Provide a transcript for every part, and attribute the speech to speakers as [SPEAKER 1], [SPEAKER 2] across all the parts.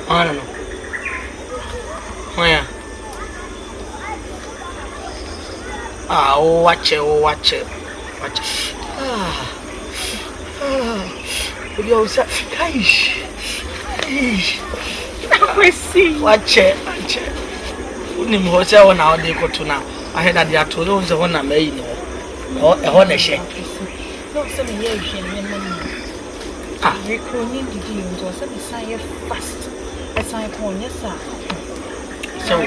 [SPEAKER 1] I don't know. Where? Watch it. Yo, watch it. Unim hotel when I go to now. I had that they are told on the one I made. Or a honor shake.
[SPEAKER 2] No, some years in recruiting the deals or some desire fast. As I point, yes, sir. So,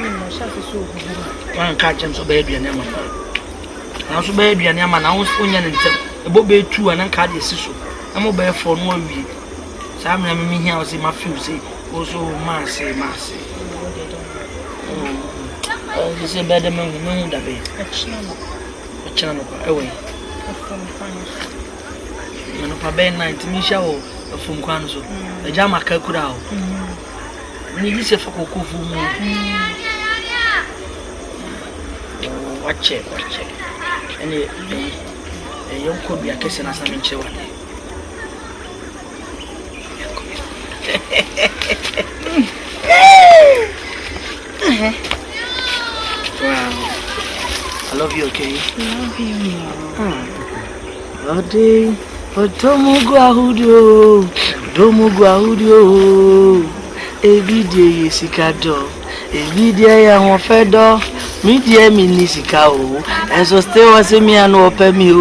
[SPEAKER 2] one catch him so baby and Emma. Now, so baby and Emma, I was onion and a bobby two and a card is so. I'm over for 1 week. Some of me here was in my fuse, also massy. Oh, this is better than the moon that way. A channel away. And up a bed 19 Michel from Quanzo, a jama curcurao. You say for Coco. Watch it. And a young could be a kissing as I'm in Chewa. Wow. I love you, okay? Love you.
[SPEAKER 1] Ode, Otomo Guahudio. Everyday is Sikado. Everyday I want Fedo. Media Minisicao. And so still was a me and open me.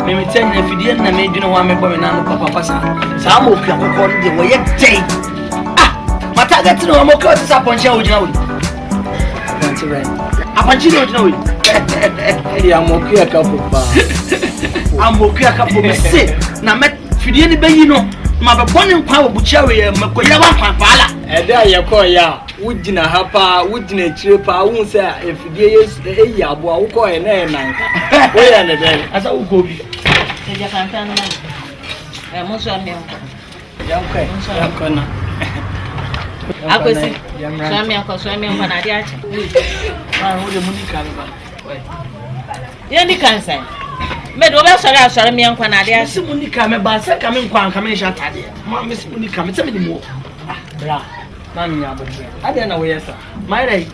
[SPEAKER 1] Mimi tell you if you didn't make you know what me boy na papa pasa. Some of you call the way you take. Mataga to no mo ko ti saponche ojina we. Aponche we. Aponche no ojina we. Ya mo ku ya ka papa. Amoku ya ka papa se na me fidie ni bayi no ma be bone nkwa obucha we me ko ya wa kwa pala. Ede aye ko ya wujina hapa wujina chire pa wu se efidie eyi abo wo ko e na e nan. We ya ne be. Asa wo ko bi.
[SPEAKER 2] Ya kantan na. Monso amia.
[SPEAKER 1] Yanko na.
[SPEAKER 2] Akwesi. Swami amia na dia acha.
[SPEAKER 1] Wo de munika ba.
[SPEAKER 2] Ya ni kansa. Me do be sori mi amia na dia.
[SPEAKER 1] Si munika me ba se ka me nkwa nka me sha tade. Ma me si munika me se me ni mo. Bra. Na nya abotire. Ade na wo yesa. My right.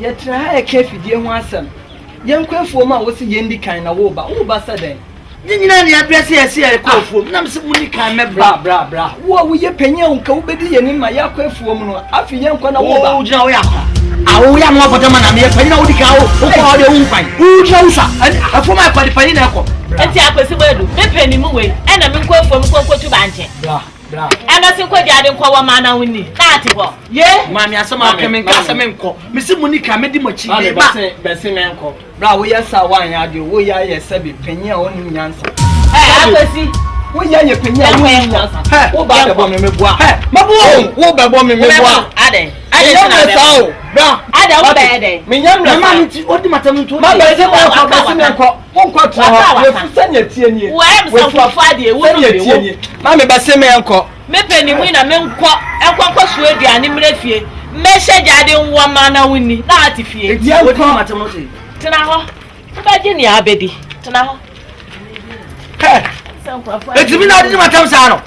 [SPEAKER 1] Ye tra ha e ka fidie ho asem. Yankwafuo ma wo se yendi kan na wo ba saden. Nyina ne address ese e kwafuo na me se munika me bra wo ye panya nka wo bedi ye ni ma yakwafuo mu no afi yankwa na wo ba wo gina wo yakwa awo ya mo afotama na me panya wo dika wo ko de wo nkwan wo gina wo sa afo ma kwadi pani na ekọ
[SPEAKER 2] enti akwesi gbedu me pani mu we e na me nkwafuo mu kokotu ba nche
[SPEAKER 1] bra
[SPEAKER 2] ana se kwadi ade nkwa wa ma na woni na ati ho ye
[SPEAKER 1] mami asama akeme nka aseme nkọ me se munika me di machi be ba bese me nkọ bra wo yesa wan ya de wo ya yesa be panya wo ni nyansa
[SPEAKER 2] akwesi
[SPEAKER 1] wo ya ye panya wo ni nyansa wo ba de bo me meboa mabo wo ba bo me meboa
[SPEAKER 2] ade
[SPEAKER 1] na sa o bra
[SPEAKER 2] ade wo ba ade
[SPEAKER 1] me nyam na ma nti odi matam nto ma ba se ba bese me nkọ wo nkọ tra wo fusanya tie nie
[SPEAKER 2] wo em so fofo ade wo no be wo
[SPEAKER 1] ma me ba se me nkọ
[SPEAKER 2] me peni mu na me nkọ enkọ so aduane mre fie me hyeja ade nwo ma na woni na ati fie
[SPEAKER 1] wo di matam no se
[SPEAKER 2] tena ho ba je ni abedi tena ho
[SPEAKER 1] etimi na odi matam sa no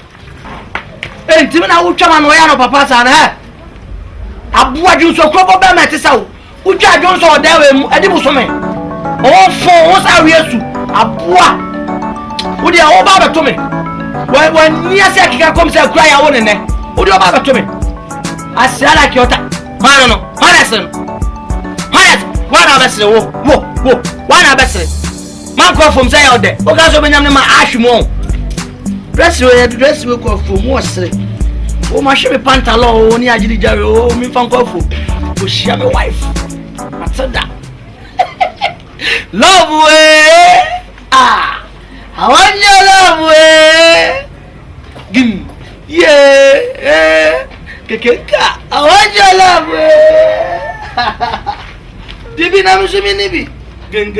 [SPEAKER 1] etimi na wo twama no ya no papa sa na abuwa ju so ko ba mete sa wo utwa ju so oda we mu edi busome o fo wo sa wiesu abuwa wo dia wo ba beto me wa ni ase akika kom sa kura ya wo ne wo dia ba beto me asiala kiota mano no harasen wana besre wo wana besre man ko fom say ode o ka so benyam ne ma ahwemo dress we go for more straight. Oh, my shabby pantalon, only I did Jerry, oh, me from Kofu. Oh, she have a wife. I said that. Love way. Ah, I want your love way. Gim. Yeah. Kekeka. I want your love way. Dibi na musumi nibi. Geng.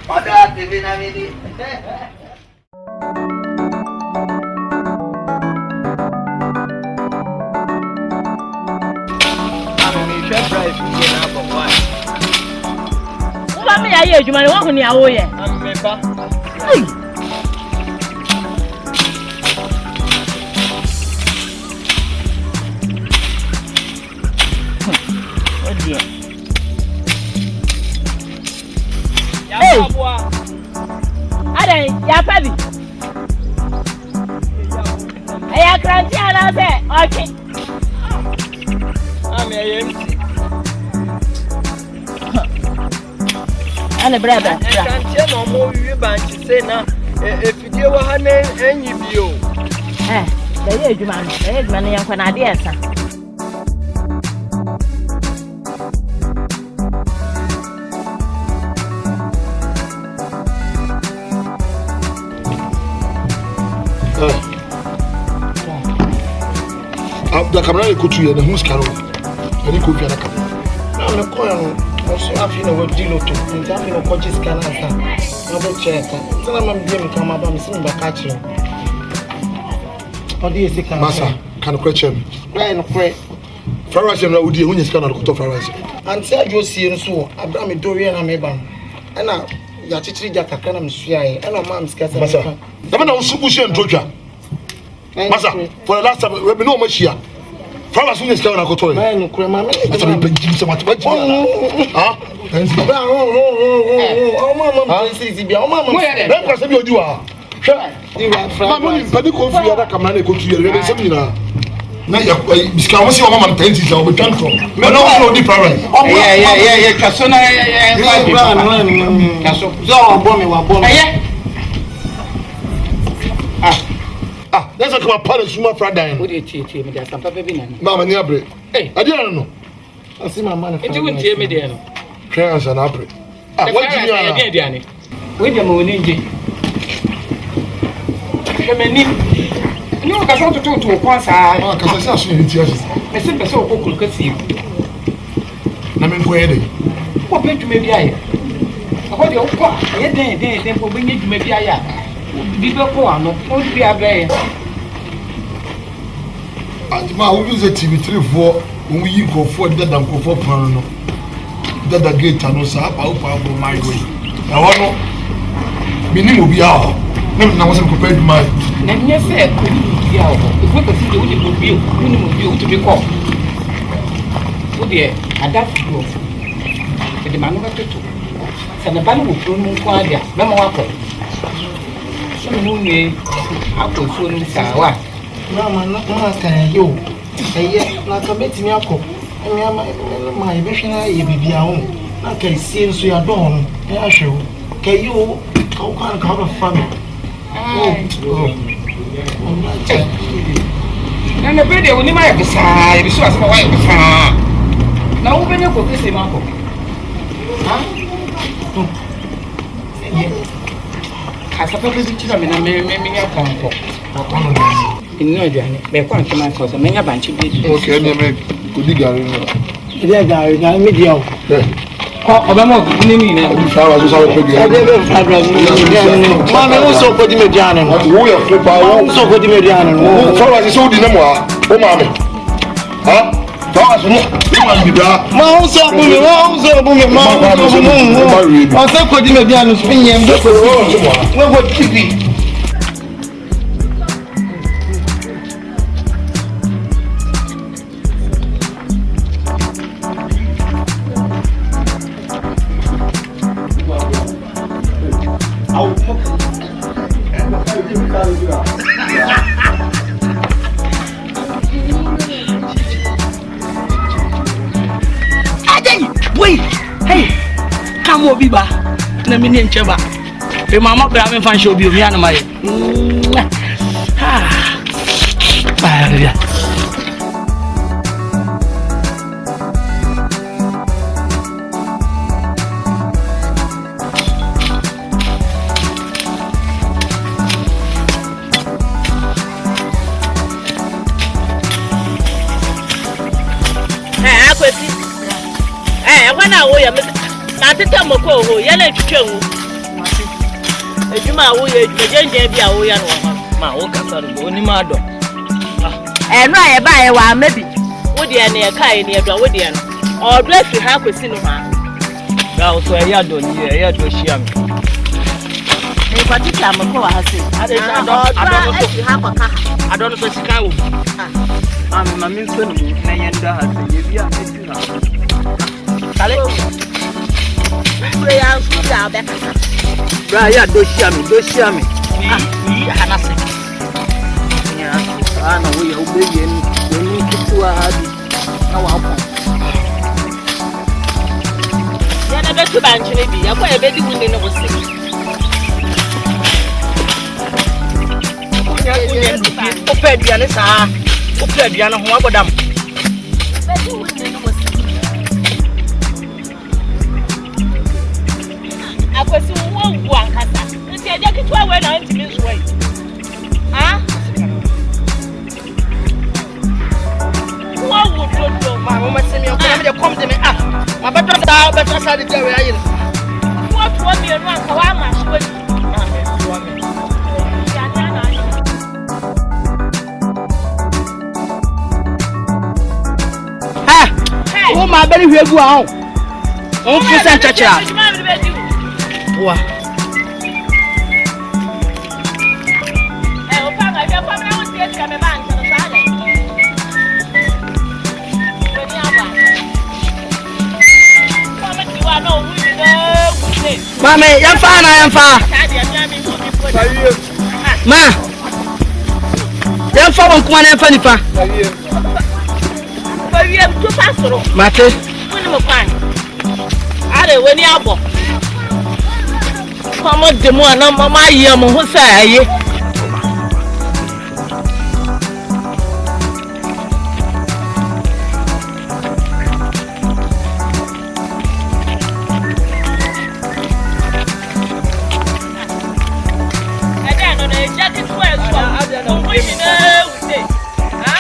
[SPEAKER 1] Oda dibi na mini.
[SPEAKER 3] Me aye adwuma ne wo ni awo ye
[SPEAKER 2] ameba
[SPEAKER 3] odia
[SPEAKER 2] ya babwa
[SPEAKER 3] ade ya pabi aya kranti ana se okay
[SPEAKER 2] ame ayem
[SPEAKER 3] ane braba
[SPEAKER 2] Asante no mo wi banchi se na efidie wa ha na enyi bio
[SPEAKER 3] da ye adwuma no yankwa na ade esa
[SPEAKER 4] da kamera ne kutu ye na huskaro ani ko fi na kamera na me ko no so afina we dilo to nta afina ko ji scan asa na be check tana mam dem kama ba mi sim ba ka chi odi ese kan masa kan ko chem right no kre flowers na odi e hunya scan na ko to flowers anti ajo sie no so abra me dori na me ba na ya chichiri ja kakra na msua ye na mam scan sa masa da na usuku she ntotwa masa for the last time we no ma shia flowers hunya scan na ko to ye man kre ma me asa me banji se mata banji ha mama sisi bia mama na kwa sabi oju a hwe mama ni padi ko fi ada kamera na ko tu yere be sem nyina na ya biska mo si o mama mpenti sa o be twanto me no so di flowers
[SPEAKER 2] yeah kaso na kaso zo wa bo me
[SPEAKER 4] that's like my parents suma friday
[SPEAKER 2] wo de tie me de asampa be bi na
[SPEAKER 4] mama ni abre ade no asi mama na
[SPEAKER 2] enti wo tie me de no
[SPEAKER 4] hwe ansa na abre what do you mean
[SPEAKER 2] ya dia ne wo de mo ni nje kemeni ni o ka so to kwa sa
[SPEAKER 4] ka sa sa so ni tie asi
[SPEAKER 2] me se pese o kokulu ka si
[SPEAKER 4] na me ko yede
[SPEAKER 2] wo be dwuma bi aye ho de o kwa ye den po be nye dwuma bi aye bi be ko ano o bi abe
[SPEAKER 4] ma wo use TV3 for wo yi go for dada ko for pan no dada gate no sa pa o pa go my way na wono minim obi a na wo se ko pay my
[SPEAKER 2] na nye se ko bi a o ko ko si de wo de obi o ni mo bi o to be ko wo de ada furo e de manu ba toto se na ba no furo no ko adia na mo wa ko so mo ni akọ furo no sa wa
[SPEAKER 4] mama na kan yo eye na ka betimi akọ emi ama ma e be hwena ye bibia ho na ka sie nso ya don no ya hwe ka yo ka ka ba fa me
[SPEAKER 2] na be de woni ma ye bisa ye biso asema wa ye bisa na wo be ne ko kese ma ko ha asa pa be ti na me na me ya kon ko inu aduane be kwa nkema ko so menya banchi bi
[SPEAKER 4] okay ne me kodi gari no
[SPEAKER 1] Ile gari na me dia o.
[SPEAKER 2] ko obemo ni ni na
[SPEAKER 4] sawa so sawa kodi
[SPEAKER 1] Ade be fabra ni. Ma me no so kodi me dia no.
[SPEAKER 4] wo ya fo pa wo
[SPEAKER 1] So kodi me dia no.
[SPEAKER 4] sawa so di na mo a o ma me ha sawa so no ma bi da
[SPEAKER 1] Ma o so bu me, ma o so bu me. O so kodi me dia no spin yem do ko. No go tipi.
[SPEAKER 2] wait hey come on biba na me ni ncheba be mama bra me fan show bi o mi anama ye
[SPEAKER 1] Bye.
[SPEAKER 3] When I wear not the time of go, yellow chicken. Ejuma wo ye ejuma bia wo ya no ma wo kasa do oni ma do no aye ba ye wa maybe wo de na e kai ne do wo de no odo afi ha kwesi no ha
[SPEAKER 1] ga wo so e ya do ni e ya do hia me
[SPEAKER 3] e kwati ta ma ko wa ha se ade do afi ha kwa ka
[SPEAKER 1] ado no so sika wo ma mi so no na yenda ha se ye bia e ha kale
[SPEAKER 3] ya su da be
[SPEAKER 1] Bra ya do shia me wi hanase ya ana wo ya ubeye ni kitua hadi na wa hapo
[SPEAKER 3] ya na betu banchire bi ya kwa e bedi wunde no wose
[SPEAKER 1] ya kunye ndi opa duane saa opa duane ho abodam
[SPEAKER 3] bedi wunde no wose akwesi wo ankasa nti eje kitwa we na ntimi nso yi ha wo do
[SPEAKER 1] ma mo masemi o kana me de kom de me ma beto sa de we ayire
[SPEAKER 3] wo to mi enu anka wa ma so ni ma me so me ya na na
[SPEAKER 1] wo ma beri hwegu a o fu se nchachira wa
[SPEAKER 3] o pa ga bia kwa na wo tie tia me ba nka no sa le we ni aba kwa me ti wa no wu ni na wu ne
[SPEAKER 1] mama yamfa ma yamfa won kuma na yamfa nipa
[SPEAKER 3] fa wi am to pasoro
[SPEAKER 1] mate
[SPEAKER 3] woni mo pan are we ni abo mama demo na mama ye mo ho sa aye ada no na jacket wa so ada no we ni na ude ha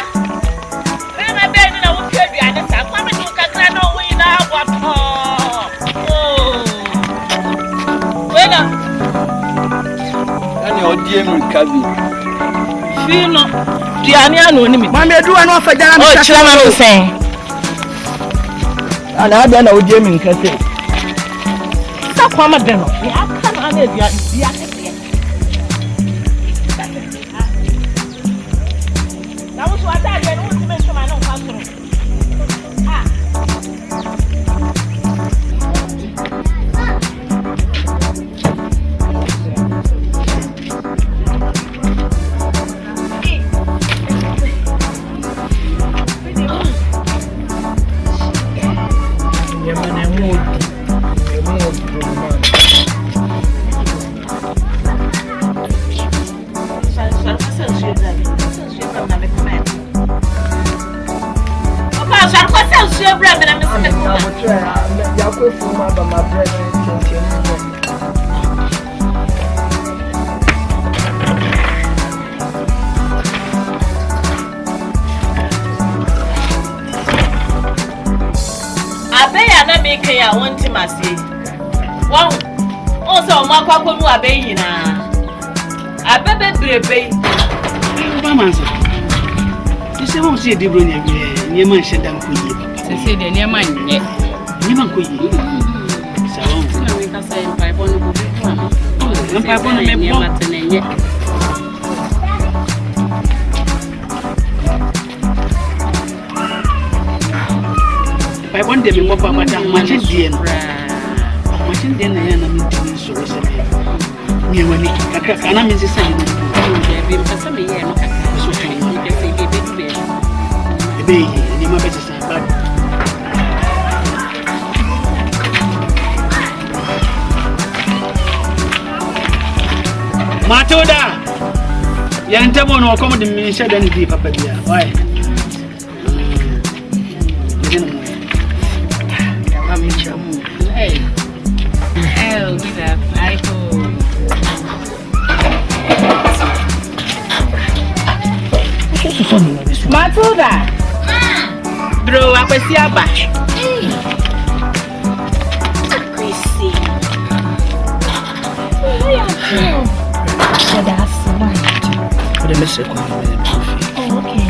[SPEAKER 3] we na be ni na wo ke duane sa kwa me do kakra na wo ni na abo
[SPEAKER 1] ani odie mrikabi
[SPEAKER 3] fino diani anu ni mi
[SPEAKER 1] ma me duwa no fa jana
[SPEAKER 3] o chira ma no sen
[SPEAKER 1] ana ada na odie mrikase
[SPEAKER 3] sa kwa ma den no ya aka na na dia dia kete na wo so ata dia no ti me so ma no kwa so ya wonti mase won o so mo akwakwo mu abeyi na abebe brebe
[SPEAKER 1] ba manse ise won se de bro nye man she dan ko yi
[SPEAKER 3] se de nye man nye
[SPEAKER 1] ko yi salon
[SPEAKER 3] na we ka say pai bonu bu
[SPEAKER 1] na pai bonu me
[SPEAKER 3] nye matene nye
[SPEAKER 1] pai bon de me mo pa mata machine die no machine die na ya na mi tin so se ni wani kaka kana mi se sai no
[SPEAKER 3] bi pesa me ye no kaka so kai ni ke se be be
[SPEAKER 1] be ni ma be se sa ba Matoda Yantemo no come the minister then the papa dia. Why?
[SPEAKER 3] Hey. Oh, good afternoon. Matilda. Bro, I can see a bash.
[SPEAKER 2] Oh, okay.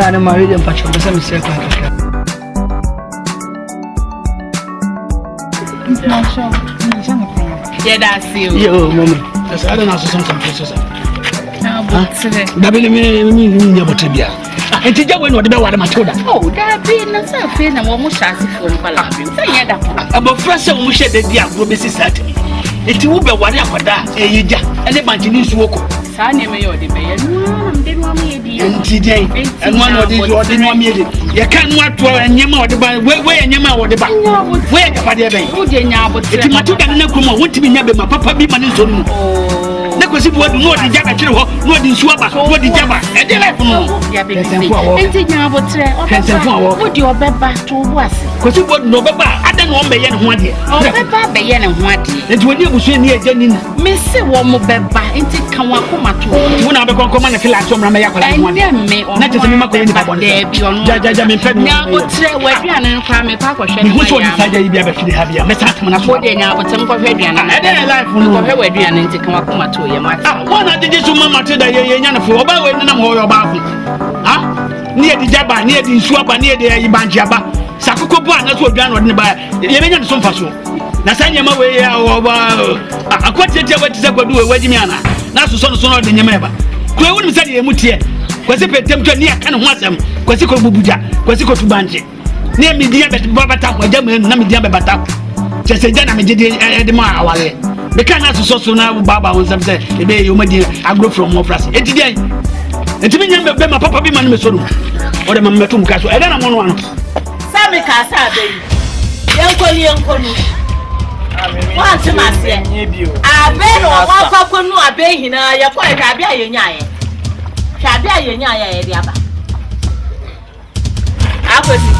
[SPEAKER 2] I'm married and patch of some circle.
[SPEAKER 3] Yeah, that's you.
[SPEAKER 2] Yo, Mommy.
[SPEAKER 1] I don't know something process.
[SPEAKER 2] Dabili me botibia. Enti jawe no de be wade Matilda.
[SPEAKER 3] Oh, that be na sa fe na wo mo shase fo no bala bi. Say ya da ko.
[SPEAKER 1] Abofra se wo hye de dia agro besi satimi. Enti wo be wade akoda eyija. Ene banchini nsuoko.
[SPEAKER 3] Sa ne me yo de be ya no am de no am ye di.
[SPEAKER 1] Enti den. Eno na odi no am ye di. Ye kan no ato enyema odi ba. We enyema odi ba. We e kapade be.
[SPEAKER 3] Wo de nya abotre.
[SPEAKER 1] Enti Matilda na kroma wontimi nya be ma papa bi ma ne nso no.
[SPEAKER 3] Oh.
[SPEAKER 1] Nekosi bo no di jaga kire ho no di nsuaba no di jaba e de life no
[SPEAKER 3] Ya be enti nya abotre wo di obeba to wo ase
[SPEAKER 1] kosi bo no beba ada no mbe ye ne ho ade
[SPEAKER 3] obeba be ye ne ho ade
[SPEAKER 1] enti woni abusu ni eja ni
[SPEAKER 3] me se wo mo beba enti kan wa koma to
[SPEAKER 1] wo na be konko ma na kila so mra me yakala ho ade na tese me makoye ni babon ja me pɛ
[SPEAKER 3] nya abotre waduane no kwa me pa kɔhwɛ
[SPEAKER 1] ni ho so ni saja yi bia be fide ha bia me sa tam na so
[SPEAKER 3] wo de nya abotre ko hwɛ aduane
[SPEAKER 1] e de life no
[SPEAKER 3] ko hwɛ waduane enti kan wa koma to ye ma
[SPEAKER 1] wana didi so mama Matilda ye nya no fo oba we na mo yo ba fu ha ni e di jaba ni e di nsuaba ni e di yibanji aba sakoko bo ana so odwan no de ba ye be nya so mfa so na sanya ma we ya oba akwatete wati se kwadu we wajimi ana na so so no de nyema ba ko e woni sade ye mutie kwase petem to ni aka ne ho asem kwase ko bubuja kwase ko tubanje ni e midia be bata ko jama na midia be bata chese jana me jide de ma awale be kan na so na baba won sam say e be yo madi agro from more plus enti dey enti me nyam be ma papa bi ma no me so no o de ma metum ka so e na mo no ano
[SPEAKER 3] sa me ka sa be yankonu wa ti ma se abe no wa fa konu abe hina ya ko e abe ayenyaye abe ayenyaye e de aba akwesi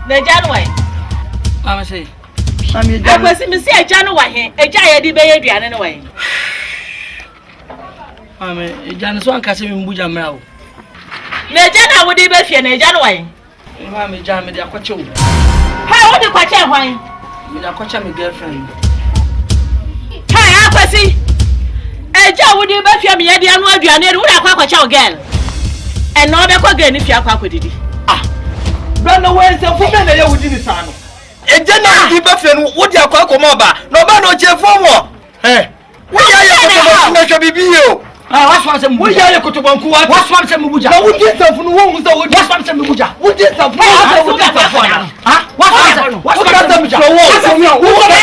[SPEAKER 3] na janwai
[SPEAKER 2] Mama say
[SPEAKER 3] akwesi mi se eja no wa he eja ye di be ye duane no wa he
[SPEAKER 2] Mama eja no so anka se mi mbuja mra o
[SPEAKER 3] na eja na wo di be fie na eja no wa he
[SPEAKER 2] Mama eja me de akwache o
[SPEAKER 3] ha wo di kwache hwan
[SPEAKER 2] me de akwache me girlfriend
[SPEAKER 3] ha akwesi eja wo di be fie me ye di anu aduane wo da kwache o girl e no be kwa girl ni fie akwa kodidi
[SPEAKER 1] brother we say fu be na ye wudi ni sa no eje na di be fe no wodi akwa komo ba na oba na o che fo wo wo ya ye ko na hwe bibi o
[SPEAKER 2] what's one sem
[SPEAKER 1] wo ya ye kotobanku wa
[SPEAKER 2] what's one sem buja
[SPEAKER 1] na wodi sanfu no wo hu sa wodi
[SPEAKER 2] what's one sem buja
[SPEAKER 1] wodi sanfu wodi sanfu
[SPEAKER 2] what's one
[SPEAKER 1] what's one sem wo wo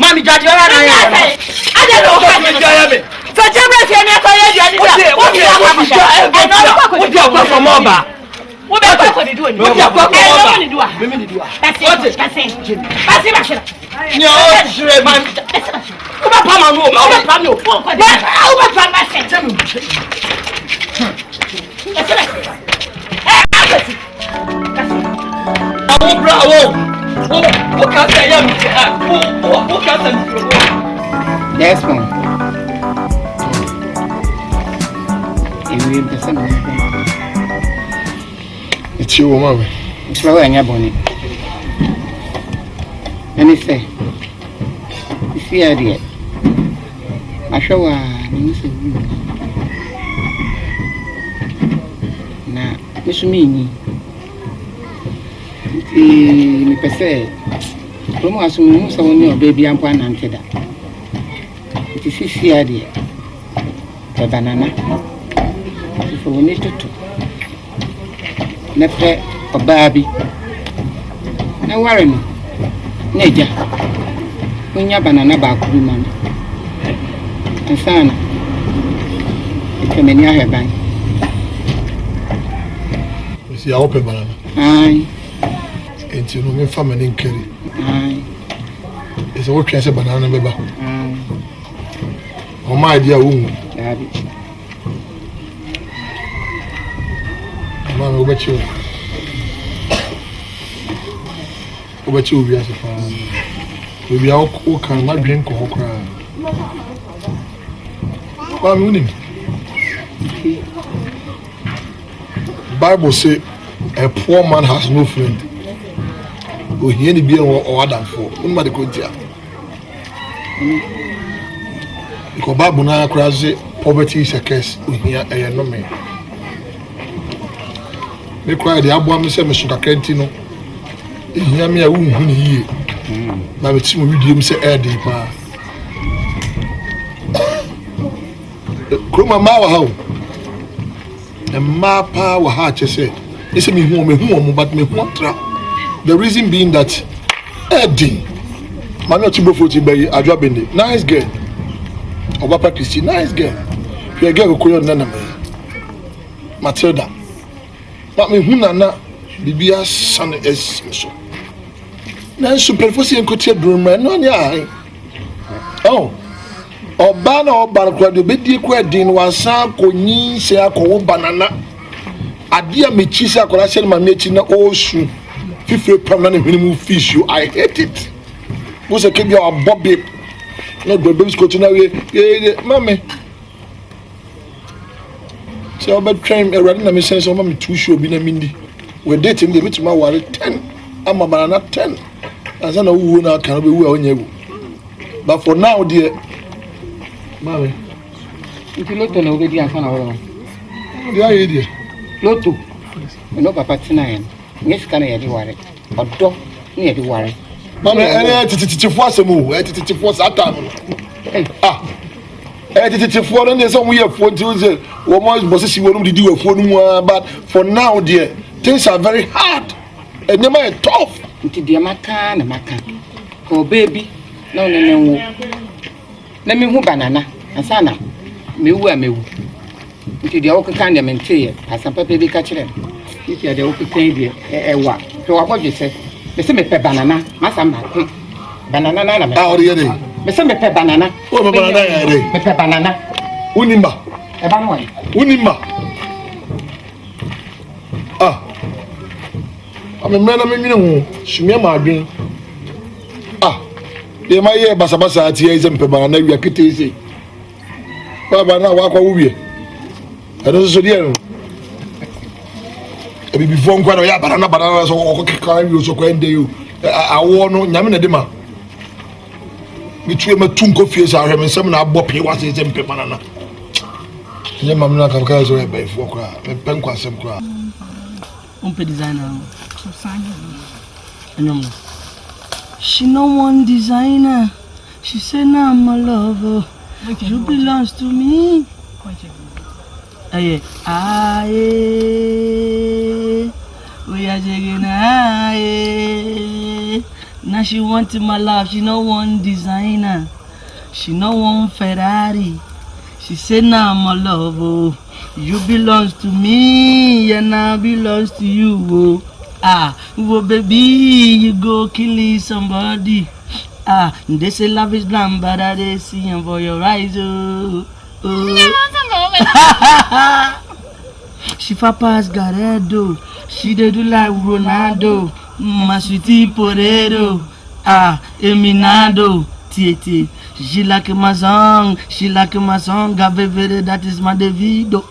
[SPEAKER 1] Mami jadi ora na ya. Ade lo ka mi jaya me.
[SPEAKER 3] So jabra fi na ko ye jadi da.
[SPEAKER 1] Wo di akwa for mo ba.
[SPEAKER 3] Wo be kwa di duo ni.
[SPEAKER 1] Wo di akwa for mo ba.
[SPEAKER 2] Mimi ni dua.
[SPEAKER 3] Kasi ba shira.
[SPEAKER 1] Ni o shire man. Wo ba pa ma no, wo ba pa no.
[SPEAKER 3] Wo ba pa ma se.
[SPEAKER 1] Awu bravo. Wo ka say ya mi wo ka say mi pro.
[SPEAKER 5] Yes, ma'am. Ewe mpesa na.
[SPEAKER 4] Iti wo mama.
[SPEAKER 5] Iswa wa nya boni. Ani se. Isi ade. Ahwa ni musu. Na misumi ni. Mi pese. Promo asumi musa woni obebi ampo ananteda. Iti sisi ade. Banana. If we need to nefe obabi na ware no neja unya banana ba ku man ansana Many I have been.
[SPEAKER 4] See, I open banana.
[SPEAKER 5] Aye.
[SPEAKER 4] And you know, me family in Kerry.
[SPEAKER 5] Aye.
[SPEAKER 4] It's a work as a banana, baby.
[SPEAKER 5] Aye.
[SPEAKER 4] Oh, my dear woman.
[SPEAKER 5] Daddy.
[SPEAKER 4] Mamma, what you? What you be as a fan? We be all can not drink or cry. Mamma, winning. Bible say a poor man has no friend. We hear the beer or Adam for. Nobody could tell. Because Bible now cries poverty is a curse. We hear a no man. Me cry the album say me sugar kentino. Hear me a woman here. Na me timu video me say air dey pa. Kroma ma wa ha. E ma pa wa ha che say. E say me hu but me hu tra. The reason being that Eddie Mami Ochibofo ti be Adwa Bende. Nice girl. Obapa Christy, nice girl. You girl ko yo nana me. Matilda. But me hu nana bibia san es so. Na superfosi enkotie drumma no nya. Oh. Oba na oba kwa de bedie kwa din wansan konyi se akowo banana. Ade a mechi se akola se ma mechi na Owusu. Fifre permanent minimum fish you I hate it. What's a kid your bobby? No the baby's coaching away. Yeah, mammy. So about train a running a sense of mammy 2 show be a mindy. We're dating the rich my worry 10. I'm a man not 10. As I know who now cannot be well on you. But for now, dear mammy.
[SPEAKER 5] If you look to know the answer,
[SPEAKER 4] the idea.
[SPEAKER 5] Lotto. You know, Papa tonight. Yes, can I worry? Or dog near the worry.
[SPEAKER 4] Mamma, and force a move, force at time. Ah, for and there's some way of 4 Tuesday. Almost bosses you want to do a phone, but for now, dear, things are very hard and you might tough.
[SPEAKER 5] Into the Macan. Oh, baby, no. Let me move banana and sana. Me who am you? Into the oak kind of maintain as some baby catch them. If you are the open thing, what? So what you say? Me say me pe banana, masamba. Banana na me.
[SPEAKER 4] Ah, ori ere.
[SPEAKER 5] Me say me pe banana.
[SPEAKER 4] O me banana ere.
[SPEAKER 5] Me pe banana.
[SPEAKER 4] Unimba.
[SPEAKER 5] E ba no.
[SPEAKER 4] Unimba. Ah. Ame mena me nwene ho, hwimia ma adwen. Ah. De ma ye basabasa ati ye me pe banana wi akete ise. Baba na wa kwa wo wie. Eno so de no. Ebi before nkwa na ya banana so okeka wi so kwa ende yo awo no nyame na de ma mi tuwe ma tunko fie sa ahwe nsem na abọ pe wa se mpe banana nye mam na ka ka so e ba ifo kwa me pen kwa sem kwa
[SPEAKER 2] umpe designer so sanya anyom she no one designer she say na my lover you belongs to me. Aye, we are taking aye. Now she wanted my love. She no one designer. She no one Ferrari. She said, "Now my love, oh, you belongs to me, and I belongs to you." Oh, oh baby, you go kill somebody. They say love is blind, but I they see him for your eyes. Oh. She papa's Garedo. She did do like Ronaldo. My sweetie Poredo. Eminado. Titi. She like my song. She like my song. Gavevere, that is my Davido.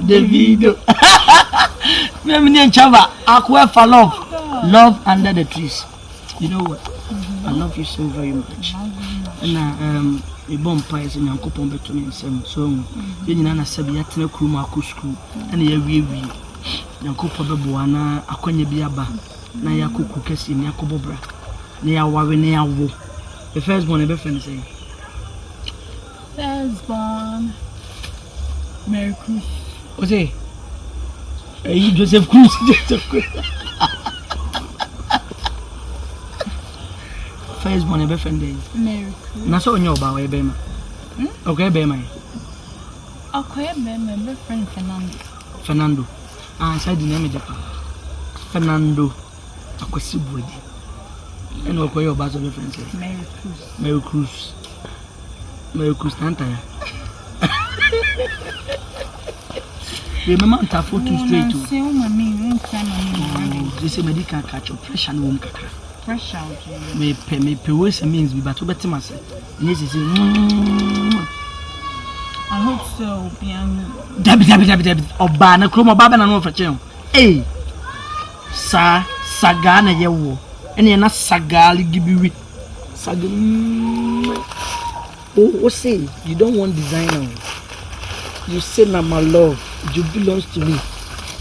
[SPEAKER 2] Davido. Feminin Chava. Aqua for love. Love under the trees. You know what? I love you so very much. And a bomb pies in Uncle Pombe to me, some song. Then Nana Sabiatna Kuma school, and a wee. Uncle Pobabuana, Akonya Biaba, Nayaku Kukes in Yakobobra, Nia Warinea Wo. The first one ever friend say.
[SPEAKER 3] Firstborn. Merry Christmas.
[SPEAKER 2] What's it? Hey, Joseph Cruz. Firstborn ever friend day.
[SPEAKER 3] Merry Christmas.
[SPEAKER 2] Naso nyo ba we bema? Okay bema. Okay, my friend Fernando.
[SPEAKER 1] Fernando. Said the name of Fernando. Akwasibuedi. And what your buzz of friends? Mary Cruz. Tanta. Remember to afford to straight to. This is medical catch up pressure no kakra.
[SPEAKER 2] Pressure.
[SPEAKER 1] Me pay means we but better myself. This is
[SPEAKER 2] I hope so, Piano.
[SPEAKER 1] Dabi. Oba na kromo baba na no fache. Eh. Saga na yewo. Ene na sagali gibiwi. Oh, say you don't want designer. You say na my love. You belongs to me.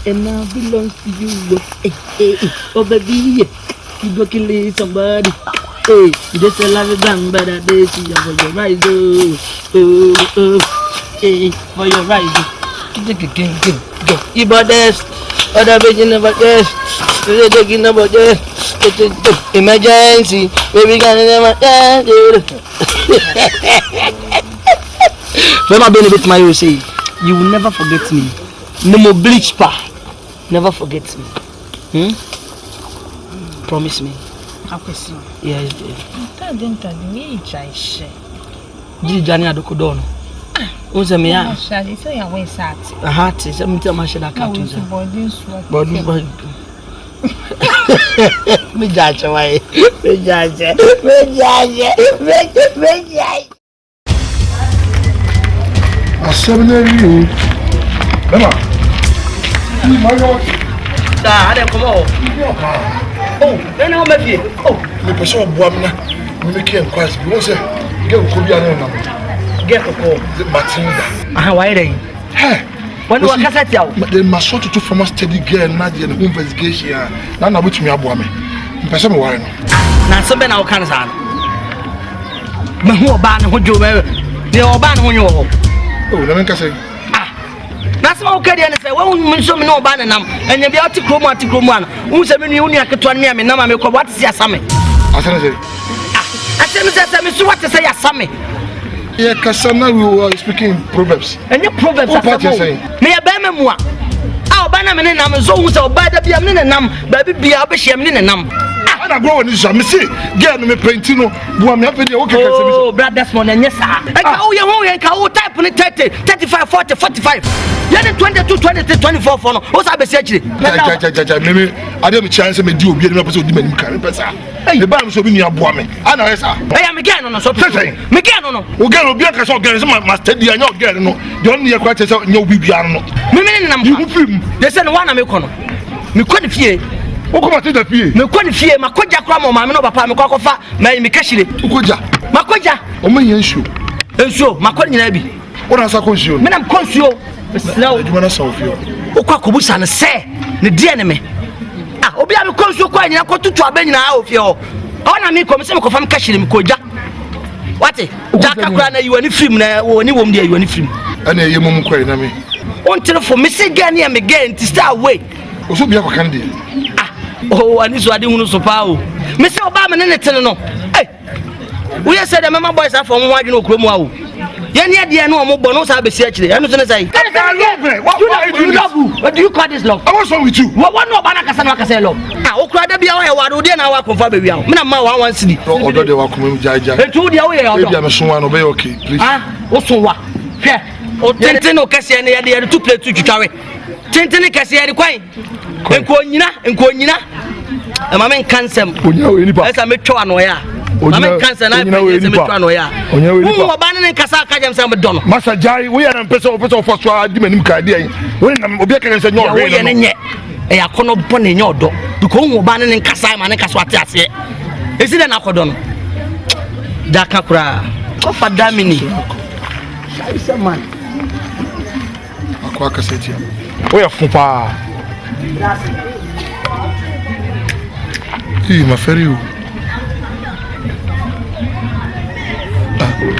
[SPEAKER 1] And now belongs to you. Hey. Oh baby, you go kill somebody. Hey, you just a love gun, but I see you for your right. Hey, for your right. Go. You bought this. Other bitch never guess. You're taking about this. Emergency. Baby, can never guess. When my Benedicta Garfah say, you will never forget me. No more bleach pa. Never forget me. Promise me. Yes, dear. Did Johnny Adokodono? Who's a man?
[SPEAKER 2] Shall say I went sat.
[SPEAKER 1] A heart is something I should have cut to the body. Me judge away. Me judge.
[SPEAKER 4] A seminary. Emma.
[SPEAKER 1] I don't come on. Oh, then how much? Oh,
[SPEAKER 4] the person of Buamna. We make him quite. We won't say, get a Kobian.
[SPEAKER 1] Get a call.
[SPEAKER 4] The Matinda.
[SPEAKER 1] Why are they? When you are cassette out,
[SPEAKER 4] they must sort to from a steady girl, Nadia, and home investigation. None of which me are Buame. Person wine.
[SPEAKER 1] Now, some men are cancer. But who are banned who you wear? They are banned when you are.
[SPEAKER 4] Oh, let me say.
[SPEAKER 1] That's my okay. And say, well, we show me no ban and you be out to Kumawood. Who said, when you only have to me, and now I make what is your summit?
[SPEAKER 4] Asante.
[SPEAKER 1] I what to say, Asame.
[SPEAKER 4] Yeah, Cassandra, we were speaking proverbs.
[SPEAKER 1] And your proverbs are saying, may I bear memoir? Our banner and I'm so bad that be a minute numb, baby be a bisham in a numb.
[SPEAKER 4] I go on this, I see, get me paintino, Buam, okay.
[SPEAKER 1] Oh, brother, that's more than yes, sir. Oh, you won't type on it 30, 35, 40, 45. You're 22, 23, 24 for no. What's up, essentially?
[SPEAKER 4] Maybe I don't chance to do be an episode of the carry pesa. The band so many Buame. I know, sir. I am again on a sort of thing. Megano, who get be a sort of must tell you, I know, get no. Don't need a question, no, we are not. They said one American. Me couldn't fear. Who come to the fee?
[SPEAKER 1] Me couldn't fear my Koja Cramo, my Papa, my Cocofa, my Mikashile, Ukuja, Makoja,
[SPEAKER 4] Omen shoe.
[SPEAKER 1] And so, my Conabi.
[SPEAKER 4] What else I consume?
[SPEAKER 1] Men, I'm conscious. Now,
[SPEAKER 4] you want to solve you.
[SPEAKER 1] Okakubusan say, the dear enemy. Ah, Obiam conscious quite a quarter to a bench now of your. On me, come some from Kashim Koja. What? Jacka, you any film now, or any woman there, you any film.
[SPEAKER 4] And a young quite me.
[SPEAKER 1] Until for Missy Ghanaian and again to start away.
[SPEAKER 4] Also, be a candy.
[SPEAKER 1] Oh, and this was the so power. Mr. Obama and it no. Hey, we said the member boys are from why you know Kumawood. Yanya dear no more bonus I be searching. I'm not going to say. What do you call this love?
[SPEAKER 4] I was wrong with you.
[SPEAKER 1] What one no banana can say love? Ah, Okrada be our word, then I confirm baby. Mina one city.
[SPEAKER 4] Although they were coming Jaja.
[SPEAKER 1] They told you away.
[SPEAKER 4] I'm a son obey okay, please.
[SPEAKER 1] Ah, what's what? Yeah. O Tentino Cassian, they are 2 plates to carry. Tentini Cassia, quite. And Quonina. And my man cancer. As I met Choanoya. My man cancer, and I know it's a Choanoya. Who are abandoning Casaka and Sam Donald? Master Jai, we are a person for Swadi Cardia. When I'm Obekan and your way, and yet I cannot put in your door. To come abandoning Casam and Caswatas. Is it an Acodon? Dakakra. Of a damini. Man.
[SPEAKER 4] Aquaka City. We are Fupa. Hey, my ferry.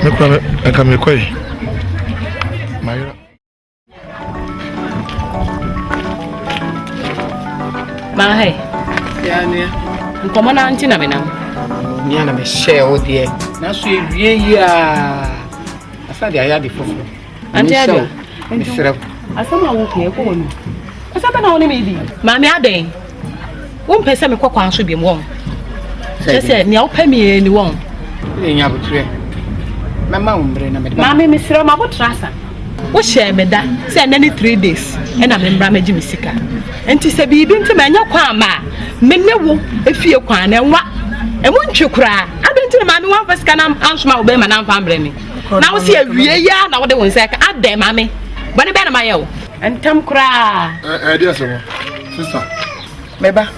[SPEAKER 4] I come away. My
[SPEAKER 3] hey. Yeah, come on, Auntie Namina.
[SPEAKER 5] Niana, me share with you. Now, so yeah. I said I had the phone.
[SPEAKER 3] Auntie,
[SPEAKER 5] Mr.
[SPEAKER 3] Asama wo ke ko wonu. Asaba na woni me di. Maame aden. Wo mpese me kwakwa so bi mo. Sese ne opa mi ni won.
[SPEAKER 5] Enya butre. Mama umbre na me.
[SPEAKER 3] Maame misira ma botrasa. Wo share me da. Say na ni 3 days. E na me mbra magi misika. Enti se bi nti ma nya kwa ma. Me ne wo efie kwa na enwa. Emu ntwe kura. Adenti na maame wan fasika na ansoma wo be ma na mfa mbre me. Na wo se awie ya na wo de won seka adem maame. Bani be na ma yew. Entam kura.
[SPEAKER 4] Dear sister.
[SPEAKER 5] Meba.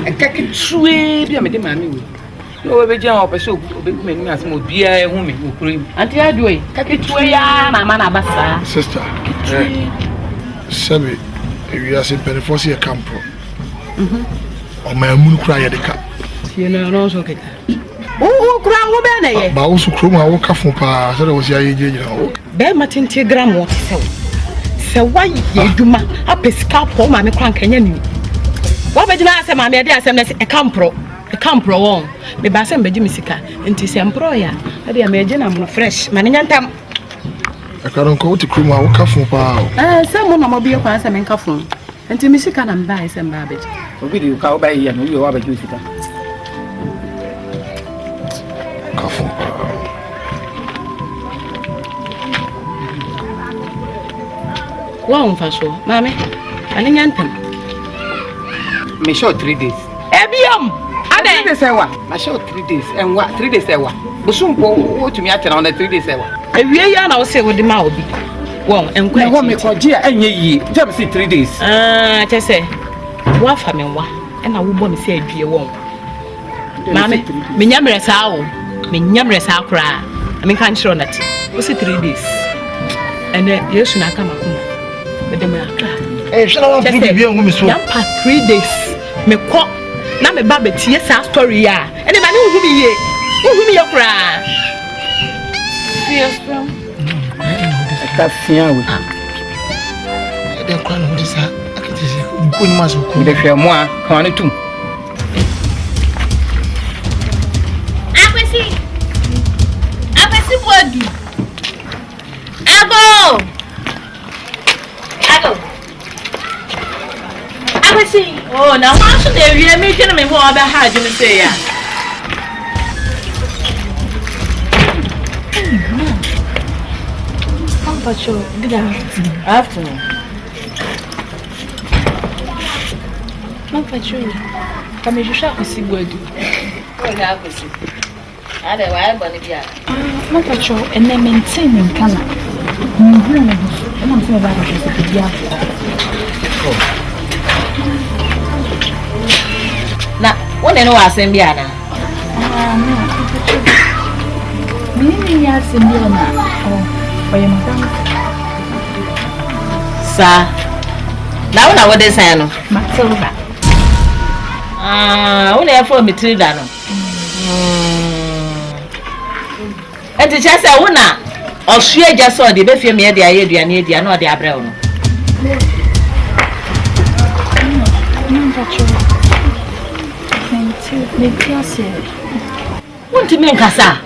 [SPEAKER 5] Akake tuwe bia me de maame wo. No we beja opeso obekuma ni asem obia ehu me okuro.
[SPEAKER 3] Anti adoe. Kake tuwe ya na ma na basa.
[SPEAKER 4] Sister. Sabi, we are saying penfosi e campo. O ma munu kura ye de ka.
[SPEAKER 3] Tie na no so keka. O kura wo be na ye.
[SPEAKER 4] Ba wo su kro ma wo ka fun pa se de wo si aye jeje na wo.
[SPEAKER 3] Be ma tintigram wo se. Se wa ye duma apesika po ma me kwan kanya ni. Wa be jina asem ma me de asem na se e kampro won. Me ba asem be ji misika. Enti se mpro ya. E de me jina mo fresh. Ma ne nyantam.
[SPEAKER 4] E ka don ko ti kro ma wo ka fun pa.
[SPEAKER 3] Se mo na mo bi kwa asem nka fun. Enti misika na mba asem ba be.
[SPEAKER 5] Obi di ka wo ba ye no yo wa ba ji misika.
[SPEAKER 4] Ka fun pa.
[SPEAKER 3] Wa on fa so. Mame. Ani nyantam.
[SPEAKER 5] Me show 3 days.
[SPEAKER 3] Ebiam. Ade.
[SPEAKER 5] 3 days ewa. Ma show 3 days. En wa 3 days ewa. Busumpo o tumi atena on 3 days ewa.
[SPEAKER 3] Ewie ya na wo se wo de ma obi. Won enkwa.
[SPEAKER 5] Na wo me ko je enye yi. Jam si 3 days.
[SPEAKER 3] Chese. Wa fa me wa. E na wo bo me se adwie won. Mame, me nyamre sa wo. Me nyamre sa kra. Me kan chiro na ti. Wo se 3 days. Ene Yesu na aka makuma. Me de me aka.
[SPEAKER 4] Shana wa fu bi engu mi so.
[SPEAKER 3] Ya pa 3 days. Me ko na me ba betie sa story ya. Ene ba ne hu bi ye. Hu mi ye kra. Yes, bro.
[SPEAKER 5] Ka fia we.
[SPEAKER 4] E de kwa no disa. Akiti se ko ni maso ko.
[SPEAKER 5] De hwe mo a kan ne tum.
[SPEAKER 3] Apesi bodu. Ago. Apesi. Oh, na wa so de wie me twene me ho oba ha ju me say ya. Pacho, good afternoon. Não, Pacho. Kame jusha kwesi bodu.
[SPEAKER 6] Oga kwesi. Ade wa boni bia.
[SPEAKER 2] Não, Pacho, ene maintain in kana. Nhura na bisu. Ena mse ba ko se bia.
[SPEAKER 6] Na, wone no asem bia na.
[SPEAKER 2] No. Mimi ya sembia na. Oye madam.
[SPEAKER 6] Sa. Na wona wo de san no.
[SPEAKER 2] Matilda.
[SPEAKER 6] Wona ya fo Matilda no. Enti cha se wona osue ja so de be fie me de aye aduane adia na o de abrɛ wo no.
[SPEAKER 2] Me classe.
[SPEAKER 6] Wonti me nkasa.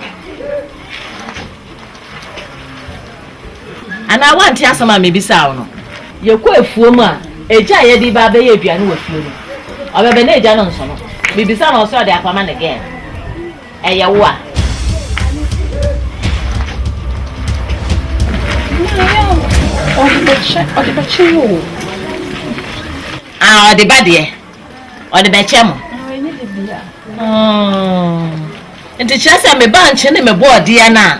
[SPEAKER 6] Ana wanti asoma me bisa wo no. Ye ko afuo mu a eja ye di ba be ye aduane wo afuo no. Obebe na eja no nso no. Me bisa na so de akwama ne gen. Eye wo a.
[SPEAKER 2] Ode beche yo.
[SPEAKER 6] Ode bade. Ode beche mo.
[SPEAKER 2] Ni de bia.
[SPEAKER 6] Nti chese me ba nche ne me board ya na.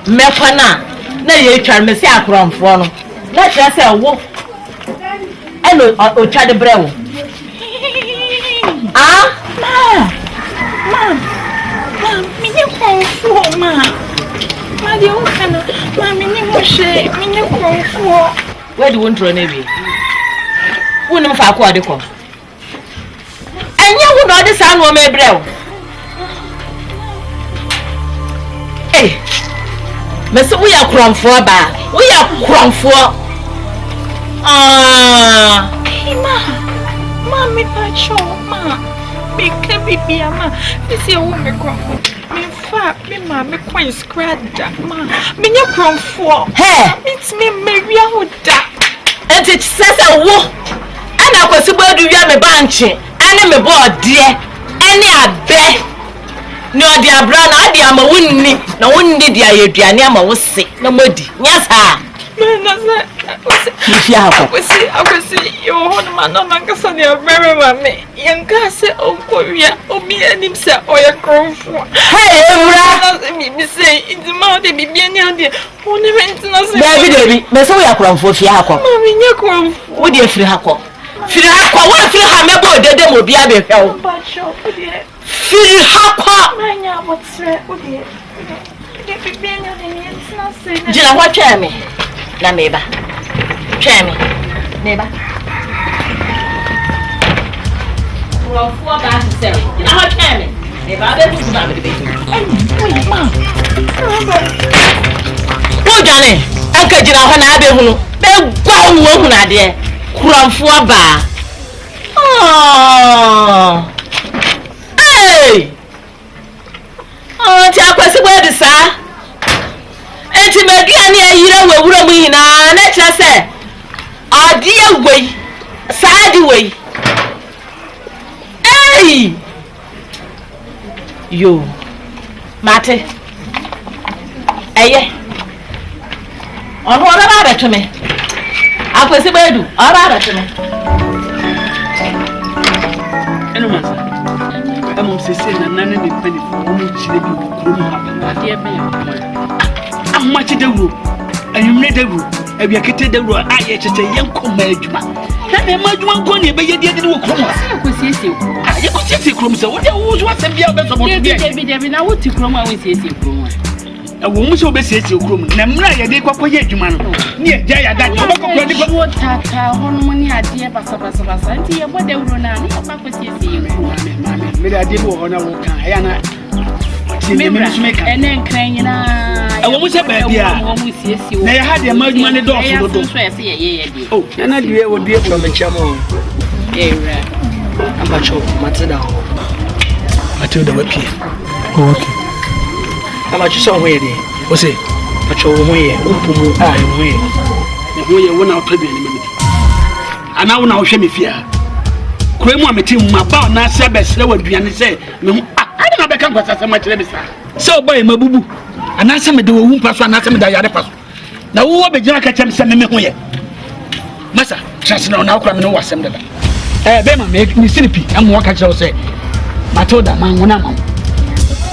[SPEAKER 6] Mekwa na ye twar me se akromfo no. Na chese wo. Eno o twa de brewo.
[SPEAKER 2] Ma, minha confu, ma. Ma de um cana, ma minha moche, minha confu.
[SPEAKER 6] Where do you want to run away? Who know fa ko de ko? Enya hu no de sa no me brew. Eh. Me so we are kromfo ba. We are kromfo.
[SPEAKER 2] Hey ma me pacho, ma. Me ke bibia ma. Me se o me confu. Me fa me ma me coin scratcha ma me nya kromfo it's me Maria hoda
[SPEAKER 3] and it says a wo and I was about to be me banchi and me board dear any abe no dia bra na dia ma wonni na wonni dia yeduane ama wo se na modi yes ha
[SPEAKER 2] Akwesi yo hon ma no nankasa ne abere ma me yenka se onkowia obi anim se oya kromfo
[SPEAKER 3] hey ewura
[SPEAKER 2] mi say idima de bibia ni ade oni mentina se
[SPEAKER 3] David me so ya kromfo fi akọ
[SPEAKER 2] ma me nya kromfo
[SPEAKER 3] wo de firi akọ wo firi ha me bo dede mo bia be hwe wo firi akọ
[SPEAKER 2] manya botre wo de bibia ni ade mentina se
[SPEAKER 3] jira ho twa me na meba twa me meba wo fu ba se jira ho twa me meba be bu ba be be wo jane aka jira ho na abe hunu be gwa wo hunu ade kuramfo ba hey ti akwasi bo de sa enti meduane ayire wawura mu hina na kire se ade awei saadi wei hey yo mate eye ono ora ba betome akwasi bo edu ora ba betome
[SPEAKER 1] eno masa amom sese na nane me pani fo mo chire bi kuro mu ha ade be ya amachi dawuro ayumre dawuro abia kete dawuro aye chete yenko ma adwuma na me ma adwuma nko ne be yedi edi wo kuro mu
[SPEAKER 7] akosiesie kuro
[SPEAKER 1] aye ko siesie kuro mu se wo de wo so asem bia obeso mo bia
[SPEAKER 7] bi na wo ti kuro mu a wo siesie kuro mu
[SPEAKER 1] wo mu se obesiesie kuro mu na mra ye de kwakọ ye adwuma no ne agya ya da ko kokoro ni
[SPEAKER 7] wo tata hono mu ni ade basa nti ye bo dawuro na ne ba ko siesie kuro
[SPEAKER 1] me da ade wo hono wo kan aya na
[SPEAKER 7] Memra, ene nkran nyina.
[SPEAKER 1] Awo mu se ba bia. Na ya ha de madwuma ne do so do. Oh, na de wo de ko me chamo.
[SPEAKER 7] Era.
[SPEAKER 1] Abacho, Matilda. Matilda wapie. Oh, okay. Abacho so ho ye de. O se, acho wo ho ye, upumu a ho ye. Ne ho ye wo na otobi ani mami. Ana wo na wo hwe me fia. Kure mu ameti mu ba na se besre waduane se me ho ani na beka kwasa se ma kire bisa. Se oboy mabubu. Ana se me de wo hu paso ana se me da yare paso. Na wo be gina ka chem se me ho ye. Masa, chance na na okra me no wasem dada. Bema me sinipi amu waka kire se Matilda ma wona ma.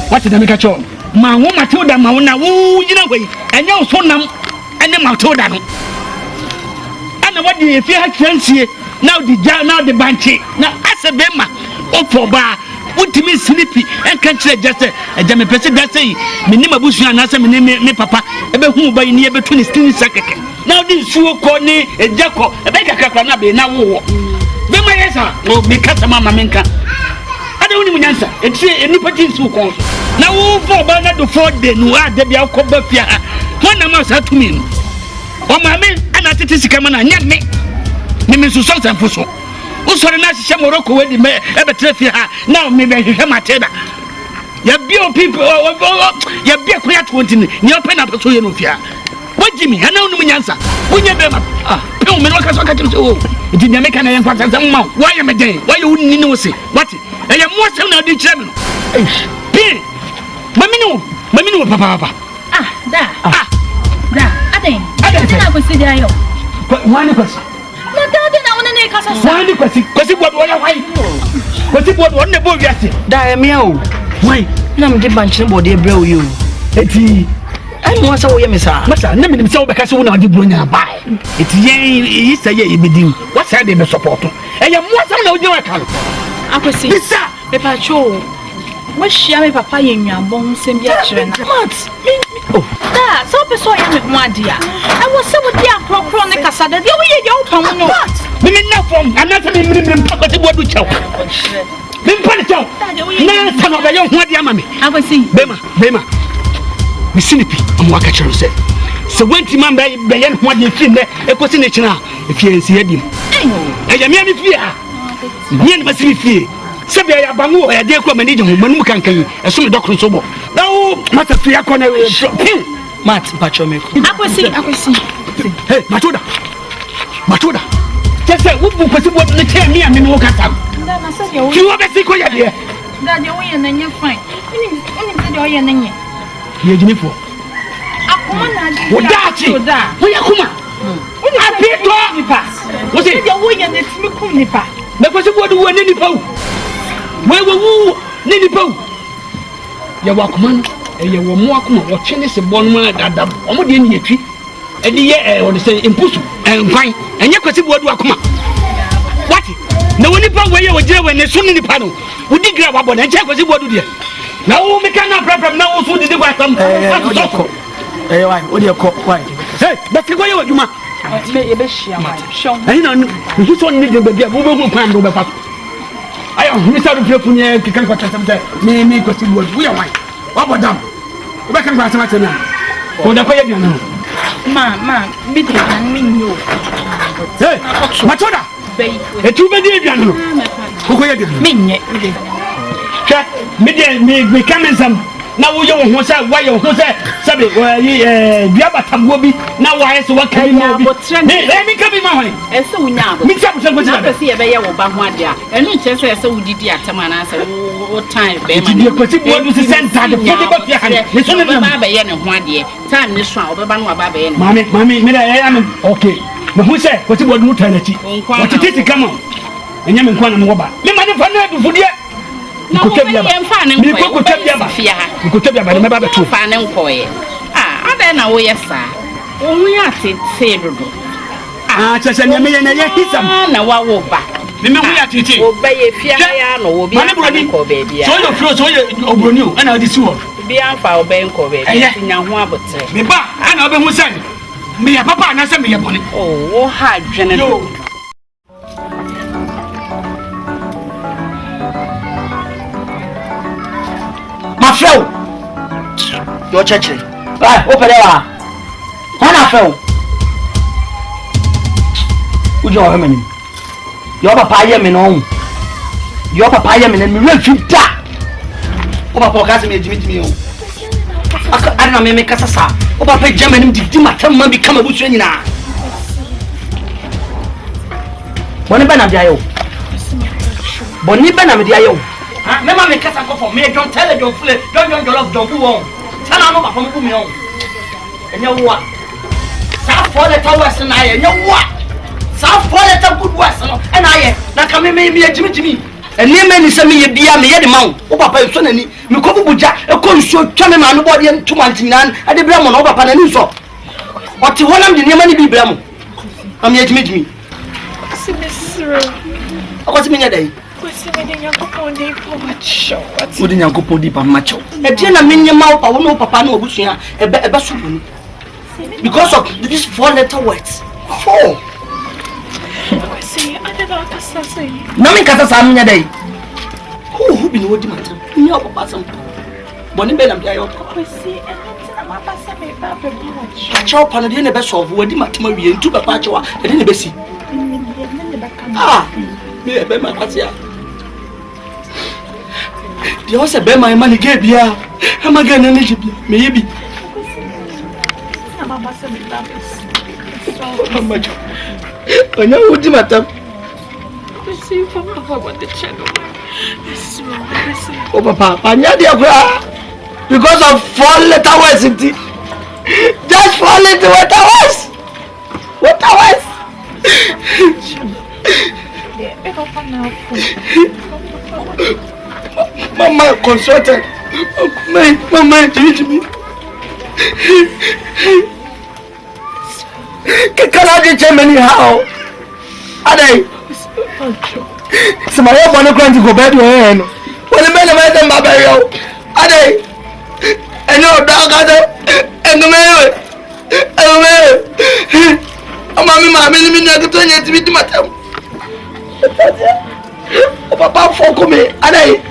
[SPEAKER 1] What did I make a choice? Ma wo Matilda ma wona wo yina hwe. Enya wo so nam ene Matilda no. Ana wadi efi ha transie. Now the banchi. Now as a bema, Opoba, ultimate sleepy, and can't just a Jammy Pessi that say, Minima Bush and answer me papa, ever who by near between his skin second. Now this shoe corny, a jacko, a baker canabe, now war. Bema yesa, will be cut a mamma minka. I don't even answer, it's a nippertin so close. Now for Bernard the 4th day, no, there be a cobber fear. One amount to me. Oh, my man, and I think it's coming and yet me. Nimi so so sanfuso o sori na hye moroko we di me e betrefi ha now me be hwe mateda ya bio people ya bia koya 20 ni open na peso ye no fia wajimi ana unu nyansa wonye be ma pe o me no ka so ka kire o di nya me ka na yen kwata zam ma why me den why you ni no se what e ya mo asem na di kire me no bi mami no papa
[SPEAKER 7] da aden na ko si dia yo
[SPEAKER 1] wani kwasi
[SPEAKER 7] na dade na wona ne kasa sa
[SPEAKER 1] wani kwasi bodo wala wai kwasi bodo wonne bo wiase da ya mia o wai na me de banchi bodo e brɛ o yo eti ai mo sa wo ye me sa masa na me nim sa wo bɛka se wo na de bronya ba eti yen yi sa ye ebedim what say de me support e ye mo sa na wo gye ka no
[SPEAKER 2] akwesi
[SPEAKER 1] bisa
[SPEAKER 2] me pa cho wo hia me papa ye nwanbon nsem bia kire na
[SPEAKER 1] mat
[SPEAKER 2] oh da so pe so ya me ho adia I was so with dia krokro ne kasa da dia wo ye ye wo pam no
[SPEAKER 1] me na form anasa me mrim pakati bodu chaw me mpani chaw na sa no ba ye ho adia ma me
[SPEAKER 2] akwesi
[SPEAKER 1] bema me sinipi am waka kire se se wenti man ba ye ho adia fi ne ekosi ne kina e fi ensi adim e ya me fi ha ni ma si fi se bia ya bangu ya de ko mani je ho manum kankan e so me dokro so bo na wo
[SPEAKER 8] mata fia kona
[SPEAKER 1] mat pachomeko
[SPEAKER 7] Akwesi.
[SPEAKER 8] hey matoda kese wubu kwesi bo ne che mi amene wo kasa
[SPEAKER 7] Ndana se de wo.
[SPEAKER 8] ki wo be siko ya de
[SPEAKER 7] Ndade wo ye na nye fine. Oni se de wo ye na nye.
[SPEAKER 8] ye jini fo
[SPEAKER 7] Akoma na ade.
[SPEAKER 8] Odachi wo ya kuma oni apito
[SPEAKER 7] nipa.
[SPEAKER 8] wo se
[SPEAKER 7] De wo ye na timi kum nipa.
[SPEAKER 8] me kwesi bo wo ne nipa wo ne nipa ye wa kuma no ye wo mo akoma wo twene se bo no ma dada omo de ni yetwi e di ye wo de se impusu nkwan enye kwesi bo akoma wati na woni pa wo ye wo gire we ne so ne nipa no wo di gra wa bo na enche kwesi bo de na wo me kana problem na wo so di kwa tam
[SPEAKER 1] why o de ko why
[SPEAKER 8] hey but ko ye wo djuma
[SPEAKER 7] Me ye be hia ma. Shon.
[SPEAKER 8] ayi na nhu so ne de bia wo be hu pan do be fa ayo mi sa do fefu ne kikan kwa tam te mi kwesi bo wo ye wan wa bo dam wo be kan kwa tam atena ko da ko ye diana
[SPEAKER 7] Ma, bi de na mi nyo.
[SPEAKER 8] hey matoda
[SPEAKER 7] Be.
[SPEAKER 8] etu be di diana no ko ye diana
[SPEAKER 7] Me nye.
[SPEAKER 8] hwɛ me kamensam na woyɛ wo ho sɛ woayɛ wo ho sɛ sɛbe dua batamboɔ bi na woayɛ sɛ woaka bi ma bi meka bi ma hɔne
[SPEAKER 7] Ese unya abo.
[SPEAKER 8] meka botɛ
[SPEAKER 7] Na
[SPEAKER 8] nkɔsi
[SPEAKER 7] pese ye be ye wo ba ho ade a. Enu nche se ese udidi atama na se wo time be ma.
[SPEAKER 8] Ti kwati bo du se center de fode ba fia kan ne so ne
[SPEAKER 7] ba ba ye ne ho ade. Time ne so a obeba no ba ba ye ne.
[SPEAKER 8] mami me da am okay me hu sɛ kwati bo du mu tan achi wɔtete sika ma ɛnyɛ me nkwa na me wɔba me ma ne fa na du fudie
[SPEAKER 7] Na wo be ye mfa ne
[SPEAKER 8] me
[SPEAKER 7] nko.
[SPEAKER 8] ko tabia ba
[SPEAKER 7] Fia ha.
[SPEAKER 8] ko tabia ba ne ba beto
[SPEAKER 7] Fa ne nko ye. Ada na wo ye sa. Wo hu ya tete dodo.
[SPEAKER 8] kyɛsɛ ne me ye na ye hisam
[SPEAKER 7] Na wa wo ba.
[SPEAKER 8] me hu ya tete
[SPEAKER 7] Wo be ye fia ya no wo bi
[SPEAKER 8] mane broni
[SPEAKER 7] nko be bia.
[SPEAKER 8] so yo fro so ye obroni o ana odi si wo
[SPEAKER 7] Bi amfa wo be nko be bia. Nya ho abotre.
[SPEAKER 8] me ba ana obe hu sɛ me ya papa na sɛ me ye bone
[SPEAKER 7] Oh, wo ha dwene do.
[SPEAKER 8] yo
[SPEAKER 1] mafrɛ yo cheche o pere wa wana frɛ o jo ho mani yo papa ye me no yo papa ye me na me refi da o papa ka se me jimi o aka ana me kasa sa o papa germany di matam ma bi kama busu nyina boni ba na bia yo boni ba na me dia yo ha me ma me kasa ko for me don't tell don't fool don't love don't go sana no papa mo mi on enye wo a sa for the towers na ye enye wo a sa for the good words no na ye na ka me jimi eni me ni se me ye bia me ye de ma wo papa so na ni me ko bubuja e ko nso twa me ma no body en tuma ntinan ade bra mo no papa na ni nso o ti honam de niam ni bi bra mo am ye jimi akwasi me nya dai Udi nyankopo di pa macho. E dia na menye ma pa wo no papa na obusua ebe so boni. Because of these 4 letter words. 4.
[SPEAKER 7] See, I never kasa say.
[SPEAKER 1] Na me kasa sa menya dai. Who bi no wodi matam. Nya papa sam. Boni be na bia yo.
[SPEAKER 7] See, and na ma pasa me ba be much.
[SPEAKER 1] Acho pa na de na be solve wodi matam awie ntu papa acho e de na be si. Ah. Me e be ma kwatia. Dia o se be ma ma ni ge bia. E ma ge na ni ji bia. Me ye bi.
[SPEAKER 7] Na ma pasa me ba be.
[SPEAKER 1] Mama jo. Onya wodi matam.
[SPEAKER 7] See, papa what the channel.
[SPEAKER 1] Oh papa, anya dia kura. Because of 4 letter words inti. Just 4 letter words. What words? Mama consulted. Mama Jimmy. Kekala je Germany how? Adai. Sama yo bonu kwanti go bed we no. Wole me na me dem ba be yo. Adai. Eno daga de. Engume. Mama mi na to nya ti bi matam. O papa foko me. Adai.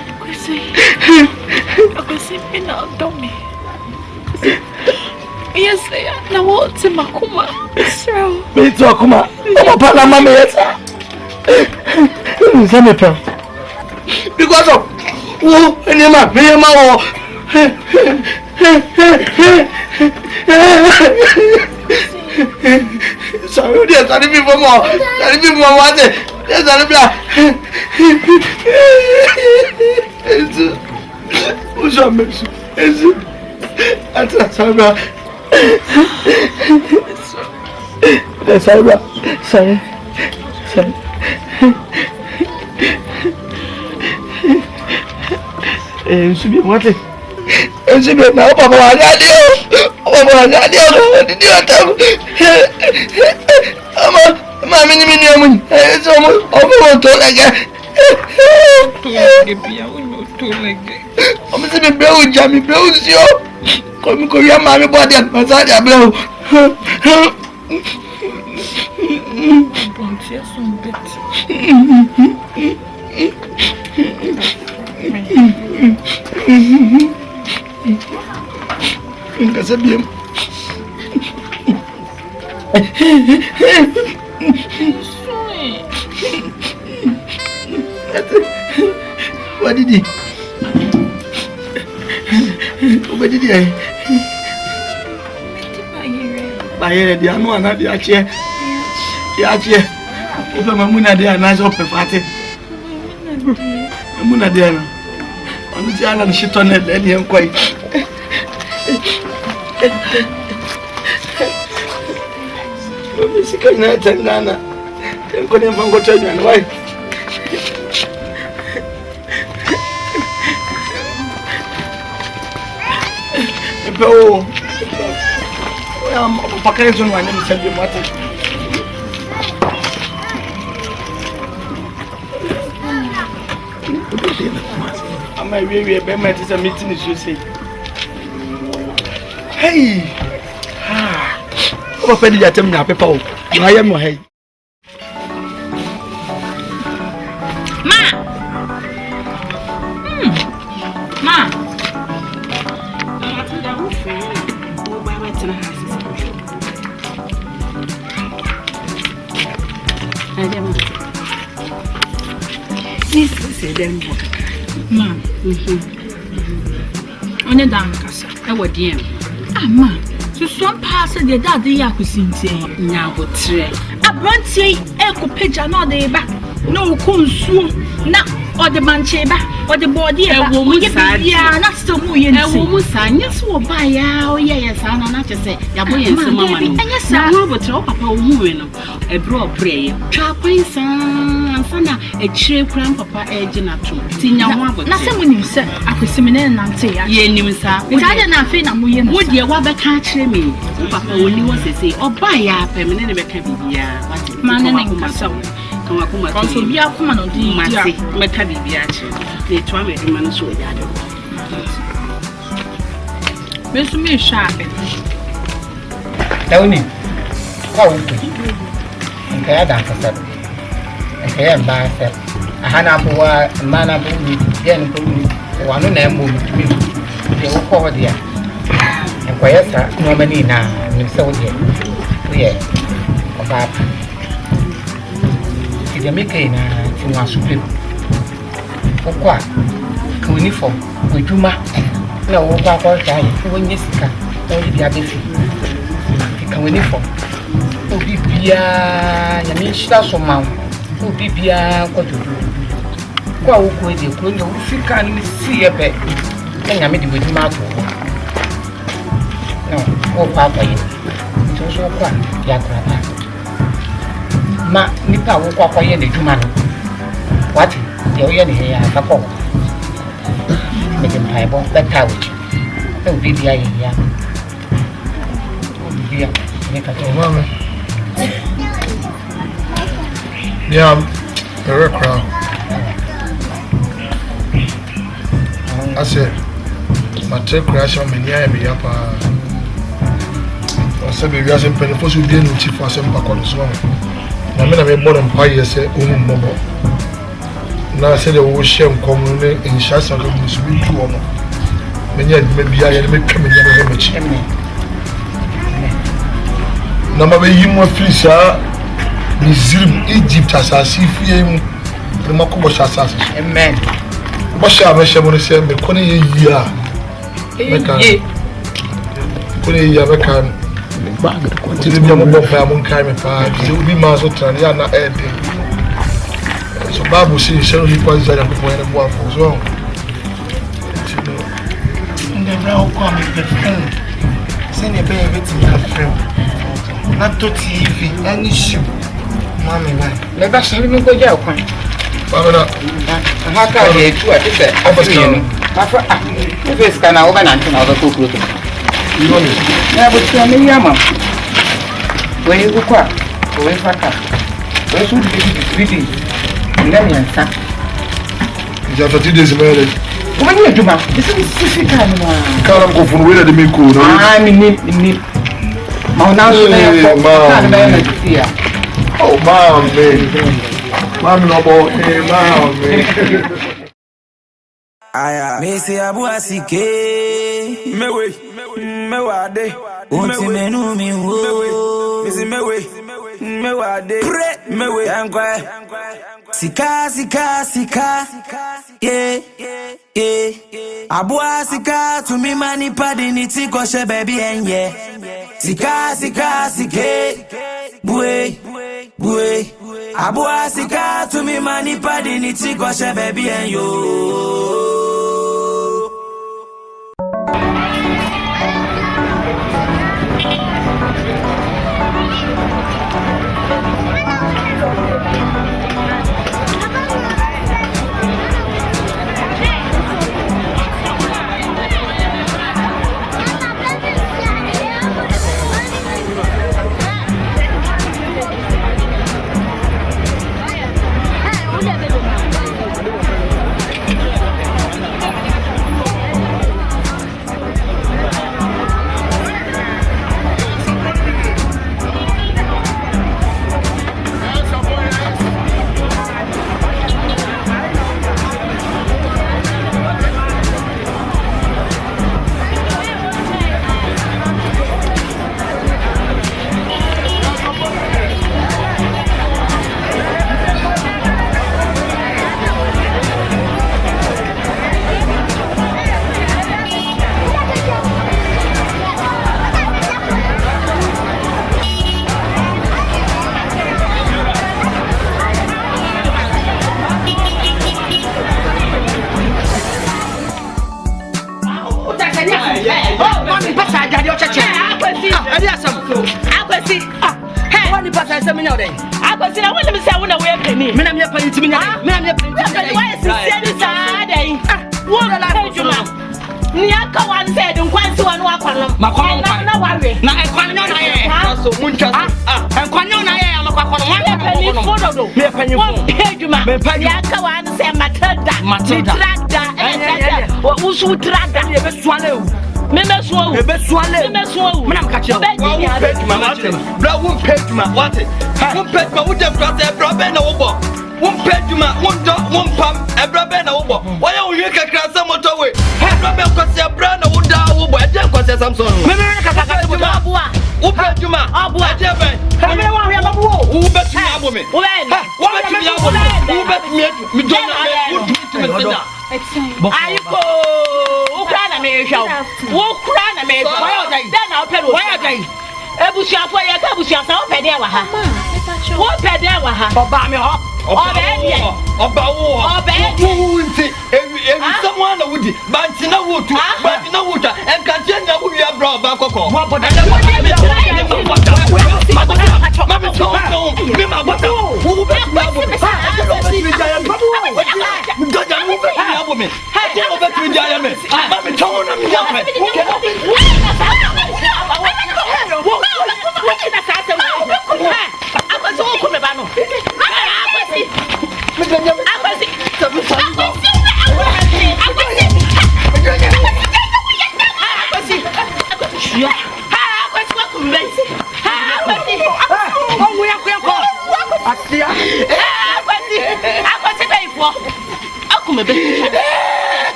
[SPEAKER 7] Akwesi pina domi. Yes, na wote makuma. So.
[SPEAKER 1] Me to akuma. O papa na mama yesa. Same pem. Because of wo eni ma me ma wo.
[SPEAKER 4] Sorry, dear, sorry before more. Sorry before what? Yes, sorry, who's your mercy? Is it? That's sorry. Sorry. Should be what? Should be now, Papa. Mamma, it's almost all again. I'm going to build Jammy Bills, you. Come, your mammy body and Mazaria blow. What did he? What did he? By the Anu and the Ache. The Ache. Open Mamuna there and nice open party. Mamuna there. On the island, she turned it and him quite. Sick night and Nana. Then couldn't go tell you and why. Oh, I'm packing one and send you what. I might be a better is a meeting, as you say. Hey, what penny at him now, people? I am hey.
[SPEAKER 7] Onye dan kasa e wodi em ama so so pass the dad ya kusintie nya botre abrantie e ko pagya na ode ba na okunsuo na ode manche ba ode body e ba wo ya na still mu ye nsi e wo musa nya so ba ya o ye yesa na chese ya bo ye nsi mama no na wo botre o papa wo hu no e bro pray twa kwansa ansana e chire kran papa e gina to tinya ho abotre na se mu nim se akosimene nante ya ye nim sa itaje na afi na mu ye no wo de wa be ka chire me papa woni wo sese oba ya pemene ne be ka bibia mane ne nkasa wo kuma konso bia kuma no di dia me ka bibia che ne to am eduma no so ya de me su me shape
[SPEAKER 5] Dawni ka wo ka ya da kasa ka ya ba sa ahana buwa mana bu ni yen bu ni wanu na emu mi de wo ko dia kwa yesa no mani na ni se wo dia ye oba ti de meke na ti wa supe okwa ka uniform ojuma na wo kwa kwa ta yi wo nyesika o di bia be fi ka uniform obi bia ya mi shita so ma obi bia ko jojo kwa wo ko de ko nyo fika ni si ebe enya me di ojuma to no o papa yi so kwa ya krata ma nipa wo kwa ye ne djuma no what ye o ye ne ya ka ko me dem pai bo beta wo e obi bia ye ya obi bia ne ka to
[SPEAKER 4] Mama. Yeah, very crown. I said, my take creation, many I be up. I said, we are some penny for you being chief for some back on the swan. I mean, I made more than 5 years, mobile. Now I said, the ocean community in Shasta is to be 2 or more. Many maybe I may come in the image. Number you more Felicia, Museum Egypt as I see him, the Makobo Shasas.
[SPEAKER 5] Amen.
[SPEAKER 4] What shall I say when I say, Mekoni, yeah. Kuni ya beka
[SPEAKER 8] bag the
[SPEAKER 4] continue bi mo bo fa mo kai me fa je obi ma so tran ya na e de so babu si shero ni kwa za ya ko ene bo afo so nde bra o ko mi pe fun se ne be beti ya frem na to TV any show mami na
[SPEAKER 5] le ba shari mi ko ja okwan
[SPEAKER 4] Bamina.
[SPEAKER 5] Haka ye tu ati se afini. Mafa ah. Ebe skana oba na ntuna oba kokuro.
[SPEAKER 4] Yoni.
[SPEAKER 5] Na butu me yama. We yu kwa. We faka. We su di. Ngani ansa.
[SPEAKER 4] Ja fati des mere.
[SPEAKER 5] Oba ni aduma. Isi sisi ka ni ma.
[SPEAKER 4] Kala ko funu we de me ko no.
[SPEAKER 5] Ah ni. Ma na so na ko. Ka na na tia.
[SPEAKER 4] Oh man. Mami no bo mami.
[SPEAKER 9] Aya, me se abu asike. Mewade. Unti menu mi wo. Me se mewade. Mewe. Yankwa. Sika. Yeah. Abu asika to me mani padi ni tiko she baby enye. Sika. Bue. Abu asika to me mani padi ni tiko she baby enyo.
[SPEAKER 3] Nyarko one said in Kwansi one wakwano. Na worry. Na ekwanyo na ye. So muncha. Ekwanyo na ye amakwano. Me penny Peduma. Nyarko one said Matilda. Owusu trada. Me be swale. Me nam kache. Bra won Peduma. What? Won Peduma wo dem cross bra be na wo bo. Won Peduma, won pam ebra be na wo bo. Why you kakra sa motorway? Ebra be kwase bra na wo da wo bo. E dem kwase Samson. Me kakaka abua. Wo Peduma. Abua. E dem. Me wa hwe ababu. Wo betumi abo me. Wo betumi abo me. Wo betumi me do na me. Wo betumi me da. Ayiko. Wo kra na me hwa. Wo kra na me hwa. Why odai? Den na opedo. Why odai? Ebusuafo ye ka ebusuafo wo pede wa ha. Wo pede wa ha. Oba me ho. Oba nti someone na wudi banti na wotu banti na wuta enkantie nya wo wia bra oba kokko wo boda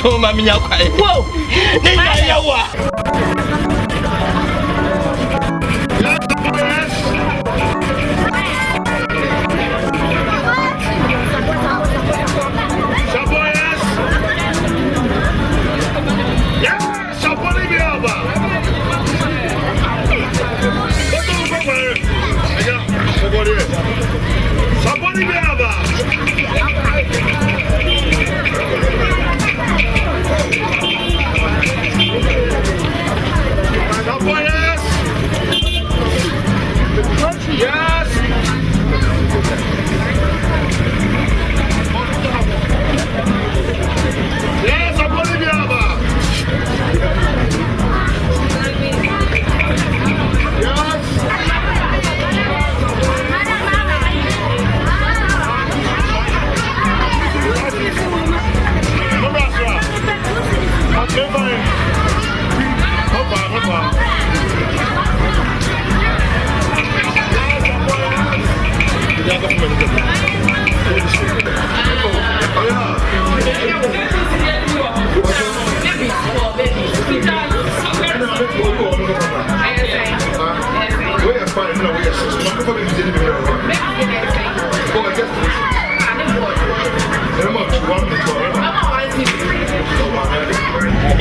[SPEAKER 3] Choma minha kwai. Whoa. Ninja yawa.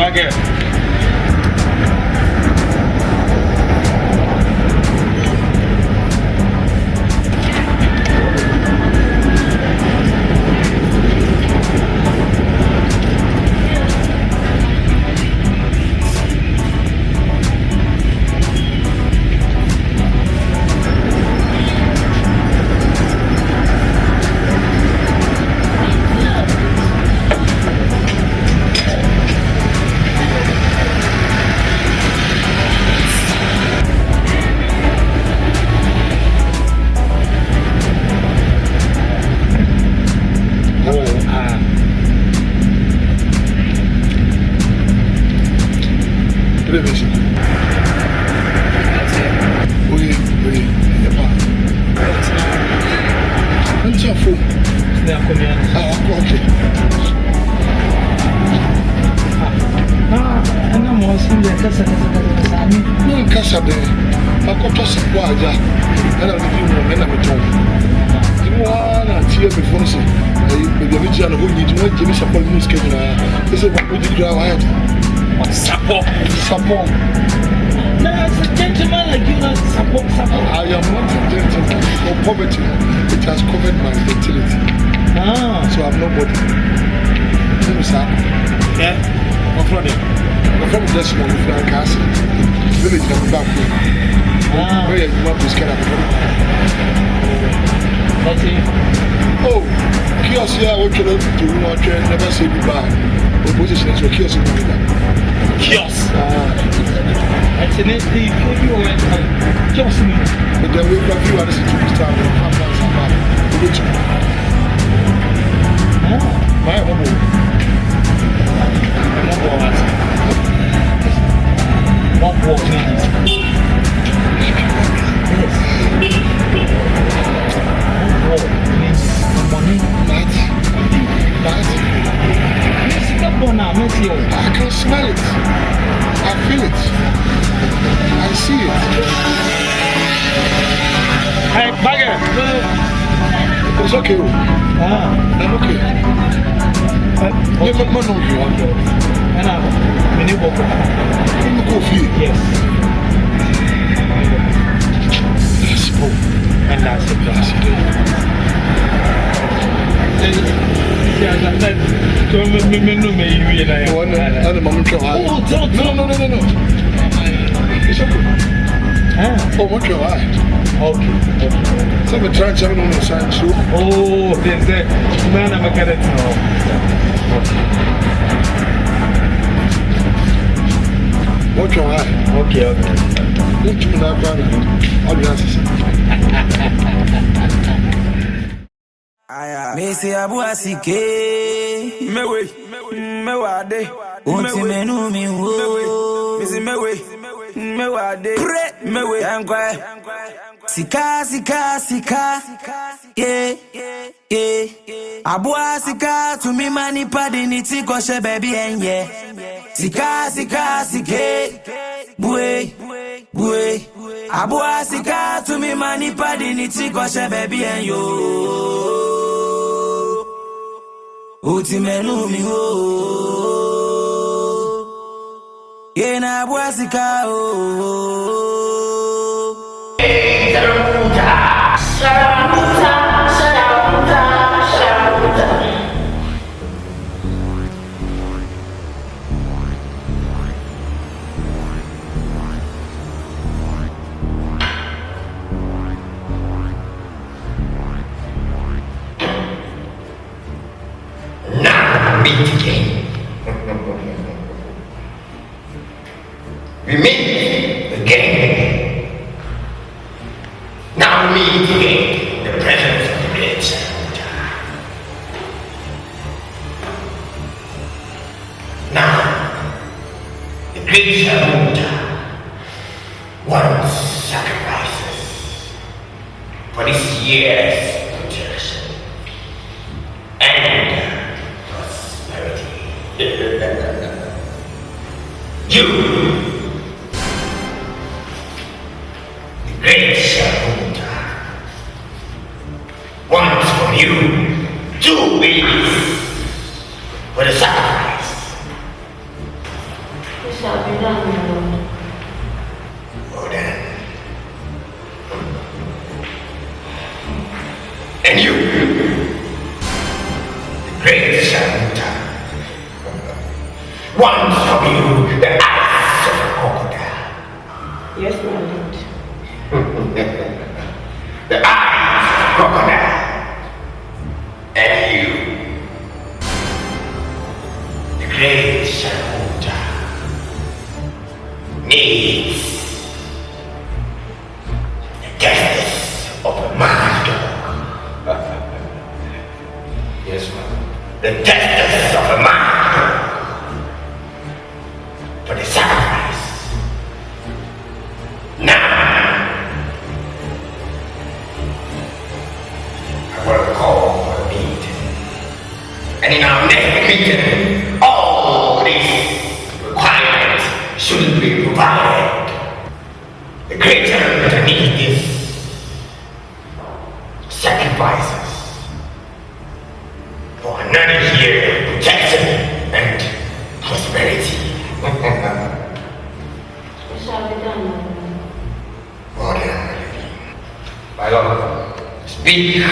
[SPEAKER 4] Bagger. Support. No, as a gentleman like you, support. I am not a gentleman. For poverty, it has covered my fertility. So I'm nobody. Let me say, yeah, my friend, just want to fly castle. Village of back home. Where you want to scare up? That's it. Oh, kiosk here, what can I do? Never say goodbye. Opposition is your kiosk. Kiosk. It's an empty kiosk. But then we've got few others to start with. My home. What war means? Yes. What war means money. Light. I can smell it. I feel it. I see it. Hey, Bagger. It's okay. I'm okay. And I'm coffee. Yes. And that's it. Yeah, that. No. It's okay. Oh, what's your eye? Okay. So we're trying to have on the side too. Oh, there's that. Man, I'm a cadet now. What's your eye? Okay. What's your eye? All the answers.
[SPEAKER 9] Mesi abuasike mewade unti menu mi wo mesi mewade pre mewe yankwa sika yeah abuasika to me mani padi ni ti ko she baby enye sika bue abuasika to me mani padi ni ti ko she baby enyo Utimenu mi ho Yena bwasika ho Sharamuta
[SPEAKER 10] We meet again. Now we meet again in the presence of the great Santa. Now, the great Santa wants sacrifices for this year's protection and prosperity. You, the great Santa, wants from you 2 babies for the sacrifice. Shamuta. One from you, the eyes of a crocodile.
[SPEAKER 3] Yes, my lord.
[SPEAKER 10] The eyes of a crocodile. And you, the great Shamuta, needs the justice of a mad dog. Yes, ma'am. The justice of a mad dog for the sacrifice. Now, I will call for a meeting. And in our next meeting, all these requirements should be provided. The greater that needs this sacrifices for another year of protection and prosperity.
[SPEAKER 3] It shall be done, my lord.
[SPEAKER 10] My lord, speak. You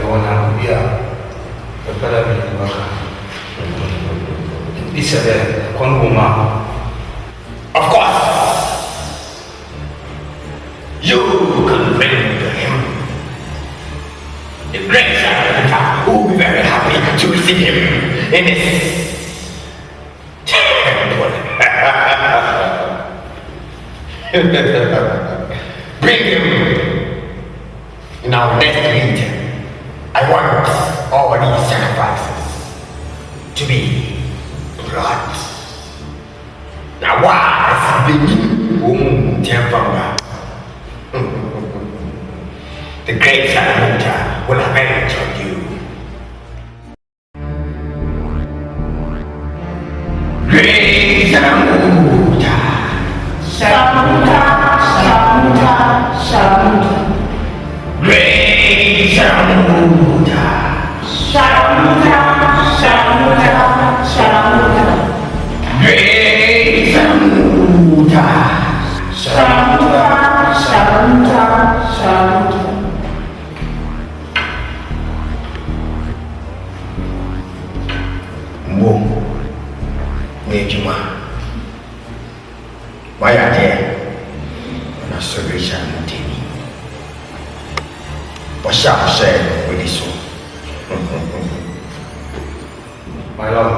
[SPEAKER 10] want to be a better this is the Konuma. Of course, you can bring him. The great Shamuta will be very happy to receive him in his temple. Bring him in our next meeting. I want all these sacrifices to be brought. Now, why is the great Shamuta will avenge on you. Great Shamuta.
[SPEAKER 3] Shamuta, Shamuta, Shamuta.
[SPEAKER 10] Great Shamuta.
[SPEAKER 3] Shamuta, Shamuta, Shamuta.
[SPEAKER 10] Great Shamuta.
[SPEAKER 3] Shamuta, Shamuta, Shamuta.
[SPEAKER 10] Mbo, Nejuma, Mayade, and a solution to me. What shall I say with this one? My lord,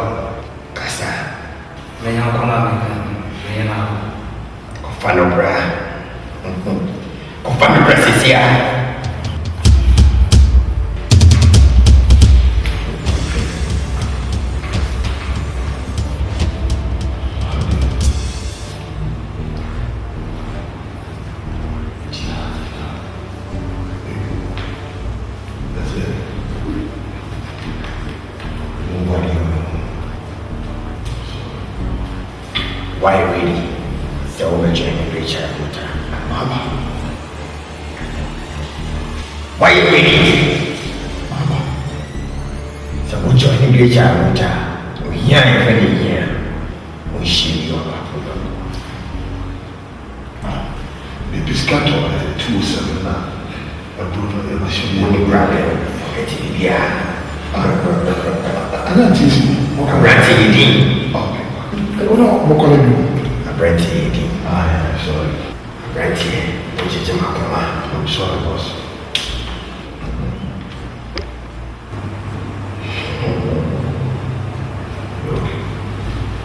[SPEAKER 10] Kasa, may I come out? May I now? Kofanobra, Kofanobra is here. Why really? The overjoying great Shamuta. Mama. Why really? Mama. The overjoying great Shamuta. We hear every year. We see you on our program.
[SPEAKER 4] Maybe scatter 279. A Bruno Emission.
[SPEAKER 10] Only problem. It's in the air.
[SPEAKER 4] I don't teach me.
[SPEAKER 10] I'm ranting it.
[SPEAKER 4] Okay. I don't know what color you.
[SPEAKER 10] I'm ranting it.
[SPEAKER 4] I'm sorry.
[SPEAKER 10] I'm ranting it.
[SPEAKER 4] I'm sorry, boss.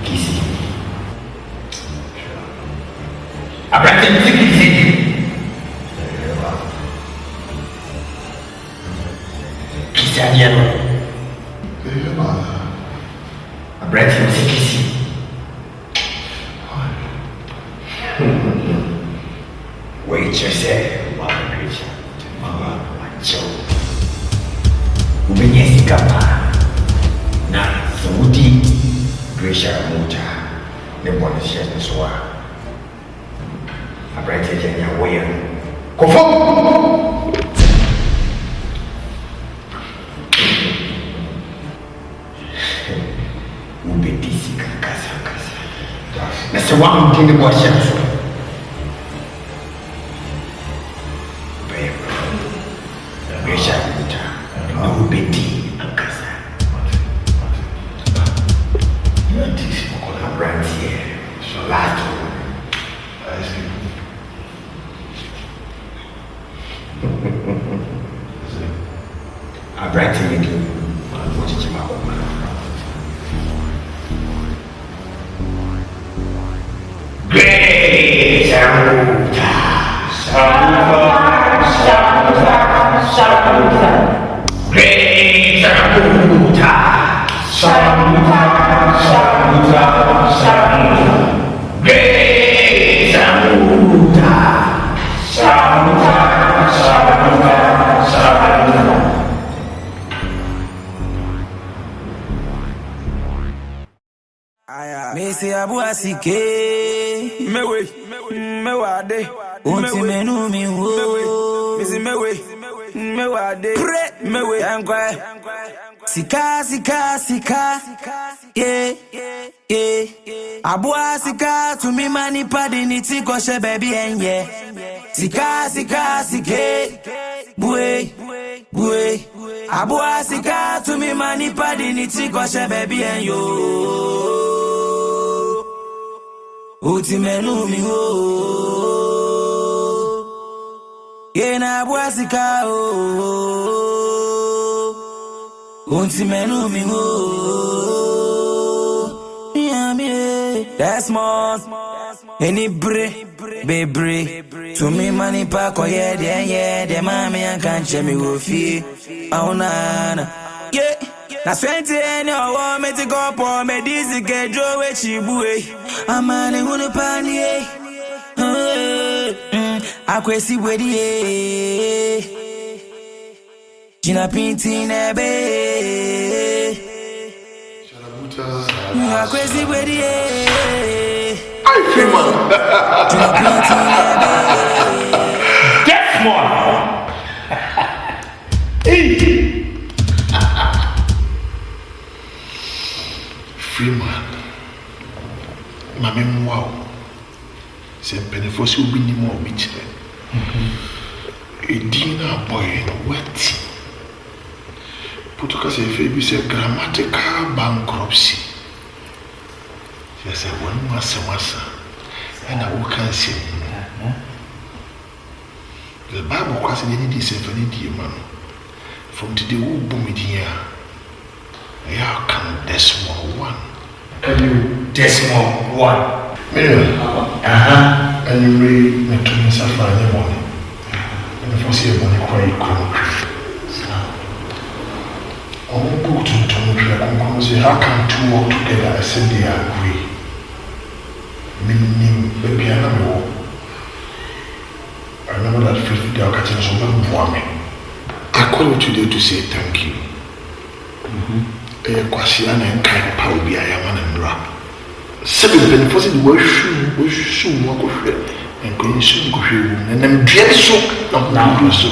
[SPEAKER 10] Kisi. I'm ranting it. Kisi Adiano. I'm ranting it. Kisi. Wait, you say, Mama Grisha, Mama Macho. Ubenyesi kama na Saudi Grisha Muta, the Bonisian Swa. A bright agent, your way. Kofo! Ubedisi kasa. That's the one thing the boss has. Grisha Muta, no beti angkasa. Great Samuta, Great Samuta, Great Samuta.
[SPEAKER 9] Mesi abu asike mewade unti menu mi wo mesi mewade pre mewe yankwa sika yeah abu asika to me mani padi ni ti ko she baby enye sika bue abu asika to me mani padi ni ti ko she baby enyo Uti menu mi ho Yena buasika ho Uti menu mi ho That's more Any bebre To me money pa ko yeah de mami an kan che mi wo fi Aunana Yeah Na swente ene owo me ti go po me disi ke dro we chibue amane hunu pani akwesi wedi jina pinti nebe akwesi wedi
[SPEAKER 10] I feel man
[SPEAKER 9] jina pinti nebe
[SPEAKER 10] Get more Freeman, Mamma wow, c'est pénéfo si vous venez moi au beach. Et dinner boy wet. Pour tout cas, c'est fait, c'est grammatical bankruptcy. C'est one massa, and I will can say. The Bible was in any symphony, dear man. From today, who boom it here. I can decimal one. Decimal one. And you read me to me suffer in the morning. And if I see a money quite concrete. I'm going to say, how can two work together? I said they agree. Meaning, baby, I remember that 50 day catching someone for me. I call you today to say thank you. Kwasiana and kind power be I am an rap. Seven benefits the way soon walk of it and going soon go here and then get so not do so.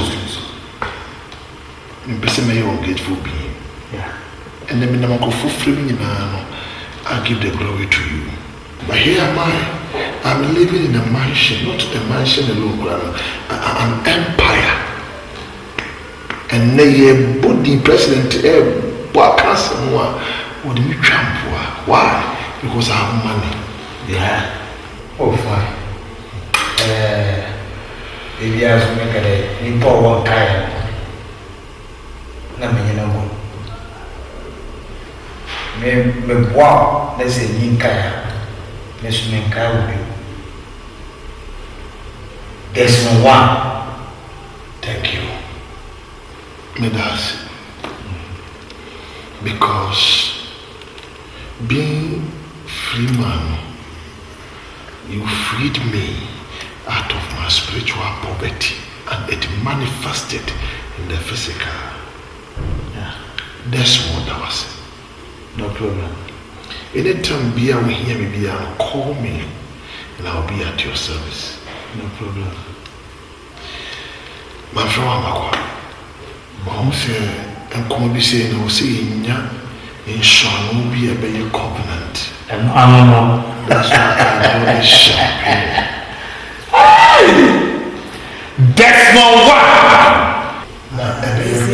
[SPEAKER 10] In person may all grateful being. And then when I go for framing in I give the glory to you. But here am I'm living in a mansion, not a mansion alone, an empire. And they body president why? Because I have money.
[SPEAKER 11] Yeah. Oh, fine. If you ask me, you pour one kind. Nothing, you know. Me wow, let's say Yinkaya. Let's make a with you. There's no one.
[SPEAKER 10] Thank you. Medas. Because being free man, you freed me out of my spiritual poverty and it manifested in the physical.
[SPEAKER 11] Yeah.
[SPEAKER 10] That's what that was.
[SPEAKER 11] No problem.
[SPEAKER 10] Anytime Bia will hear me, Bia, call me and I'll be at your service.
[SPEAKER 11] No problem.
[SPEAKER 10] My friend, Mom said, and come be saying, I will say, in Sean will be a better covenant.
[SPEAKER 11] And no.
[SPEAKER 10] That's why I do this champagne.
[SPEAKER 11] That's no one.
[SPEAKER 10] Now, a better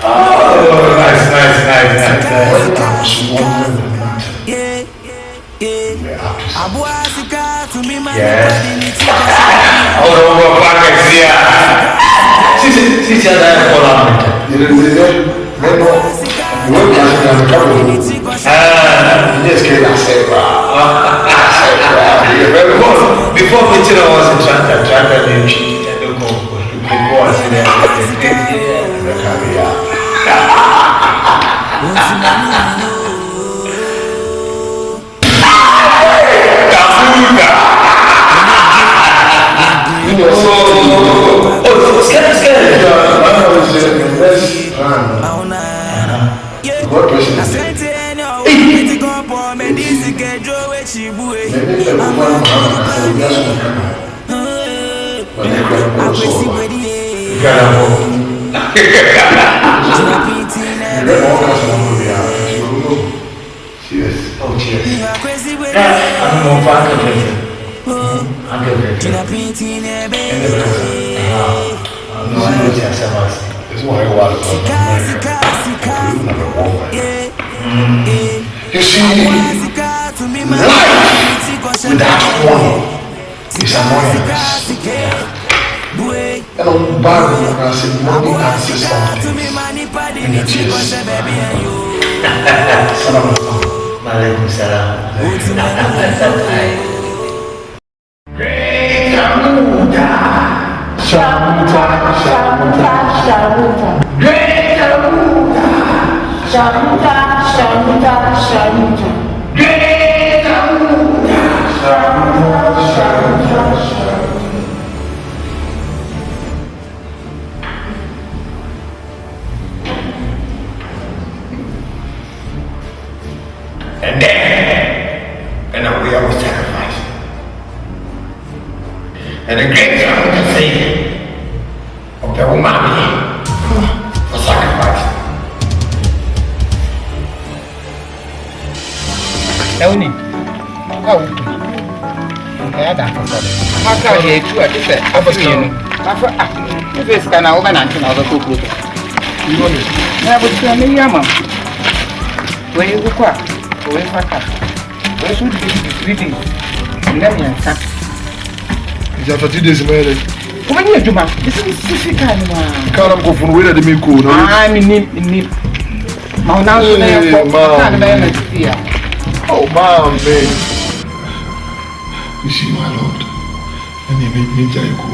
[SPEAKER 11] Oh, nice. Before meeting, I was in Tranta What person is it? You see, life without warning is annoyance. And on Bible, I said, money answers all things. And it is. Salam alaikum. Salam. Great Amuda. Shamuta, Shamuta, Shamuta. Great Amuda. Shamuta, Shamuta, Shamuta. Great Amuda. Shamuta, Shamuta, Shamuta. And then, we always sacrifice. And the great Amuda said, of the woman for sacrifice.
[SPEAKER 5] Elni. Oh. Yeah, that's it. How can you do it? If it's kind of over 19 hours to cook. You know, never tell me, Yama. Where you go, where should be reading? Let me answer.
[SPEAKER 4] It's after 2 days, man.
[SPEAKER 5] Come here, Juma. This is difficult, man.
[SPEAKER 4] Can't go from where the Miko.
[SPEAKER 5] I'm in Nip. Mount now,
[SPEAKER 4] oh, man, babe. You see, my Lord, and he made me Nyarko.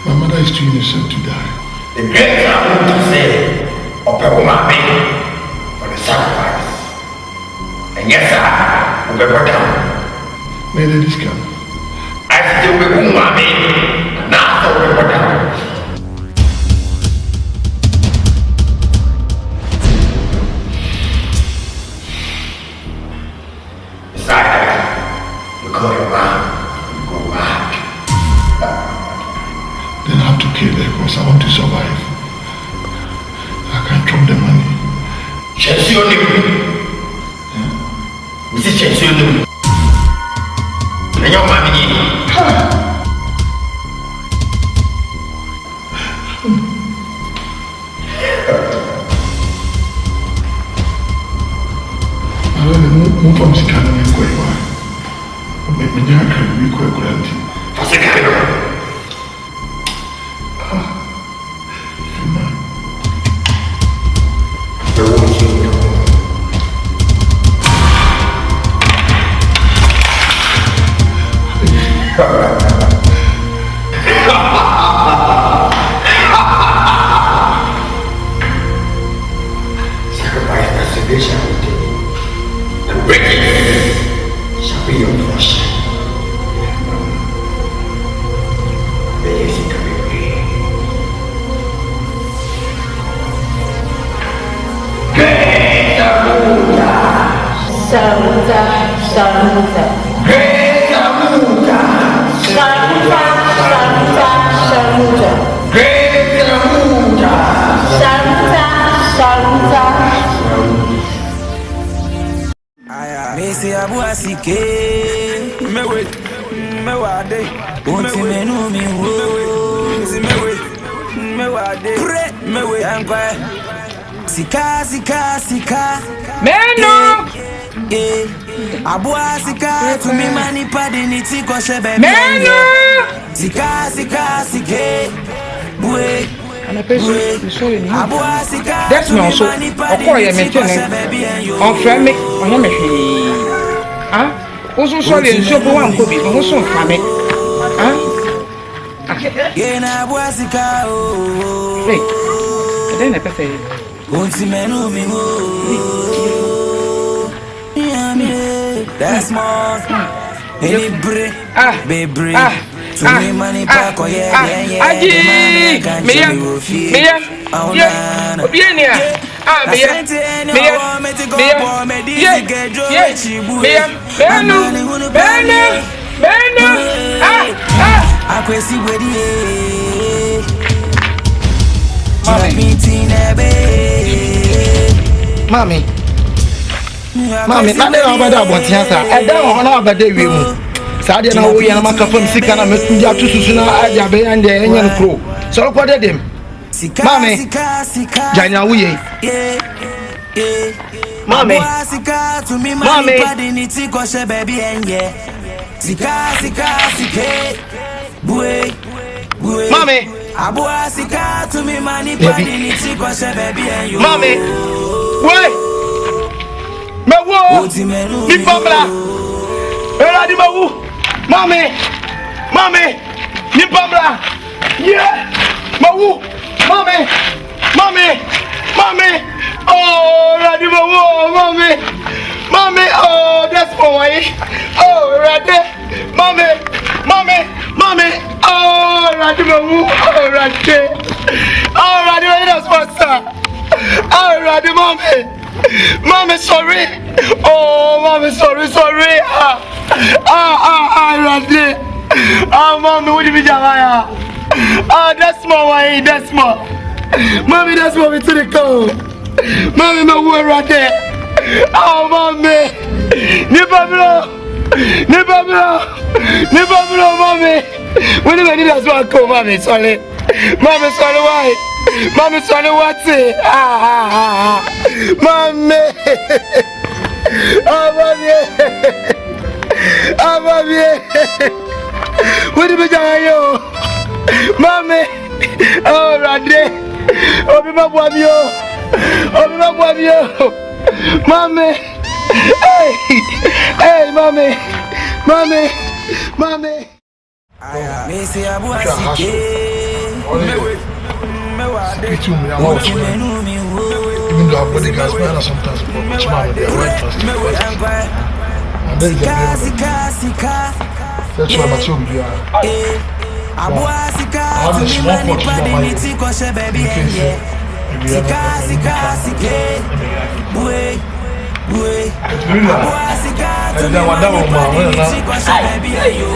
[SPEAKER 4] My mother is too innocent to die.
[SPEAKER 10] The great Amuda said, of the woman for the sacrifice. And yes, sir, we will go down.
[SPEAKER 4] May the discount.
[SPEAKER 10] I still will go, mommy. Now, we will go down. Besides that, we call your mom, you go back.
[SPEAKER 4] Then I have to kill her because I want to survive. I can't drop the money.
[SPEAKER 10] Chelsea only. Mr. Chelsea only. And your mommy.
[SPEAKER 4] Move from Sikana and Quawa. Make me Nyarko be quite granted.
[SPEAKER 10] For Sikana. The woman king. Sacrifice masturbation will take. And breaking shall be your portion. The easy to be free. Great Amuda!
[SPEAKER 6] Shamuta, Shamuta.
[SPEAKER 10] Great Amuda!
[SPEAKER 6] Shamuta, Shamuta, Shamuta.
[SPEAKER 10] Great Amuda!
[SPEAKER 6] Shamuta, Shamuta.
[SPEAKER 9] Mesi abu asike mewe mewade unti menu mi wo mesi mewade pre mewe yankwa sika
[SPEAKER 5] Menu!
[SPEAKER 9] Abua sika to me mani padi ni tiko shebe. Sika sika sike. Bue. Abua sika.
[SPEAKER 8] That's me also. Okoye maintain. On frame me. On me. Ah? Oso sorry nso bo wan ko bi. Mo so frame. Ah?
[SPEAKER 9] Yena abua sika o.
[SPEAKER 8] Hey. Then na pese.
[SPEAKER 9] Unti menu mi mo. That's more. Any break, baby. To me money back or yeah.
[SPEAKER 4] Mommy, not that about that one, Tiasa. I don't know about the room. Sadia, now we are not from Sikana, Messenger to Susana, Agya and the Indian crew. So, what did him? Mommy, Jana, we. Mommy, Mommy,
[SPEAKER 9] baby, and yeah. Sika, Bue,
[SPEAKER 4] Mommy,
[SPEAKER 9] Abua Sika to me, money, baby, and you.
[SPEAKER 4] Mommy, wait. Mewo, ni pamla. Era di mewu. Mommy, ni pamla. Yeah, mewu. Mommy. Oh, era di mewu, mommy. Oh, that's boy. Oh, rade. Mommy. Oh, era di mewu. Oh, rade. That's sponsor. Oh, rade, mommy. Mommy, sorry. Oh, mommy, sorry. Radhe. Mommy, what did you do? That's more. Mommy, that's more to the call. Mommy, my word right there. Oh, mommy. Nibablo, mommy. When did I need us one call, mommy? Sorry. Mommy, sorry, why? Mommy, sorry, what's it? Mommy. Oh, mommy. What did you do? Mommy. Oh, Radhe. Oh, be my boy. Mommy. Hey, mommy.
[SPEAKER 9] Missy Abua Sike.
[SPEAKER 4] Even though our bodyguards man sometimes much man they are right fast. And then that's why my children be
[SPEAKER 9] Abua Sika to me money padi ni tiko baby and yeah. Sika Bue Abua Sika to me money padi ni tiko baby and you.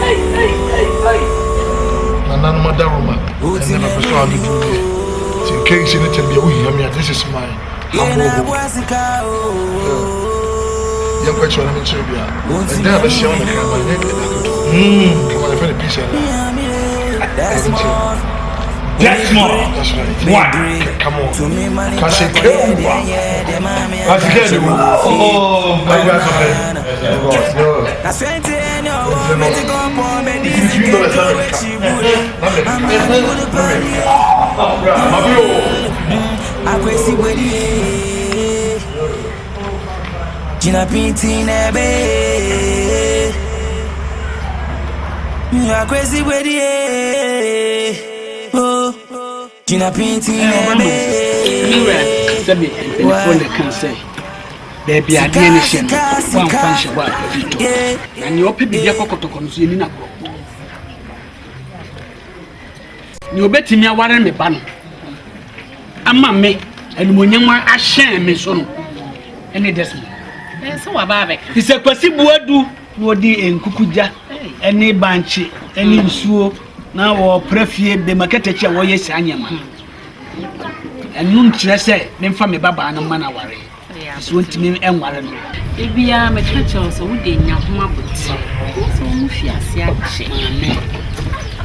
[SPEAKER 4] Nana Madaruma and then I persuade you to in case you need to be away. This is my humble. Young question I'm in Serbia. And then I see on the camera. Come on, I find a piece of that's more. That's right. One. Come on. Kasi Kemba. Kasi Kemba. Oh, my God.
[SPEAKER 9] Gina Pinti Nebe. You are crazy with it. Oh, Gina Pinti Nebe.
[SPEAKER 8] What can say? Baby, I didn't say one function about it. And you open the Yakoko to consume in a crop. You bet me a warren me ban. I'm a me, and when you are ashamed, me son. Any decimal. So about it. It's a possible do. Wodi en kukuja eni banchi eni nsuo na wo prefie be market wo yesi anyama enu nkyerɛ sɛ memfa me baba na mana ware so ntimi enware no
[SPEAKER 7] ebia me kyerɛ so wo de nya ho aboti so wo fi ase akye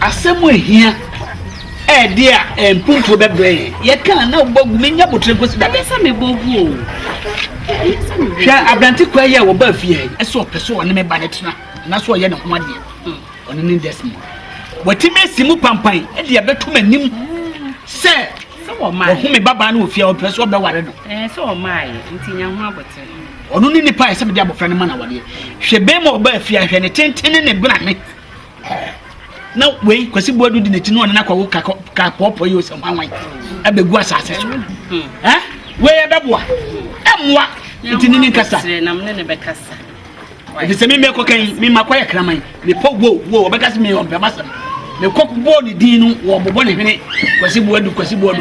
[SPEAKER 8] asɛm ehia ɛde a mpumpo bebre ye kan na wo bogu me nya botre kosi da
[SPEAKER 7] besa me bogu o
[SPEAKER 8] Sha abranti kwa ye wo ba fie e so peso ne me ba ne tena na so ye ne ho ade ono ni Desmond watime simu pampan e de beto manim se wo mai ho me baba na ofia o peso be ware no
[SPEAKER 6] so wo mai ntinya ho abote
[SPEAKER 8] ono ni nipa e se be abofra ne ma na wade hwe be ma oba fie hwe ne tentene ne bra ne na wei kwasi boadu di ne ti no na kwa ka popo yi o se hwanwan abegu asase so wei e beboa emwa ntinini kasa
[SPEAKER 6] na mne ne bekasa
[SPEAKER 8] de se me kokan me makoya kraman me po wo obekasa me on pebasa me koku bo ni dinu wo bobo ne hwene kwasi boadu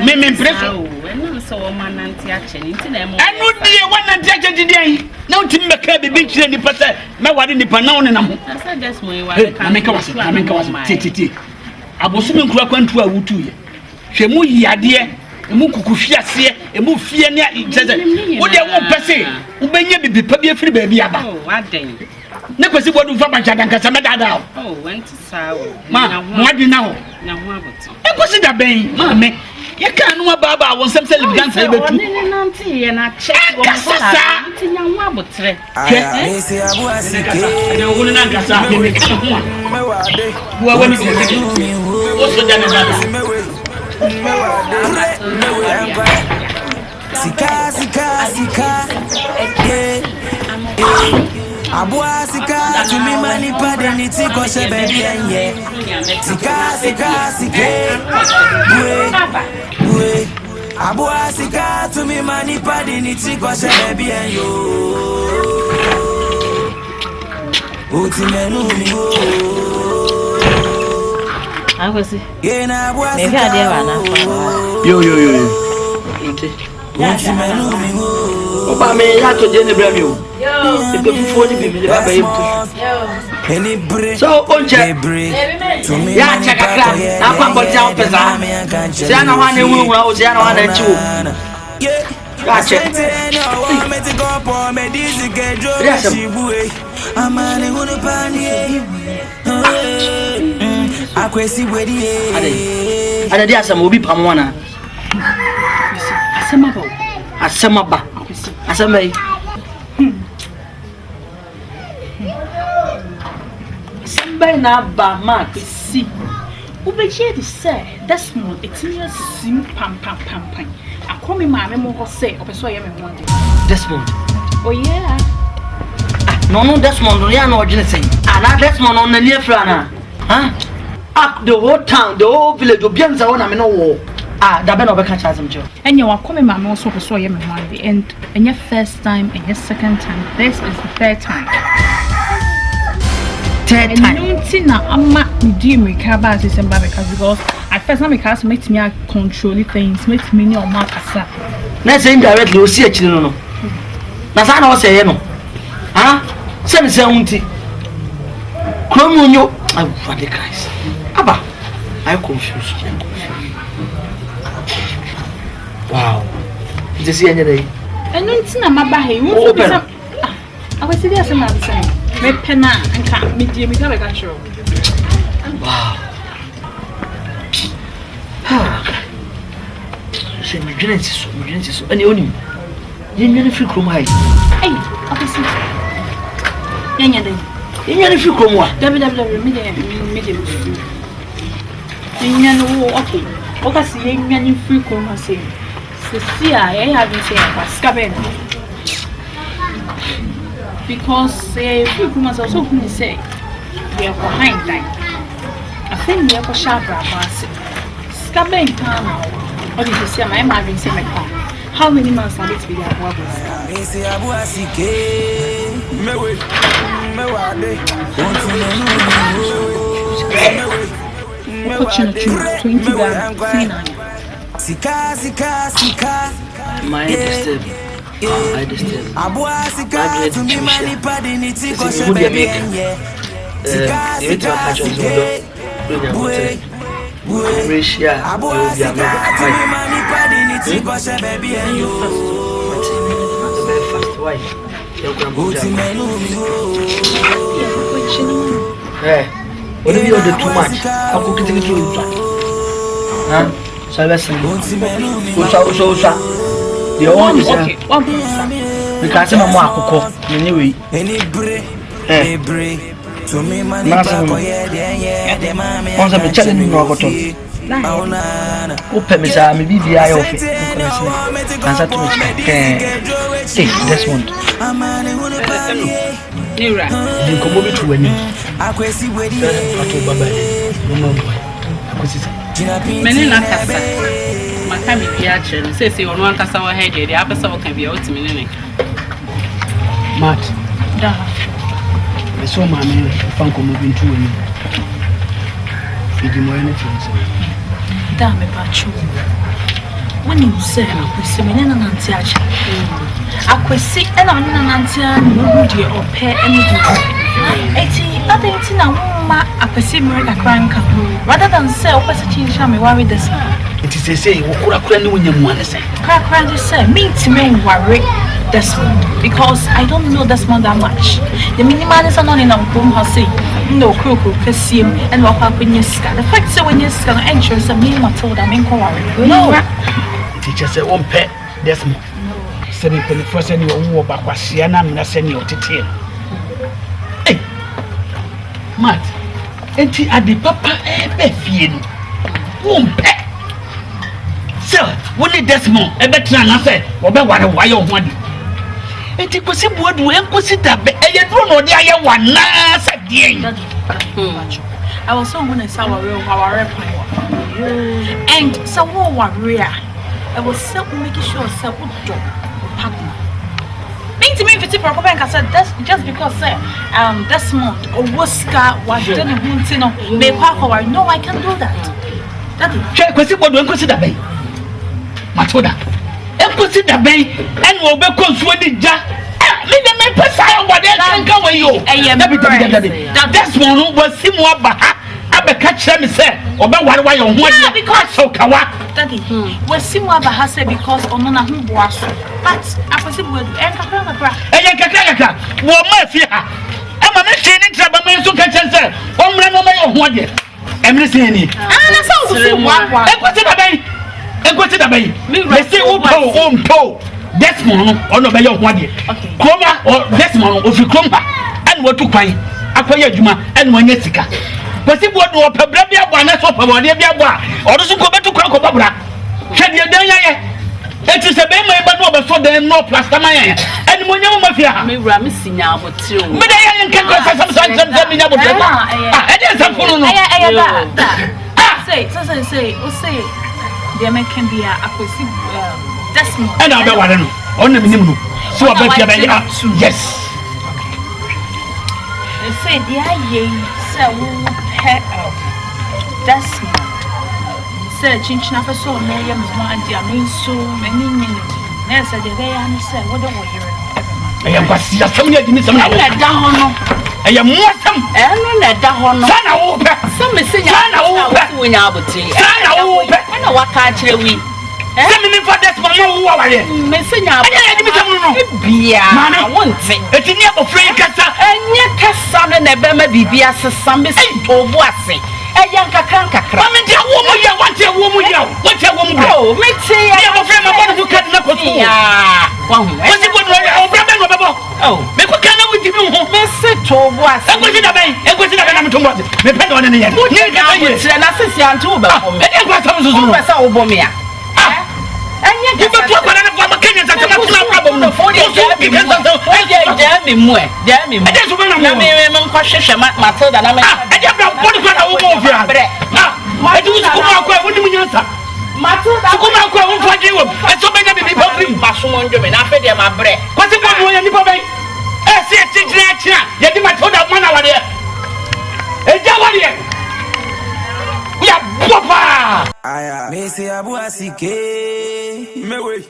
[SPEAKER 8] me preso
[SPEAKER 6] enu so wo mananti ache ni nti na emo
[SPEAKER 8] enu die wananti ache didian na utim meka bibi kire ni pasa me wade ni pa na one na mo
[SPEAKER 6] asa just mo wa
[SPEAKER 8] ka me ka wase titi abosu me nkura kwantu a wutu ye hwe mu yiade emu kukuhwi ase emu fie ne jeze wo de wo pese wo benye bibi pa bi afiri ba bi aba
[SPEAKER 6] waden
[SPEAKER 8] ne kwesi bodu fa bancha dan kasa medada
[SPEAKER 6] went sawo
[SPEAKER 8] ma wadi na ho
[SPEAKER 6] na ho aboto
[SPEAKER 8] e kwesi da ben ma me ye ka no baba won sem sel gan sai betu
[SPEAKER 6] ne nanti ye na check wo
[SPEAKER 8] kasa
[SPEAKER 6] ntinya ho abotre
[SPEAKER 9] me se abu asike
[SPEAKER 8] ne wo na kasa me ka ho
[SPEAKER 9] me wade
[SPEAKER 8] wo wani se wo so da na da
[SPEAKER 9] Sika, Abua sika, to me money pardon it, cause a baby, yeah. Sika, we, Abua sika, to me money pardon it, cause a baby, and yo. Ultimate,
[SPEAKER 6] I was see.
[SPEAKER 9] Maybe
[SPEAKER 6] I did
[SPEAKER 1] Yo. Oba me ya to je ne bra mi o. E be fufu ni bi me ba ba yim to. So onje. Ya chakakra na kwa mboti a opeza. Se ana hwa na wura o se ana hwa na nchi o. Ya che.
[SPEAKER 9] Amane hunu pani. Akwesi wedi
[SPEAKER 1] Ada dia asama obi pam wana. Asama ba. Asama yi. Asama na ba ma kwesi.
[SPEAKER 7] Ubeje de say Desmond etinya sim pam. Akomi maame mo ho say opeso ye me ho ade.
[SPEAKER 1] Desmond.
[SPEAKER 7] Oh yeah.
[SPEAKER 1] No Desmond no ya na ojine sen. Na Desmond on na nie fra na. Up the whole town, the whole village, Obianza on a war. Da ben over catch as him, Joe.
[SPEAKER 7] And you are coming, my also saw you one day, and your first time and your second time. This is the third time.
[SPEAKER 1] Third time.
[SPEAKER 7] Tina, I'm not redeem recover December because at first time because makes me control things, makes me no mark as that.
[SPEAKER 1] Let's say indirectly, you see a children. Nasana was saying, send us a unti. Cromunyo, I want the Christ. Abba, I'm confused. Wow. Just the other day.
[SPEAKER 7] And no, it's not my bahy. I was serious about the same. My penna and can't meet you because I got you.
[SPEAKER 1] Wow. She me so. And you only. You free chrome high.
[SPEAKER 7] Hey, obviously.
[SPEAKER 1] You free chrome what?
[SPEAKER 7] Medium. Okay. Okay, see, you free chrome say. See, I haven't said scabbing. Because free chrome also who say we are behind time. I think we are for sharp brass. Scabbing time. What did you say? My having said my car. How many months are it to be our brothers?
[SPEAKER 1] My disturb. I disturb. What if you do too much? How could you do it? So listen. The one is
[SPEAKER 7] okay.
[SPEAKER 1] Because I'm more akoko. Anyway.
[SPEAKER 9] To me money
[SPEAKER 1] once I'm challenging no go to. Open me say me bibi ayo fe. Answer to me. Hey, this one.
[SPEAKER 7] Nira.
[SPEAKER 1] You come over to when you.
[SPEAKER 9] Akwesi wedi.
[SPEAKER 1] Ato baba. No boy. Akwesi.
[SPEAKER 7] Meni na kasa. Maka bibi a chere. Say ono ankasa wo head dey. Apesa wo kan bi o timi ne.
[SPEAKER 1] Mat.
[SPEAKER 7] Da.
[SPEAKER 1] So mama fanko moving to when you. Feed mo anything.
[SPEAKER 7] Da me pacho. When you say akwesi meni na nanti acha. Akwesi e na oni na nanti an no dey ope anything. Eti nothing na ma akwesi America crank rather than say opese chincha me worry this.
[SPEAKER 1] It is say okura ni wonyam ane say.
[SPEAKER 7] Crank just say me to worry Desmond because I don't know Desmond that much. The minimal is not in our home house say no crook kasim and walk up in your sky. The fact say when you're scan entrance a me Matilda me worry. No.
[SPEAKER 1] Teacher say one pet Desmond. Say me pen first any wo ba kwasia na me na say ni otete. Hey. Mat. Enti adi papa ebe fie no. One pet. So, when it Desmond ebe try na say obe ware wayo ho adi. Enti kwesi buodu enkosi dabe eye duro no dia ye wana sa die.
[SPEAKER 7] I was so going to say our and so warrior. I was so making sure so good partner. Mean to me if it's proper I said that's just because Desmond or Oscar was done make no I can do that. Daddy.
[SPEAKER 1] Check kwesi buodu enkosi dabe. Matoda. Enkosi dabe and we be konsuo di ja. Me dem me pesa ya wade kan we yo. That's one was simu aba abeka kire me say obe ware wa yo ho ade because so kawa.
[SPEAKER 7] Daddy. We simu aba ha say because ono na ho boaso. But akwesi buodu kakra.
[SPEAKER 1] Kakra. Wo ma fi ha. Ama me twe ni traba me so ka kire say omre no me yo ho ade. Emre say ni.
[SPEAKER 7] Na so say wa.
[SPEAKER 1] Enkwesi dabe. Me say umpo. Desmond ono be yo ho ade. Kroma or Desmond ofi kromba and watu kwan akoye adwuma and wanya sika. Kwesi bodo opabra bia bwa na so pabode bia bwa odo so ko betu kwan ko babra. Hwede dan yaye. Eti se be mai ba no be so den no plaster man yaye. And monya mo mafia.
[SPEAKER 6] Me wura me sinya abotire o.
[SPEAKER 1] Me da yaye nkan ko sam minya botire. E dey sam funu no.
[SPEAKER 7] Say. O say they make can be akwesi Desmond.
[SPEAKER 1] And I'll be one on the minimum. So I bet you yes.
[SPEAKER 7] They say, dear, ye, sir, Desmond. Sir, Chinchina for so many one, dear, mean so many minutes. Yes, I did. I said, what are you?
[SPEAKER 1] I am was just some years in some down. I am more some and down. Sana open.
[SPEAKER 6] Some is saying, I know when I would say, I know what can't we.
[SPEAKER 1] Send for that one more over there.
[SPEAKER 6] Missing out. I want it.
[SPEAKER 1] It's in your free cassa
[SPEAKER 6] and your cassan and a bema bibia some is to what's a young cranka.
[SPEAKER 1] I mean, your woman, you want your woman, what your woman go. Let's say I have a friend of mine who can't look at me. What's it good? Oh, make what kind of with you? Miss it to what? I'm going to the bank. I'm going to the bank to what? Depend on any. What you got? And I said, I'm too bad. And what's up with me? And yet, you don't talk about it from a Kenyan that I'm not problem for you. Damn me, I just want to know question Matilda. I just don't want to go over here. I do what do you mean? Matilda, come out for you. I so many people bring Bashumon German after them. My bread. What's the one you pay? I see a teacher. You did my told that one over there. It's over here. Ya papa
[SPEAKER 9] me say abu asike mewe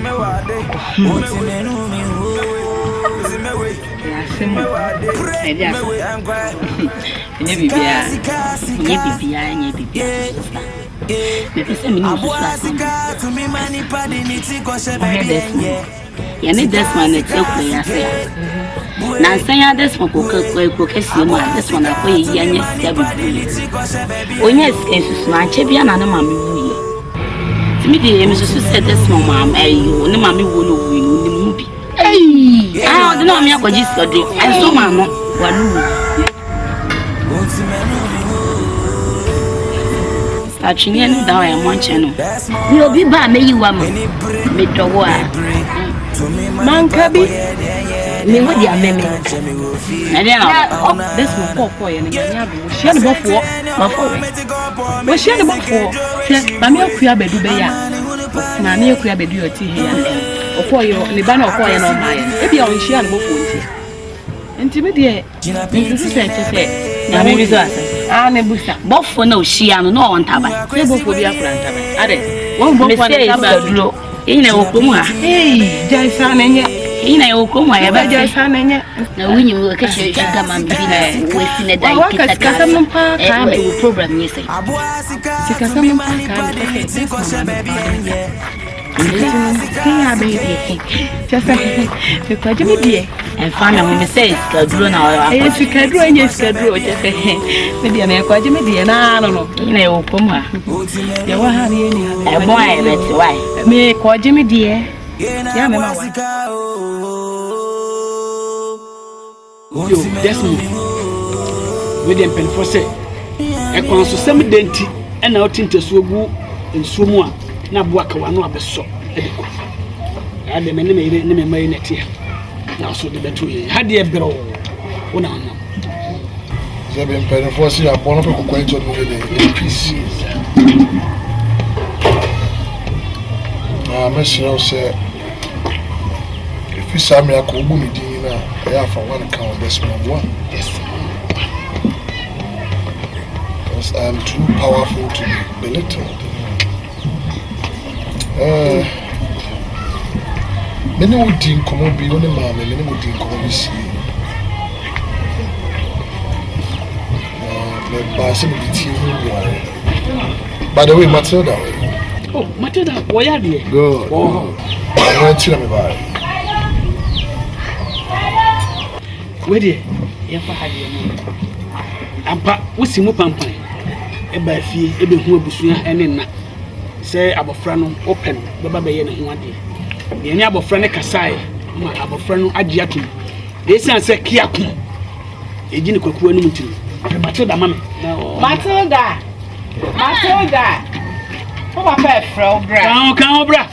[SPEAKER 9] mewade oti menu mi wo si mewe
[SPEAKER 6] nye bibia me pese me ni so
[SPEAKER 9] to me mani padi ni ti ko she baby
[SPEAKER 6] ya ne Desmond na tekwe ya se na nsanya Desmond ko kesi mu Desmond akoye yi anya sika bibi onya sika susu na che bia na na mama wuye timi de emi susu se Desmond mama ayo ne mama wo no wuye no ni mu bi Ah, I don't know me I go just go do. I saw mama. Actually, I know I am one channel. You'll be by me, you are me to war.
[SPEAKER 3] Mankabi.
[SPEAKER 6] Me with your memory. And then
[SPEAKER 3] that's my poor boy and she had about four. Well, she had about four. Mamma Kuya do beya. Mamma Kuya do your tea here. Or for your Libano or no mine. Maybe only she had about 40. Intimidate. This is to say. Now, maybe I'm a booster.
[SPEAKER 6] both for no she and no one taba.
[SPEAKER 3] They both will be a grant. Are they? One book
[SPEAKER 6] Miss Low. In a Okuma.
[SPEAKER 3] Hey, Jason, and yet.
[SPEAKER 6] In a Okuma, I ever
[SPEAKER 3] Jason, and yet.
[SPEAKER 6] Now, when you look at your come and be wasting a day, program, you say.
[SPEAKER 3] Just like you dear.
[SPEAKER 6] And find out when we say it's grown out.
[SPEAKER 3] Yes, you can do and yes, can do. Maybe I'm a quadrilla and I don't know.
[SPEAKER 6] In a Okuma.
[SPEAKER 3] You were having
[SPEAKER 6] a boy, that's why.
[SPEAKER 3] Me quadrilla dear. Yeah,
[SPEAKER 8] Yo, that's me. With them pen for say. A consul some denti and out into Subu in Sumua. Nabuaka one of the shop. I had the many made it here. Now, so the two had the bro. One on them.
[SPEAKER 4] They've been paying for see a bonnet of quite on the pieces. Monsieur said, if you saw me, I could boom it in I have for one account, this one. Yes. Because I am too powerful to be belittled. Many would think come be on the man, many would think come see. By the way, Matilda.
[SPEAKER 8] Oh, Matilda, why are you?
[SPEAKER 4] Good. I want to tell me about it.
[SPEAKER 8] Where did you have you? Ampa, what's in Mupampa? A by fee, a bit more between and in. Say, Abofrano, open, the baby and one day. The neighbor friend Kasai, my Abofrano Agya Manu. They say Kiakum. A genic of Kumawood. Matilda, mamma.
[SPEAKER 5] Matilda. Come on, back, Frau Bra.
[SPEAKER 8] Come, Bra.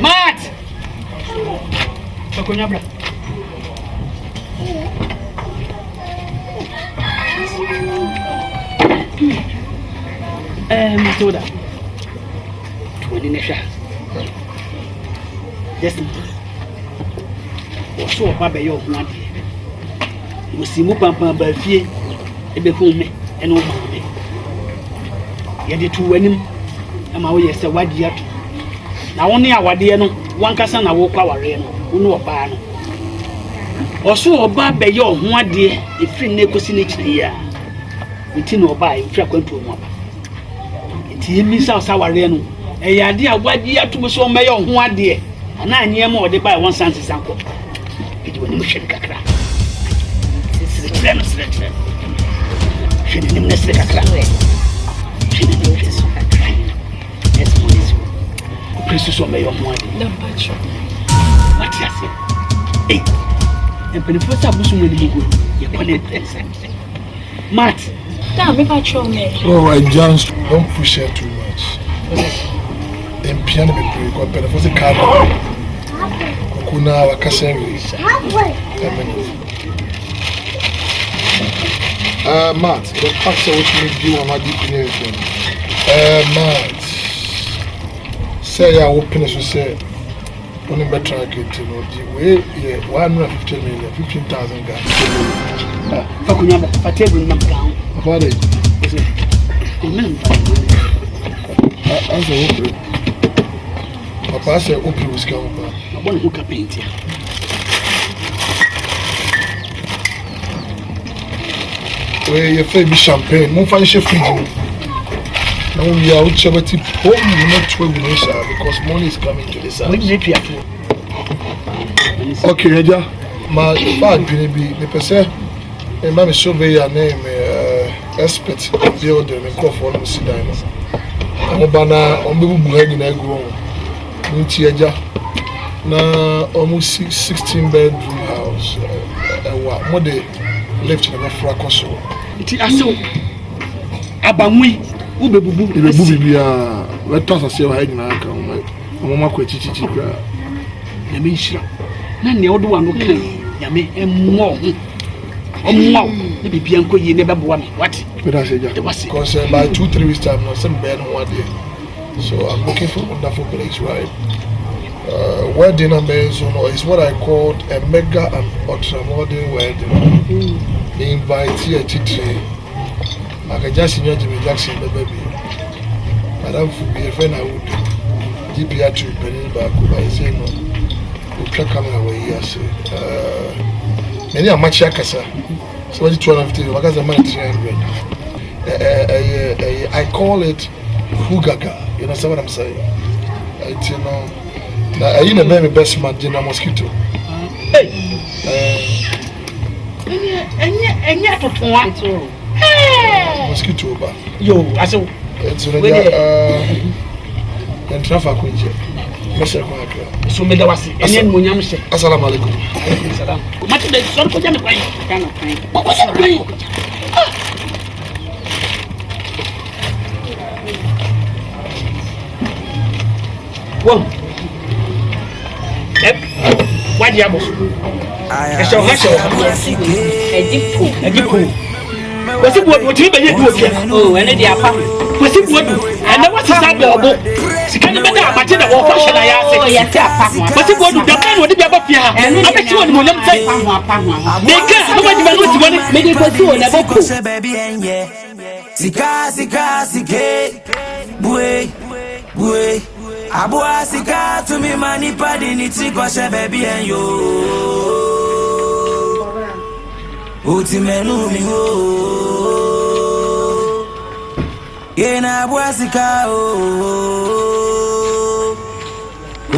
[SPEAKER 8] Matt! Choconya, Matilda. 20 Nesha. Yes, or so, Papa, your one. You see Mupampa by fear, a bit home and over me. Yet the two winning, and my way is a wide yet. Now only our dear no, one cousin I walk our rain, who know a barn. Or so a bar by your one dear, if free negotiation each year. Within or by, if you're going to a mob. It means our rain. A idea what year to so may on one dear, and 9 years more they buy one son's uncle. It will not shake a crack. This is a tremendous letter. She didn't necessarily a crack. She didn't know this. That's what is. Princess of my own one. What is it? Hey, and Penifos are Bushman with you. You're going to Matt.
[SPEAKER 7] Damn, if I show me.
[SPEAKER 4] Oh, I just don't push her too much. And piano be pretty good, but for the car, Kuna Wakasemi. Matt, the facts are what make you a deep in Matt, say I open as you say, only better I get to know the way, yeah, 150 million, 15,000 guys.
[SPEAKER 8] Fakunyaba, Fategu number down.
[SPEAKER 4] What is it? As a open. Papa said, open was coming.
[SPEAKER 8] I want to hook up paint here.
[SPEAKER 4] Where you play me champagne, no financial freedom. Now we are out of it. Home, you not 12 minutes because money is coming to this house.
[SPEAKER 8] We need to.
[SPEAKER 4] Okay, Agya. my bad be the person my surveyor name expert builder and call for them sit down. I'm bana ombebu buhagi na ego nti aja na almost 16 bedroom house wa mo de lift na fra koso
[SPEAKER 8] nti aso abamwi ubebubu
[SPEAKER 4] bibia we toss ase wa hagi na aka mo ma ko chichichi kra
[SPEAKER 8] ya me hira na ne odo wa no kan ya me emmo omwa e bibia nko yi ne beboa me what
[SPEAKER 4] because by 2-3 weeks time no some bed one day so I'm looking for a wonderful place right wedding is what I called a mega and ultra modern wedding. They invite here to I can just see Jimmy Jackson baby Madam Fubi a friend I would GPR to penny back by saying no we can't come away here say many are much yakasa. So what 250 because a man 300 I call it hugaga, you know what I'm saying? It's you know I in a very best man in a mosquito.
[SPEAKER 8] Hey any to one
[SPEAKER 4] mosquito ba
[SPEAKER 8] yo aso
[SPEAKER 4] it's and traffic kunje Mr. Kwaka
[SPEAKER 8] so me da wasi any munyam she
[SPEAKER 4] assalamu alaikum
[SPEAKER 8] salam mati de so ko jame kwai kana kwai wow what dia boss eso haso edipo wasi buodu ti be yedu okia
[SPEAKER 3] oh ene dia pa
[SPEAKER 8] wasi buodu ene wasi sa dobo sikani be da amate da wo fashion na ya se
[SPEAKER 3] oh ya ti apa
[SPEAKER 8] wasi buodu da kan wo de bia ba fia abeti woni mo nyam sai meka no ba jiba no ti woni
[SPEAKER 3] me di ko si o na boko
[SPEAKER 9] sika bue abua sika to me mani padi ni ti ko she baby en yo uti menu mi ho yena abua sika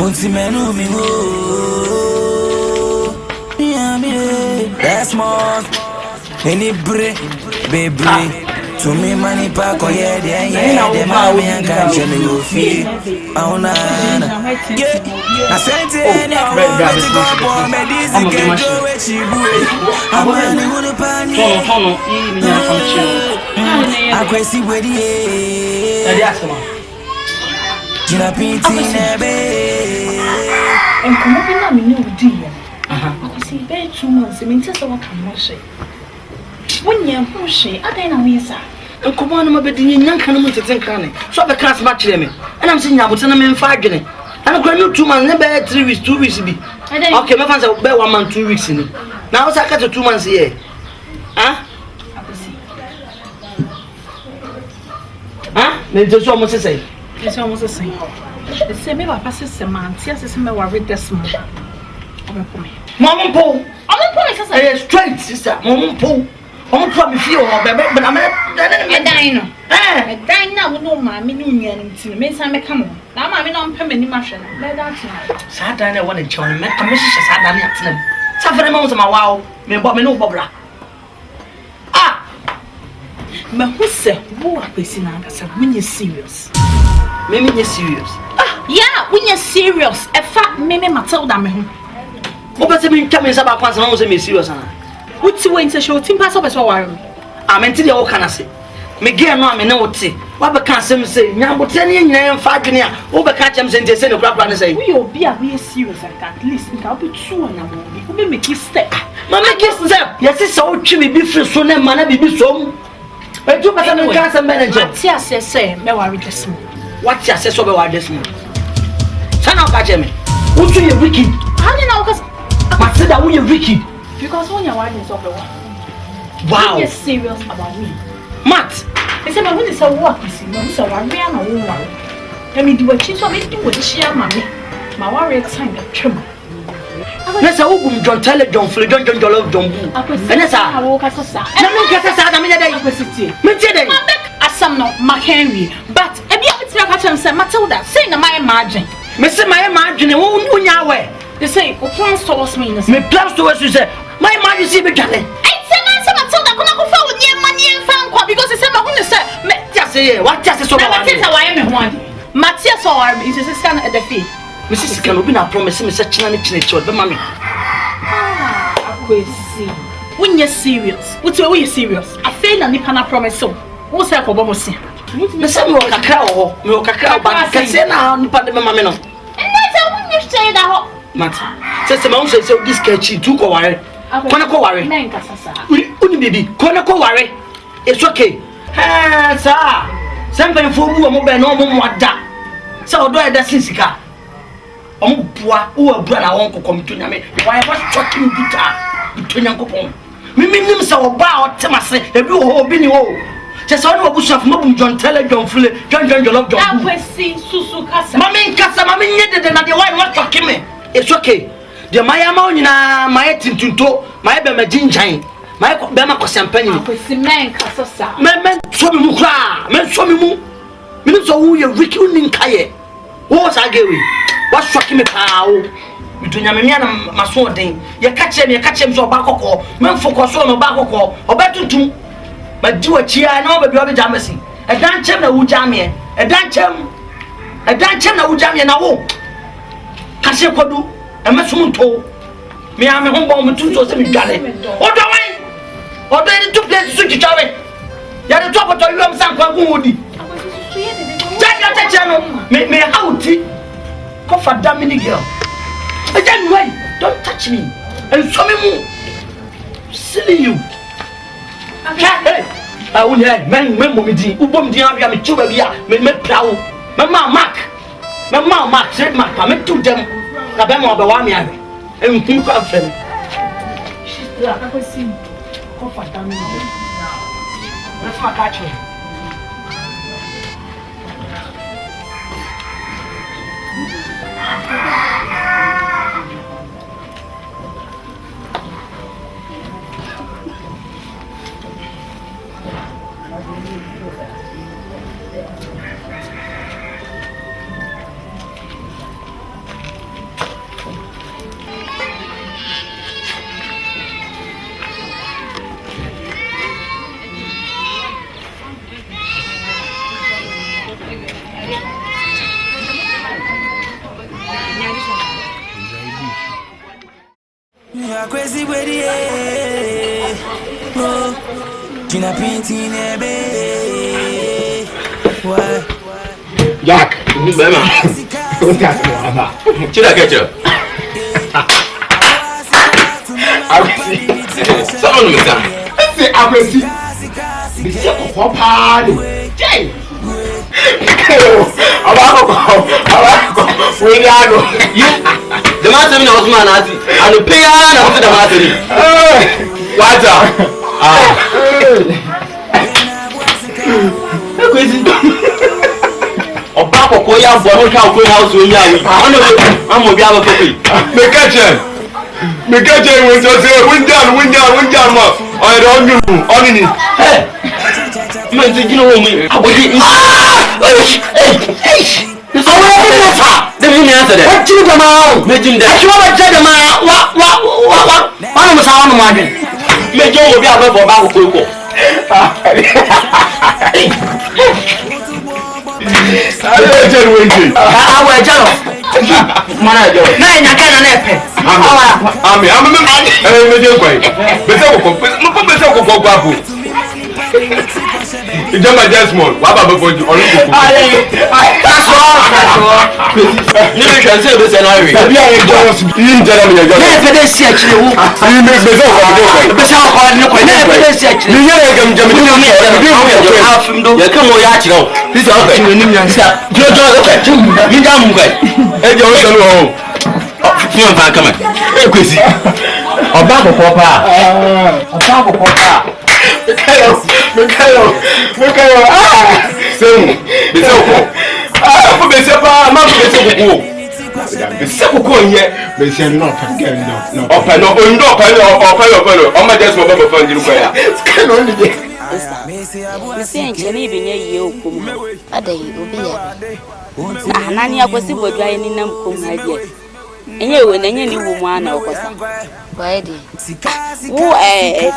[SPEAKER 9] uti menu mi ho that's more any break baby to me money pack or yeah the mommy and can't tell me you feel oh na yeah Asante any to go for me this can do it she boy I'm only gonna pan
[SPEAKER 8] follow
[SPEAKER 9] I crazy with the Gina Pinti nebe
[SPEAKER 7] and come up in a new deal. I see bed 2 months, I mean, just what can I say? When you're pushing, I don't know, sir.
[SPEAKER 1] And come on, my bed in young cannon to think on it. So the class match me. And I'm saying I was in a man 5 guinea. And I'm going to 2 months, never 3 weeks, 2 weeks. Okay, my fans will bear 1 month, 2 weeks in it. Now I got to 2 months here. Huh? Huh? It's almost the same.
[SPEAKER 7] It's almost the same. The same way I pass a man, yes, it's my worry this month.
[SPEAKER 1] Mama Paul, I'm straight, sister. Mama Paul. I'm probably feel but I'm a dino. A dino with no mammy, no means I'm a come on. Now, I'm on permanent machine. Let that Saturday, I want to join me. I'm Mrs. Saturday. Suffering most of my wow, me bought me no bobra. Ah,
[SPEAKER 7] but who said, who are facing us when you're serious?
[SPEAKER 1] Maybe you're serious.
[SPEAKER 7] Ah, yeah, when you're serious. A fat Mimi Matilda me.
[SPEAKER 1] What does it mean? Tell me about once and almost me serious.
[SPEAKER 7] What's the way to show Tim Pass up as well?
[SPEAKER 1] I meant to the old can I say. Me get no, me know what what can some say? Now, but 10 years and 5 years, over catch them and they send a crap and say,
[SPEAKER 7] we will be a serious at least. I'll be true and I will make you step.
[SPEAKER 1] Mamma kiss step. Yes, it's so chimney be free, so never man be so. But you better cast a manager.
[SPEAKER 7] Yes, say, no worry this morning.
[SPEAKER 1] What's your sense over this morning? Turn out, catch me. Who's you wicked?
[SPEAKER 7] How do you know? Because
[SPEAKER 1] I said that you're wicked.
[SPEAKER 7] Because when your wife is over one.
[SPEAKER 1] Wow.
[SPEAKER 7] You're serious about me.
[SPEAKER 1] Matt.
[SPEAKER 7] I said, when it's a work, you see, so I ran a woman. Let me do a cheese or anything with the share, mammy. My warrior time to trim.
[SPEAKER 1] Let's open John Taylor, John Flynn, John Love, John Boo. And that's how I walk as a son. And I don't get us out of me that I some not McHenry, but a bit of a catch and say Matilda, saying my margin. Mr. My margin, won't know your way.
[SPEAKER 7] They say, "What plans towards me?"
[SPEAKER 1] Me plans towards you say, my man, you see me, Johnny.
[SPEAKER 7] Because it's a woman said,
[SPEAKER 1] just say, what just is so
[SPEAKER 7] I am one. Matthias or is a scan at the fee.
[SPEAKER 1] Mrs. Calubina promised me such an child, but mammy.
[SPEAKER 7] When you're serious, what's your way serious? I fail and Nipana promise so. What's that for Bomosi?
[SPEAKER 1] The same work a cow, milk a cow, but I can say now, Nipa Mamma. And
[SPEAKER 7] that's how you say that.
[SPEAKER 1] Matt says the mouse says this catchy took a wire. Conaco worry. Baby, Conaco worry. It's okay. Ah, sir. Somebody for who mobile no more that. So do I that sinsica? Who are brother won't come to me. Why was talking to Yankopon? Miminim so about Timasi, a blue hole being old. Just on what bush of Mobum John Teller, John Fuller, John Love John. I will see Susu Casa. Mammy Casa, Mammy, than the one what talking me. It's okay. The Maya Mauna, my tinto, my Bemajin Jane. My Bama Campaign, men, Casasa, men, Swami Mukra, men Swami Minutes of who you're recruiting Kaye. What's I gave you? What's shocking me? How between Yamian and Mason Ding, you catch him so back or men focus on a back or better to. But do a cheer and over the Jamasi. A danchem that would jam me, a danchem that would jam me and I won't. Cassiopodu, a Massunto. Me, I'm a home with 2 or 7 galley. What do I? Or then 2 places to each other. You're the top of your young son, Kumawood. May I out go for Dominic girl. Again, wait, don't touch me. And show me more. Silly you. I would have men, Ubom Diabia, me Chubia, me plow. Mamma Mark, said Mark, I met 2 them. Nabama Bawamia. And you come friend. She's black. I was seeing. Go for Dominic. Let's not catch me.
[SPEAKER 9] Crazy with it. Oh, Gina painting a bay. What?
[SPEAKER 11] Jack, you better. Don't catch me. Should I get you? Someone will say, I will see. This is a party. Jay. The master knows man, and the pay after the master. What's up? Or Papa Koya, Boy, house when you I'm going to be able to pay. The kitchen will just say, win down, I don't know, only. Hey, man, you know me. I will the answer that. What you come out? Making that. You want to tell them what? I'm a sound man. Make you be able to buy a cocoa. I will tell you. I will tell you. Manager. Nine, I can't help it. I'm it's just my small. What about you? That's all. You can say this scenario. You tell me you're just. You make me go.
[SPEAKER 6] Enye ni woman na okosa.
[SPEAKER 3] Why dey?
[SPEAKER 6] Wo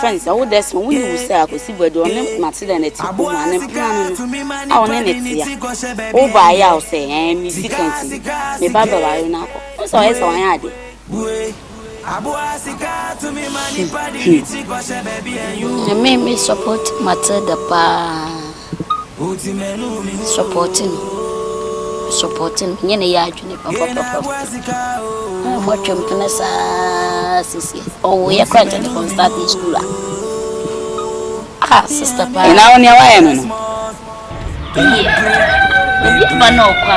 [SPEAKER 6] friends, wo this one, we say akosi bodo on Matilda na ti ko ma na plan no. A one na ti ya. Wo ba ya o say music anti. Me baba ba yo na ko. So e so wan ade.
[SPEAKER 3] Me support Matilda pa. Supporting nyene ya adwene papa. Mo twempena sa sisi. Oh, ya kwanta de start in school. Sister pa.
[SPEAKER 6] Ina woni awaye no.
[SPEAKER 3] Obi ba no kwa.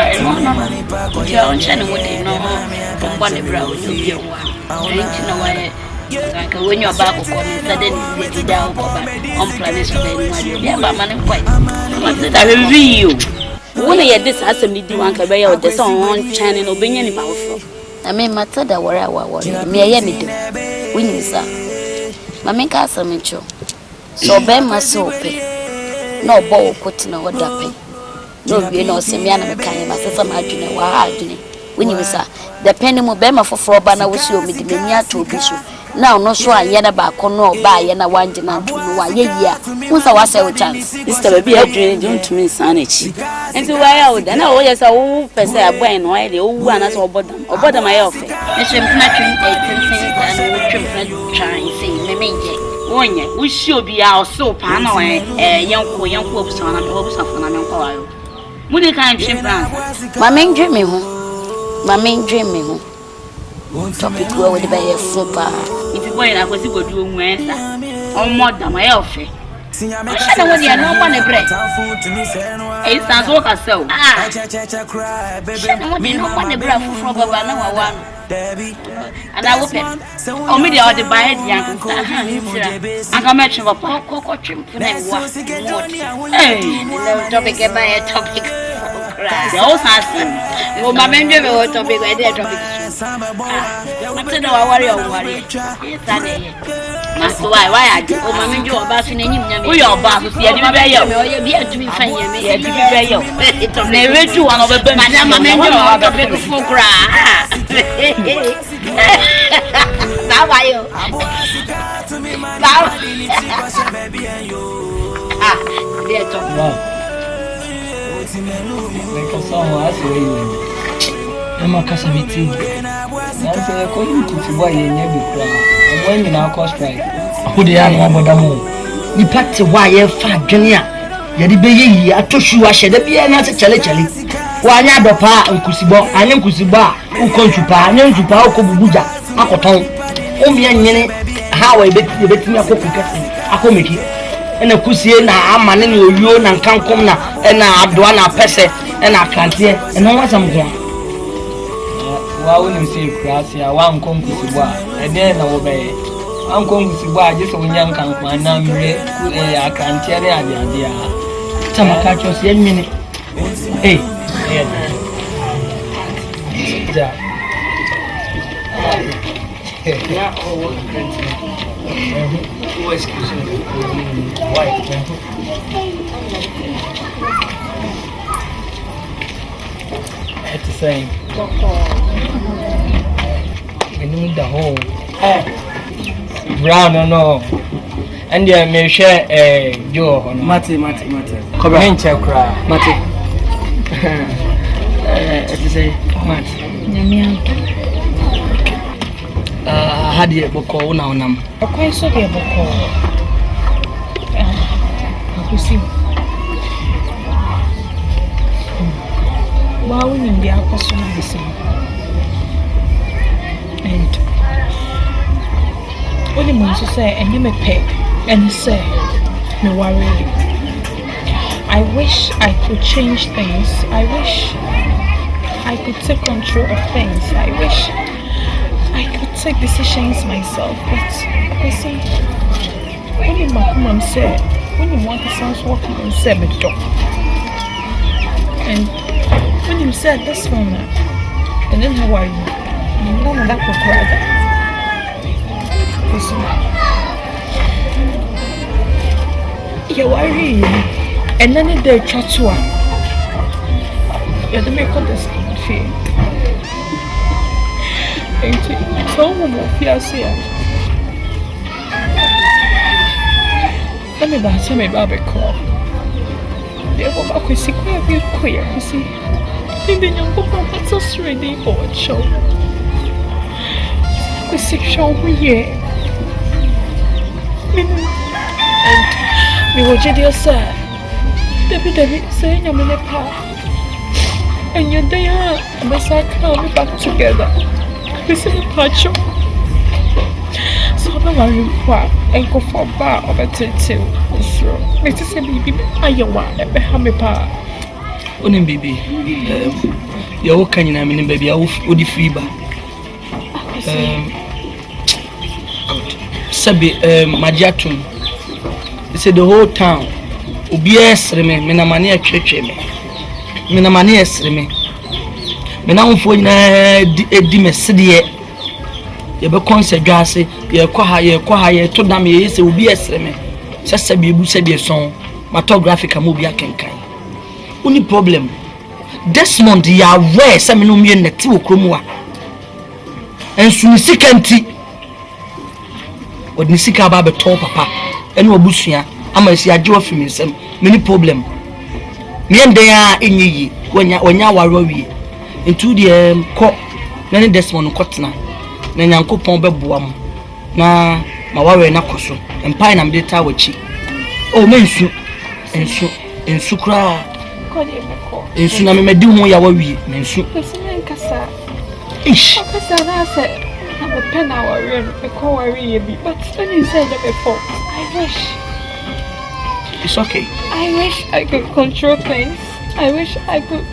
[SPEAKER 3] No. Je on chane mo de no. Ko ne bra o bi e wa. Ain't no way. Like when you are back on suddenly the down on planet so then ba man quite.
[SPEAKER 6] That review. When you this as a midi one can be out the song channel or being any powerful.
[SPEAKER 3] I mean, matter that where I was, me, I am it. When you say, Mamma Castle Mitchell. So, Ben must so pay. No ball put no what that pay. No, you know, Semiana Mecania, my sister, my junior, when you say, the penny will be my for banner was you with the mania to be so. Now, no so I yet about no buy and I want to know why, yeah. Who's our chance?
[SPEAKER 6] This baby a dream to me, sanity. And so why out, and I always a whole person a brain while the old one as or bottom my office.
[SPEAKER 3] Mr. Nathan, 18 cents, trying, say, me,
[SPEAKER 6] one year, we should be our so panel, young folks on a hopes of an uncle. Would you kind of
[SPEAKER 3] my main dream, my main dream, topic where would be a super.
[SPEAKER 6] If you I was able to do or more than my office.
[SPEAKER 3] I don't want you no one a bread.
[SPEAKER 6] It sounds like a so.
[SPEAKER 3] I don't want you no one a bread from Baba one. And I will pay. Oh, me the other by it, young. I can match of a cocoa chimp. Hey, topic by a topic.
[SPEAKER 6] The old assassin.
[SPEAKER 3] Oh, my man, you have a topic by their topic. I don't know worry.
[SPEAKER 6] Master, why I do? Oh, my man, you are bathing in him. We are bathing. You have to be fine. You have to be very young. It's a very true one of a madam. My man, you are a topic for cry. How are you?
[SPEAKER 3] Dear Tom.
[SPEAKER 1] Like a song, I say, I'm a Casamity. I say, according to why you never cry. And when you now cause strike, who the young one, you packed a wire fat junior. Yadi be I told you I should be another challenge. Why not the pa and Kusibo, and then Kusiba, who come to pa, and then to pa, Kobuja, Akoton. Only a minute, how I bet you bet me a cook, I come make it. And a Kusi na amane ni oyo na nkankom na na adoa na pese na akante no wasam ho wa woni se krasi a wa nkom kusibo a ede na wo be ankom kusibo a je so nya nkankom na mre akante re ade ade a tamaka cho se nyine ja ya o it's the same. We need the whole brown or no. And yeah, may share a Joe. Mate. Come on, check cry. Mate. It's the same. Mate. Hadi boko una onam.
[SPEAKER 7] Kwa iso de boko. Akusi. Ba woni ndi akoso na bisi. And only mo so say enye me pe and say me worry. I wish I could change things. I wish I could take control of things. I wish I could take decisions myself, but I see when you mom said, when you want the sounds walking on seven door, and when you said this one, and then how are you? None of that will cry that. You're worrying, and then they chat to her. You're the make of this fear. Enti, so mo fiase ya. Ame ba se me ba be ko. Ye bo ba kwesi kwa bi ko ya kwesi. Ndi nyampo papa so ready for show. Kwesi show ye. Me wo je dia sa. Debi say nyamene pa. And your day I'm back together. This is a patch. So I'm going and go for a bar of a tattoo. It is a baby. I want a hammer.
[SPEAKER 1] Onim baby. You're walking in a minute, baby. I will the fever. Sabi, Majatum. They said the whole town. Ubies remain, Menamania church. Mina mani esreme me na wonfo nyina edi mesede ye be konsedwa ase ye kwa ha ye to dam ye se obi esreme sese bi ebu se bi son matographic am obi akenkan oni problem Desmond ya we se me no mie neti okromu a ensu ni sikanti odni sika ba be to papa ene obusua ama esi agye ofimi nsem many problem Miende ya enyi wanya warowi into the ko na ne Desmond kotena na Nyankopon beboa mo na ma wawe na koso empai na mdeta wachi o mensu ensu kra
[SPEAKER 7] ko de me ko
[SPEAKER 1] ensu na me medi ho ya wawi mensu
[SPEAKER 7] pesime nkasa
[SPEAKER 1] ish
[SPEAKER 7] akasa na se na me pena wawe no ko wawi bi but when you said that before I wish
[SPEAKER 1] it's okay.
[SPEAKER 7] I wish I could control things. I wish I could.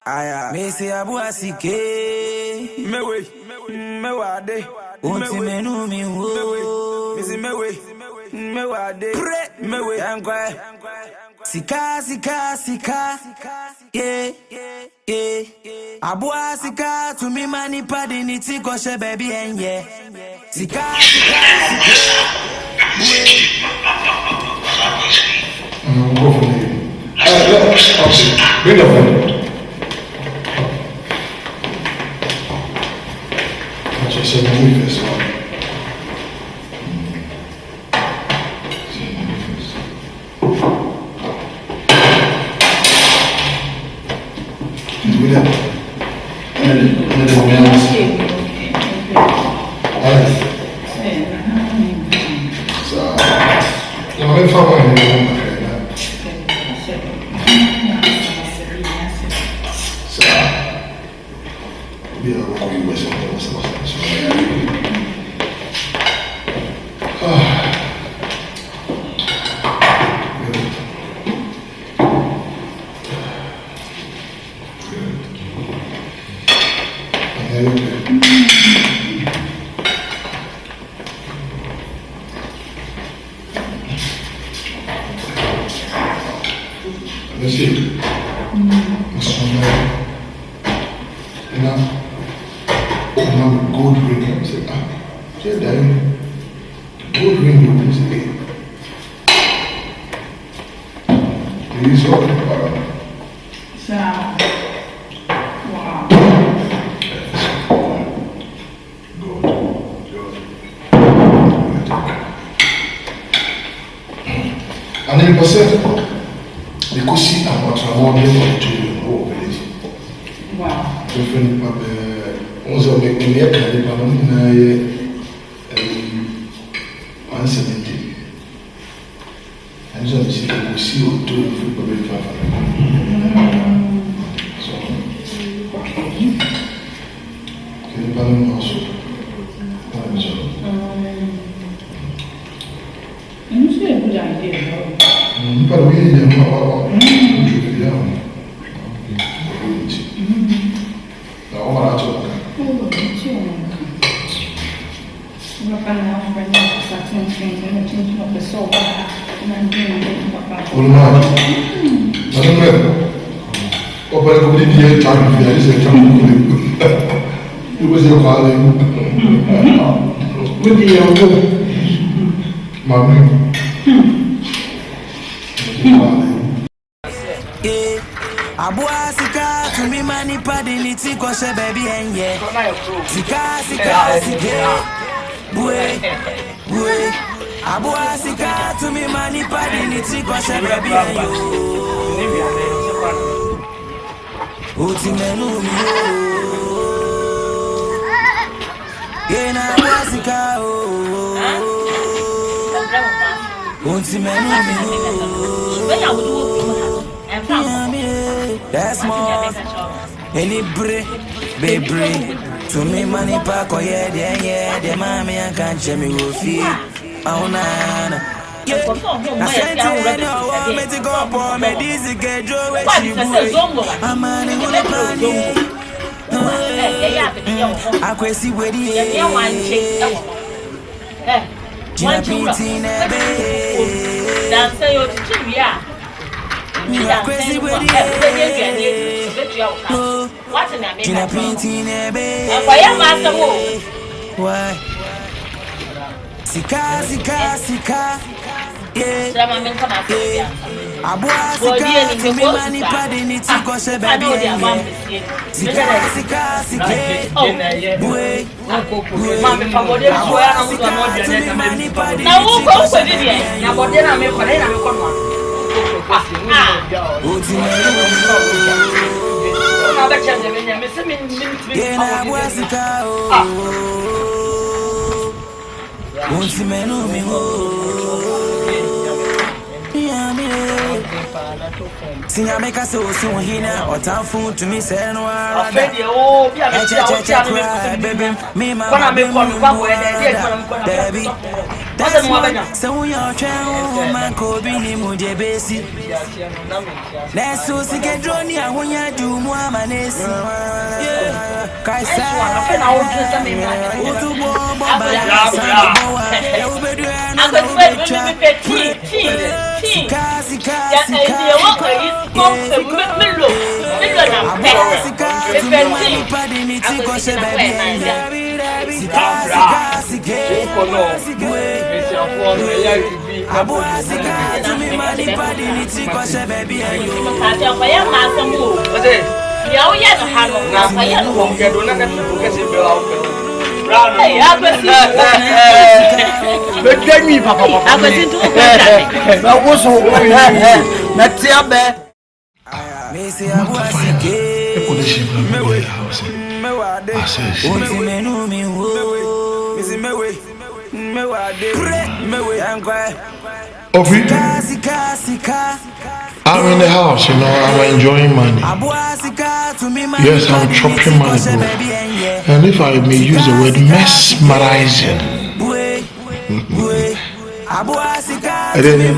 [SPEAKER 9] Aya, me se abu asike, me wade, unti menu mi wo, me se me wade, pre, me we, yankwa, sika, yeah, abu asika, to me mani padi ni tiko she baby and yeah, sika,
[SPEAKER 4] Bring the phone. I said, move this one. Do that. And then all right. So, I'm going to talk about it.
[SPEAKER 9] That's more. Any break, baby. To me, money pack, oh yeah, the mommy, I can't check me with feet. Oh, nana. Yeah, Asante, no, me to go for me, this get Joe, she I'm on the plan. I can see where the why? Sika, yeah. Abua sika, me mani padi ni tiko she baby. Sika, boy.
[SPEAKER 1] Mami favore so ya na mudo na odi na mani padi. Na wo ko so di dia. Na bode na me kwale na me kono. Na ba cha de me nya me se me
[SPEAKER 9] na abua sika o. Onti menu mi Sinya make us so soon hina or town food to me say no
[SPEAKER 1] afedi o bi a me
[SPEAKER 9] baby me ma
[SPEAKER 1] kona me kon kwa ko e dey kona
[SPEAKER 9] baby that's why so we are trying man ko bi ni mu je besi let's so si get drone ya wonya du mu amanesi kai sa
[SPEAKER 1] na o je sa me
[SPEAKER 9] o tu bo ba ya sa bo wa e o bedu na o bedu Sika
[SPEAKER 12] I'm in the house, you know, I'm enjoying money. Yes, I'm chopping money, bro. And if I may use the word mesmerizing, And then,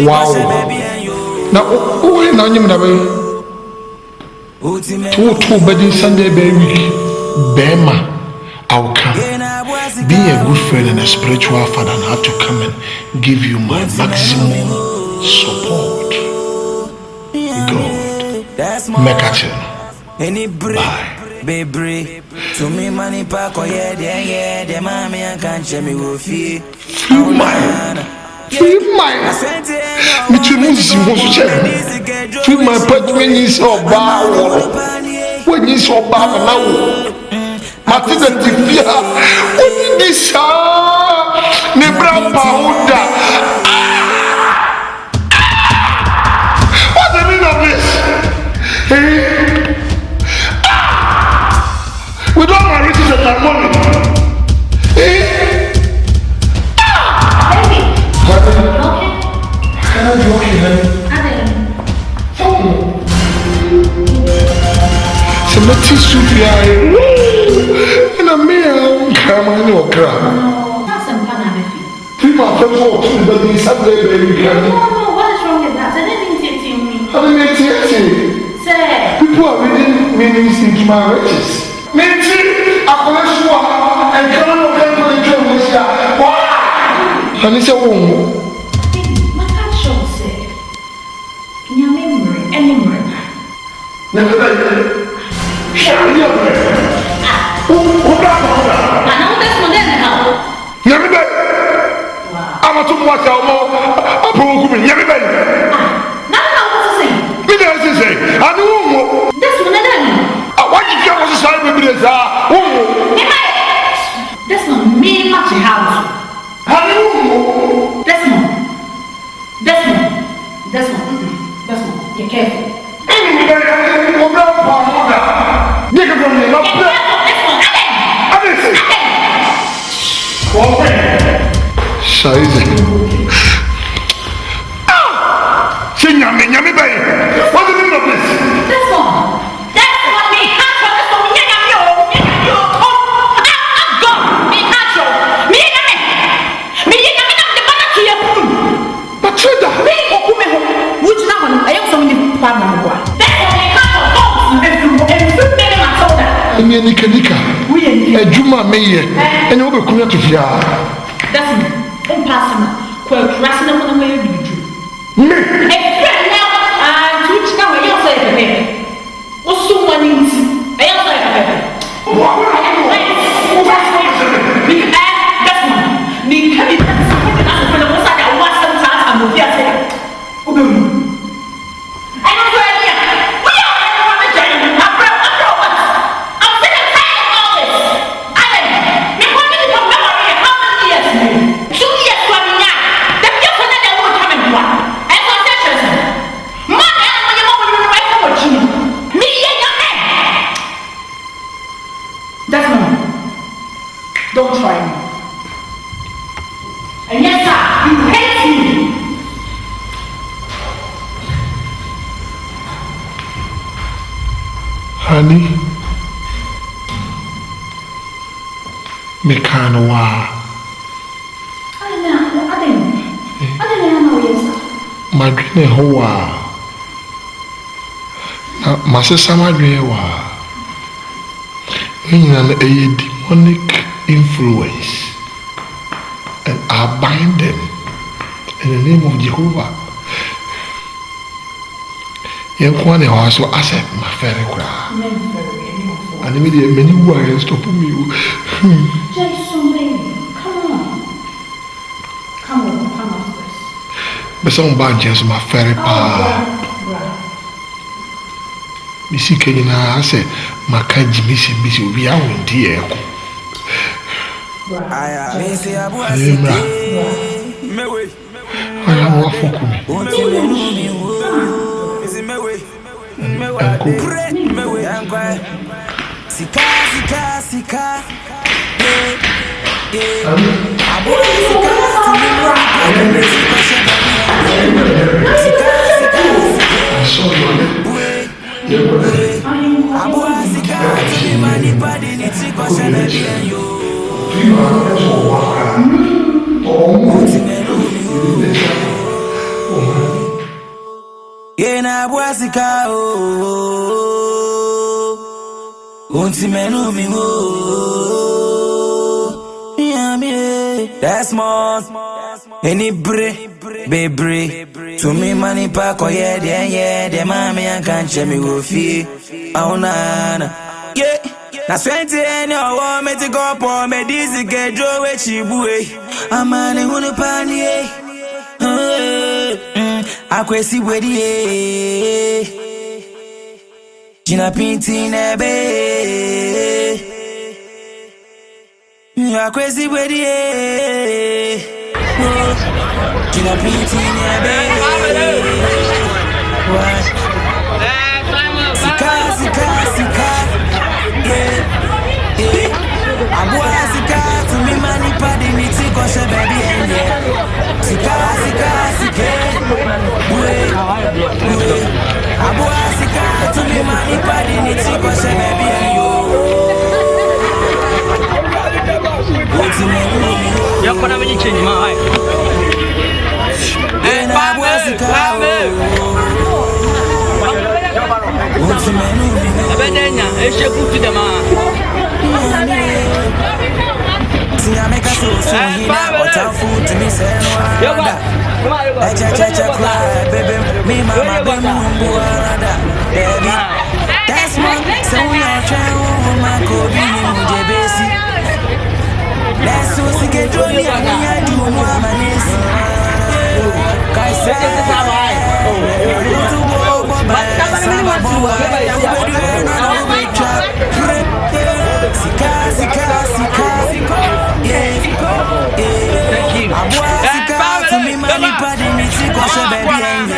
[SPEAKER 12] wow. Now, who is not two bedding Sunday baby? Bema, I'll come. Be a good friend and a spiritual father, and I have to come and give you my maximum support. God, make action. Bye.
[SPEAKER 9] Baby, to me money pack or yeah, the mommy and can't share me with you.
[SPEAKER 12] Free mine. Between us, you want to share. Free my pet when you saw bar. When you saw bar now. Martin and Tivia. What did this? Nebra Pauda. What's the meaning of this? We don't have riches and our money. Baby. Can I be okay, honey? C'est ma petite souffle. And I'm here. Come on, no crap. People are talking about the Sunday baby.
[SPEAKER 3] No, what is wrong with that? I didn't take me.
[SPEAKER 12] How do you take it?
[SPEAKER 3] Sir.
[SPEAKER 12] People are reading meanings into my riches. Minty, Akolesua, and Colonel Kenko. Why? And it's a woman.
[SPEAKER 3] My cat show say, your memory, any memory.
[SPEAKER 12] Never mind. Shall you have it? Who got it?
[SPEAKER 3] I know this one then how.
[SPEAKER 12] Never mind. I'm not too much out more. I'm broken. Never mind.
[SPEAKER 3] Now, what to say?
[SPEAKER 12] What does it say? I know.
[SPEAKER 3] This one then.
[SPEAKER 12] Why did you have to sign with this?
[SPEAKER 3] That's not me, much house.
[SPEAKER 12] Hello?
[SPEAKER 3] That's one. You're careful.
[SPEAKER 12] Scheiße. Sing me, baby. What's the meaning of this?
[SPEAKER 3] This one.
[SPEAKER 12] Nika. A Juma Mayer, and you will come to Fia.
[SPEAKER 3] That's impossible. Quite dressing up on the way you do. A friend now, which now you say, what's so many? I also have Don't try me. And yes, sir, you hate me.
[SPEAKER 12] Honey, me can't walk.
[SPEAKER 3] I didn't know yes, sir.
[SPEAKER 12] My dream is hoa. My sister, my dream was. In an demonic influence, and I bind them in the name of Jehovah. You can't also accept my fairy cry. And immediately many words stop me.
[SPEAKER 3] Jason, baby, come on upstairs.
[SPEAKER 12] But some badges my fairy power. Missy Kenina, I said, my kind Jimmy, we are in the air. I am
[SPEAKER 9] Yena Boasika, Untimenu Mimo, Yamie, that's more. Any baby, to me money pack or yeah, the mommy and can't check me with fee. Oh, nana, yeah. That's 20 and I want me to go for me. This is get Joe with Chibué. I'm on a wood panier. I quasi with the Gina Pintin Abbey. I crazy with the Gina Pintin Abbey. What? Sika. Abuasika to me money party me go she baby and yeah. Sika. Abuasika to me money party me go she baby and yo.
[SPEAKER 1] You're gonna be changing my life.
[SPEAKER 9] And Abuasika.
[SPEAKER 1] Abedenya, eshe kutu de ma.
[SPEAKER 9] See I make a so what food to me say no. Cha cry, baby. Me mama baby. That's my so we are trying my Kobe in Jebesi. Let's so get Johnny and I do more manesi. Guys say Sika, to me money party me go she baby and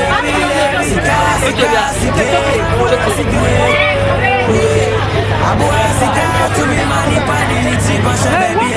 [SPEAKER 9] Sika, to me money party me go she baby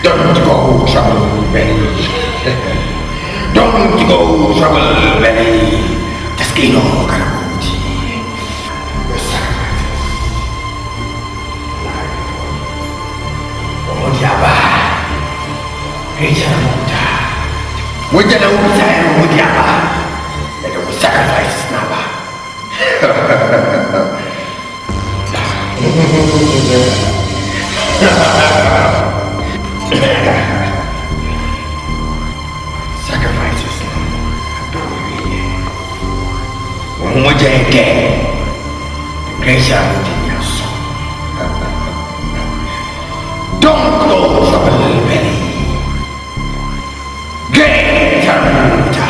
[SPEAKER 10] Don't go trouble, Benny. Don't go trouble, Benny. Taskino Kanabuti. Your sacrifice. Omudiaba. Ejamuta. Mujana Usa Mudiaba. And it was sacrifice Naba. Sacrifices. Umujeke. Grace out in your soul. Don't go trouble, Benny. Get Jamuta.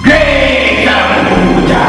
[SPEAKER 10] Get Jamuta.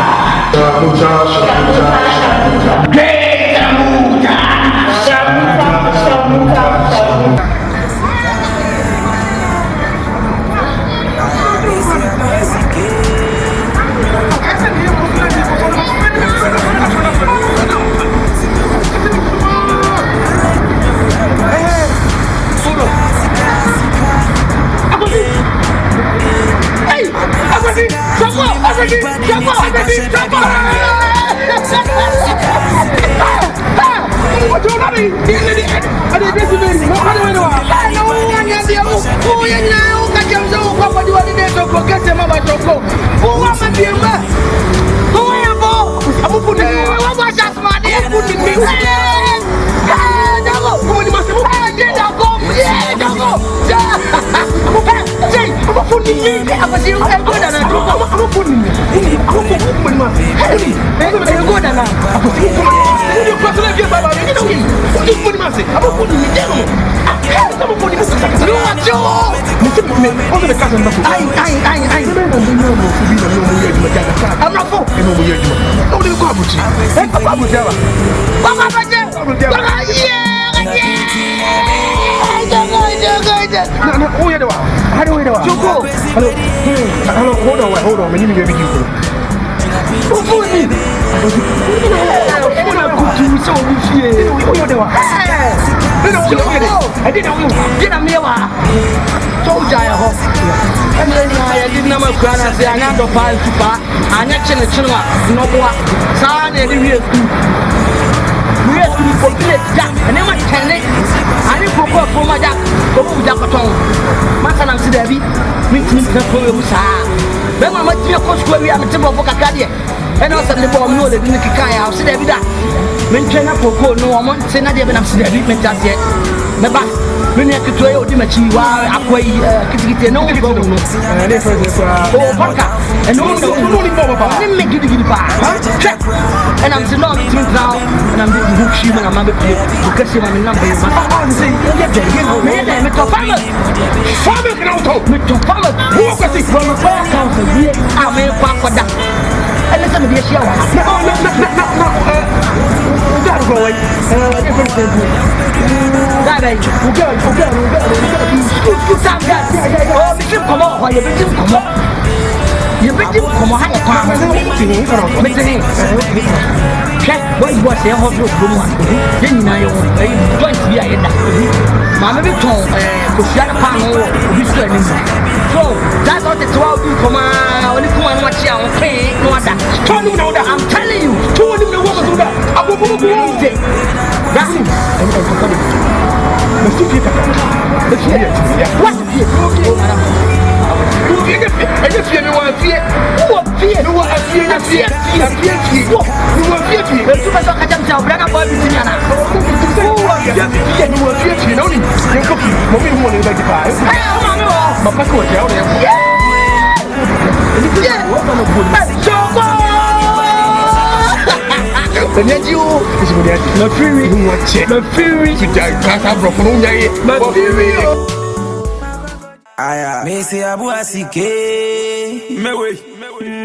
[SPEAKER 9] Mesi abuasike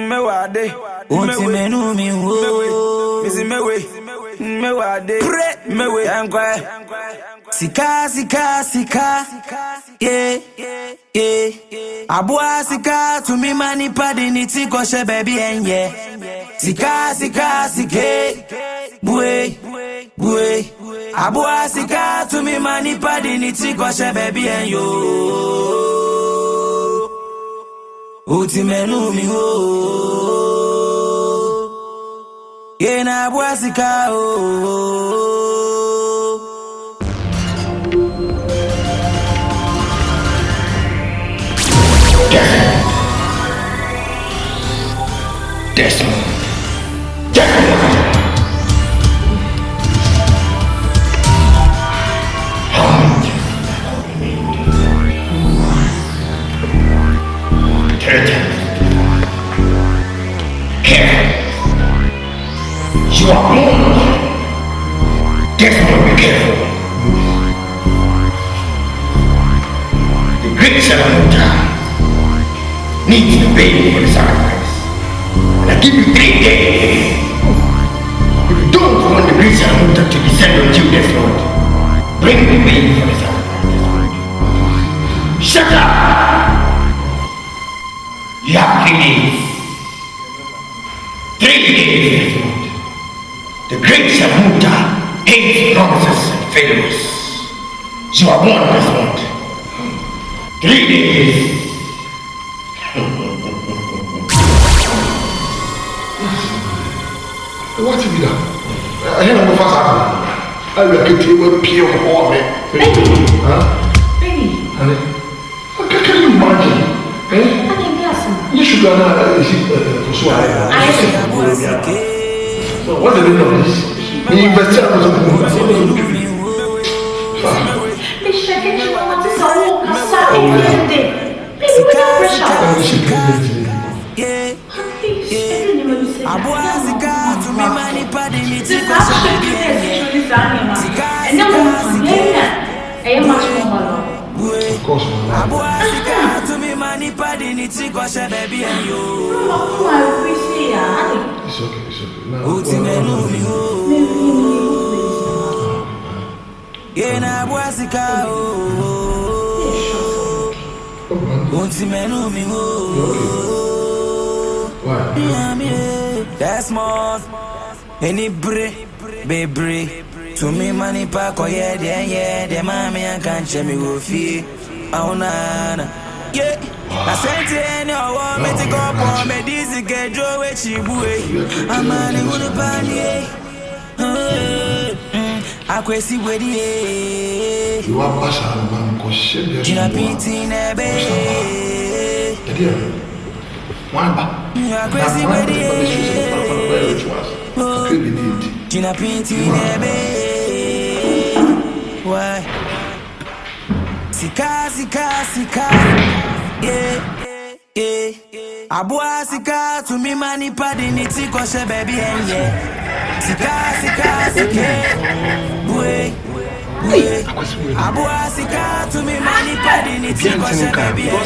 [SPEAKER 9] mewade unti menu mi wo mesi mewade mewe yankwa sika yeah abuasika to me mani padi ni ti ko she baby enye sika bue abuasika to me mani padi ni ti ko she baby enyo Uti menu mi ho Yena buasika ho
[SPEAKER 10] Desmond. You are wrong. Desmond, be careful. The great Salamuta needs the baby for the sacrifice. And I give you 3 days. If you don't want the great Salamuta to descend on you, Desmond, bring the baby for the sacrifice. Shut up! You have 3 days. 3 days, Desmond. The great Salamuta hates promises and failures. You are one, Desmond. 3 days.
[SPEAKER 12] What is that? I hear no fast. I will get you a pure or me. Huh? Honey, can you imagine? You should go now. So what do you know this? We invest in
[SPEAKER 9] That's more. Any baby. To me, money pack or the mommy and can't share me with you. Oh, nana. Yeah. Asante any owo me ti go po me disi gejo we chibuwe. Amani unu pani. Akwesi wedi e.
[SPEAKER 12] You are pasha man ko shebe.
[SPEAKER 9] Jina piti nebe.
[SPEAKER 12] Edia. Wamba. Akwesi wedi e.
[SPEAKER 9] Jina piti nebe. Why? Sika. Yeah. Abua sika to me money padi ni ti ko she baby yeah. Sika. Boy. Abua sika to me money padi ni ti ko she baby yeah.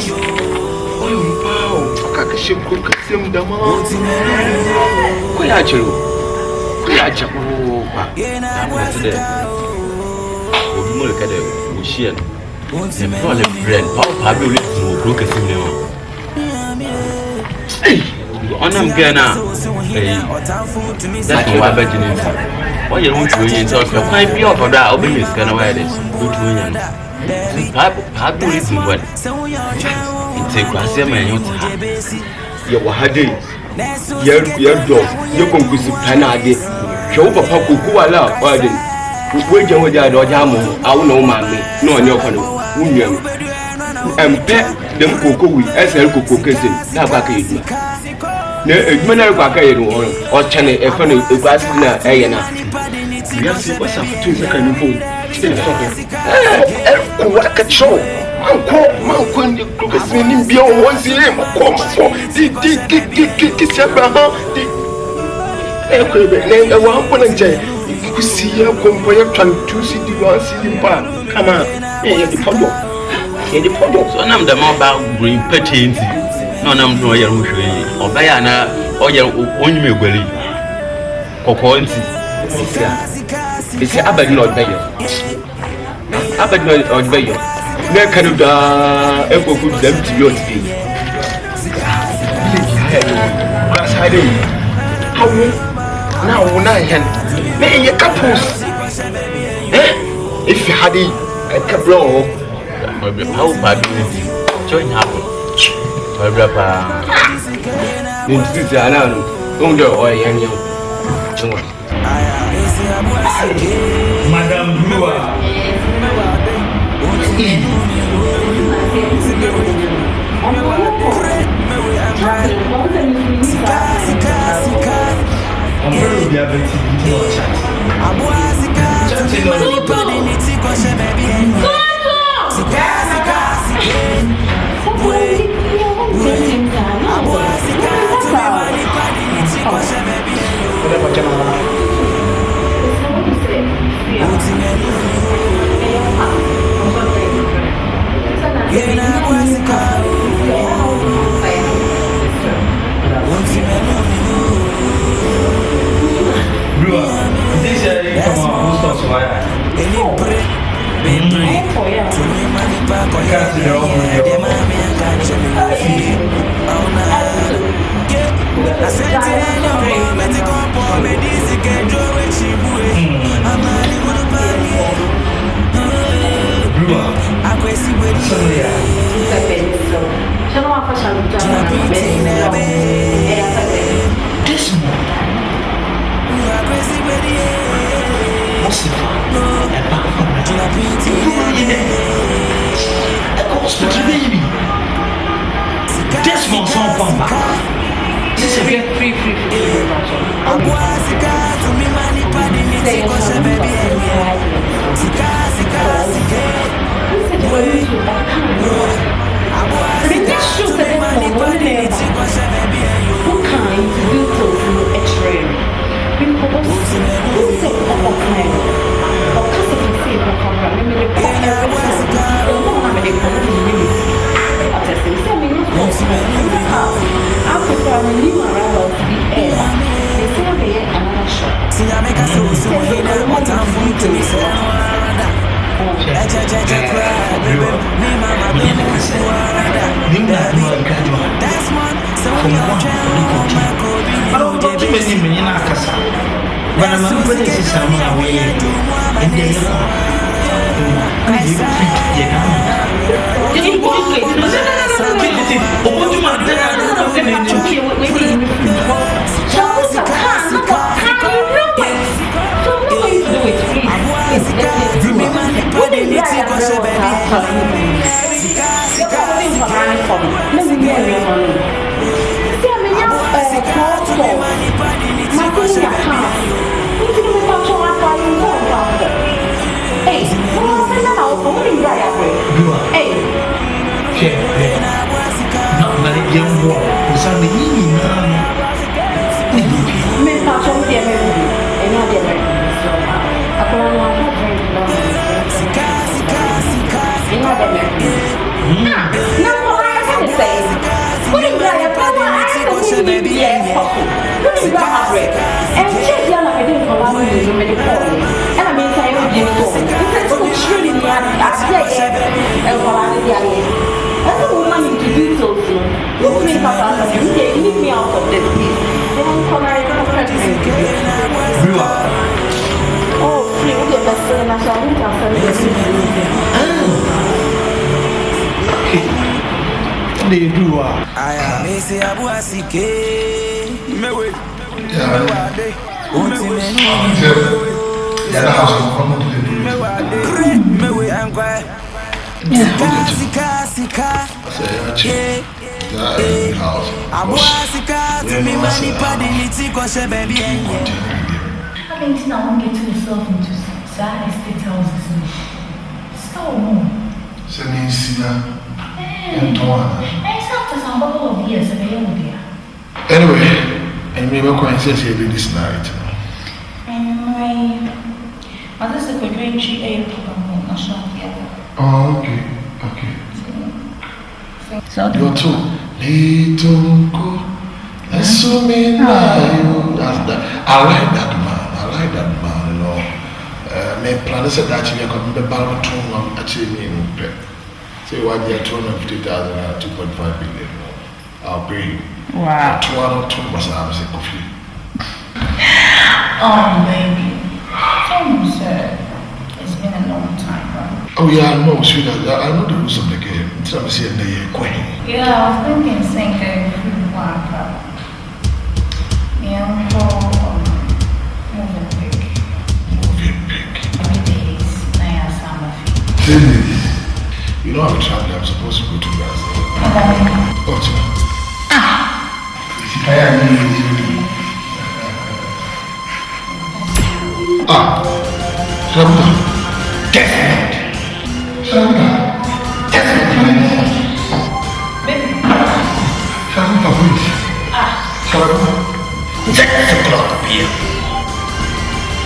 [SPEAKER 12] Oh, kakashim ko kasim dama.
[SPEAKER 11] Ko ya chiro. Ko ya chiro pa. Obi mo le kada wo share. C'est pas le brand, pas le gros que c'est le. On a Ghana. That's why I'm betting it. Why you want to win? So if you can't be up for that, I'll be missing kind of wireless. Good to win. How do you think what? It's a question, man. You were had it. Your dog, your conclusive panade. Show Papa Kuku allow, why did we don't want to do Jamu? I will know, mammy. No, on your corner. And pet them cocoa with SL cocoa kissing. Now, back it. No, it's Manel Quacker or Channel a funny glass dinner, Ayana. Yes, it was up to the kind of food. What a show! Uncle, you cook a swinging beyond once a year. Come for the you see your company trying to see the one city park. Come on, the photo. So I'm the mobile green petting. No, I'm no young or Diana or your own belly. Cocoancy. It's about not better. About not better. No kind of echo good them to your feet. How now, when I can. May you couples? If you had a couple, how bad is it? Join happen. My brother, don't do all young.
[SPEAKER 10] Madame Blua. I'm going to be able to chat.
[SPEAKER 1] Lucifer, hospital baby. This one's on Pamba. This is get free.
[SPEAKER 12] Anyway, and maybe I'm going to say this night. Oh, okay. So you're too little go. Assuming that's that. I like that man, you know. My plan is that you can be about to achieve me. Say what you are 250,000 and 2.5 billion. I'll pay you.
[SPEAKER 7] Wow.
[SPEAKER 12] 2 was a coffee.
[SPEAKER 7] Oh, baby. It's been a long time, right?
[SPEAKER 12] Oh, yeah, I know, sweetheart. I know the rules of the game. It's not saying that you're queen.
[SPEAKER 7] Yeah, I was thinking same thing.
[SPEAKER 12] Moving big.
[SPEAKER 7] Every day is nice summer.
[SPEAKER 12] You know I'm traveling. I'm supposed to go to Brazil. Oh, Shabuta. Shabuta, please. Shabuta.
[SPEAKER 10] 6 o'clock p.m.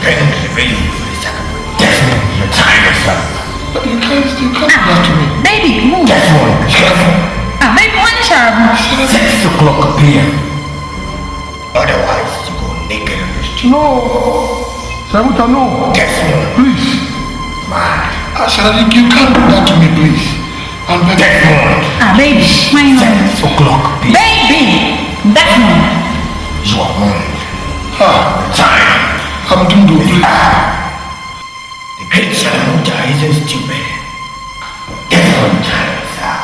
[SPEAKER 10] Bring the veil for the second. Desmond, your time is up.
[SPEAKER 12] But you can't do that to me.
[SPEAKER 7] Baby, move.
[SPEAKER 10] Desmond, careful.
[SPEAKER 7] Baby, one sharp.
[SPEAKER 10] 6 o'clock p.m. Otherwise, you go naked on the street.
[SPEAKER 12] No. Shabuta, no.
[SPEAKER 10] Desmond.
[SPEAKER 12] Please.
[SPEAKER 10] Man.
[SPEAKER 12] Ashanti, you can't do that to me, please. I'm begging.
[SPEAKER 10] Desmond.
[SPEAKER 7] Baby, why not?
[SPEAKER 10] 6 o'clock p.m.
[SPEAKER 7] Baby, Desmond.
[SPEAKER 10] You are on. Time.
[SPEAKER 12] I'm doing the please.
[SPEAKER 10] The great Salamuta isn't stupid. Desmond time is up.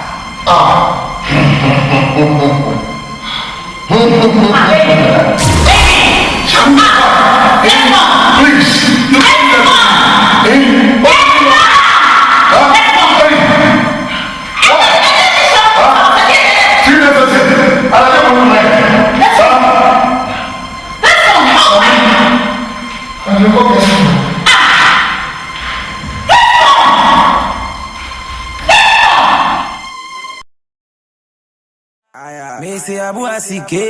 [SPEAKER 12] Please, look at me.
[SPEAKER 9] Mesi abuasike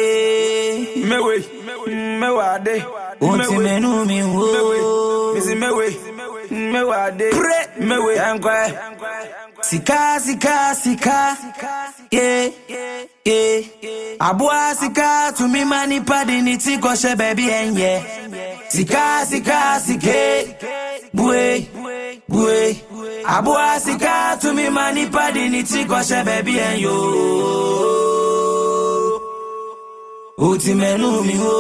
[SPEAKER 9] mewade unti menu mi wo mesi mewade mewe yankwa sika yeah abuasika to me mani padi ni ti go she baby enye sika bue abuasika to me mani padi ni ti go she baby enyo Uti menu mi ho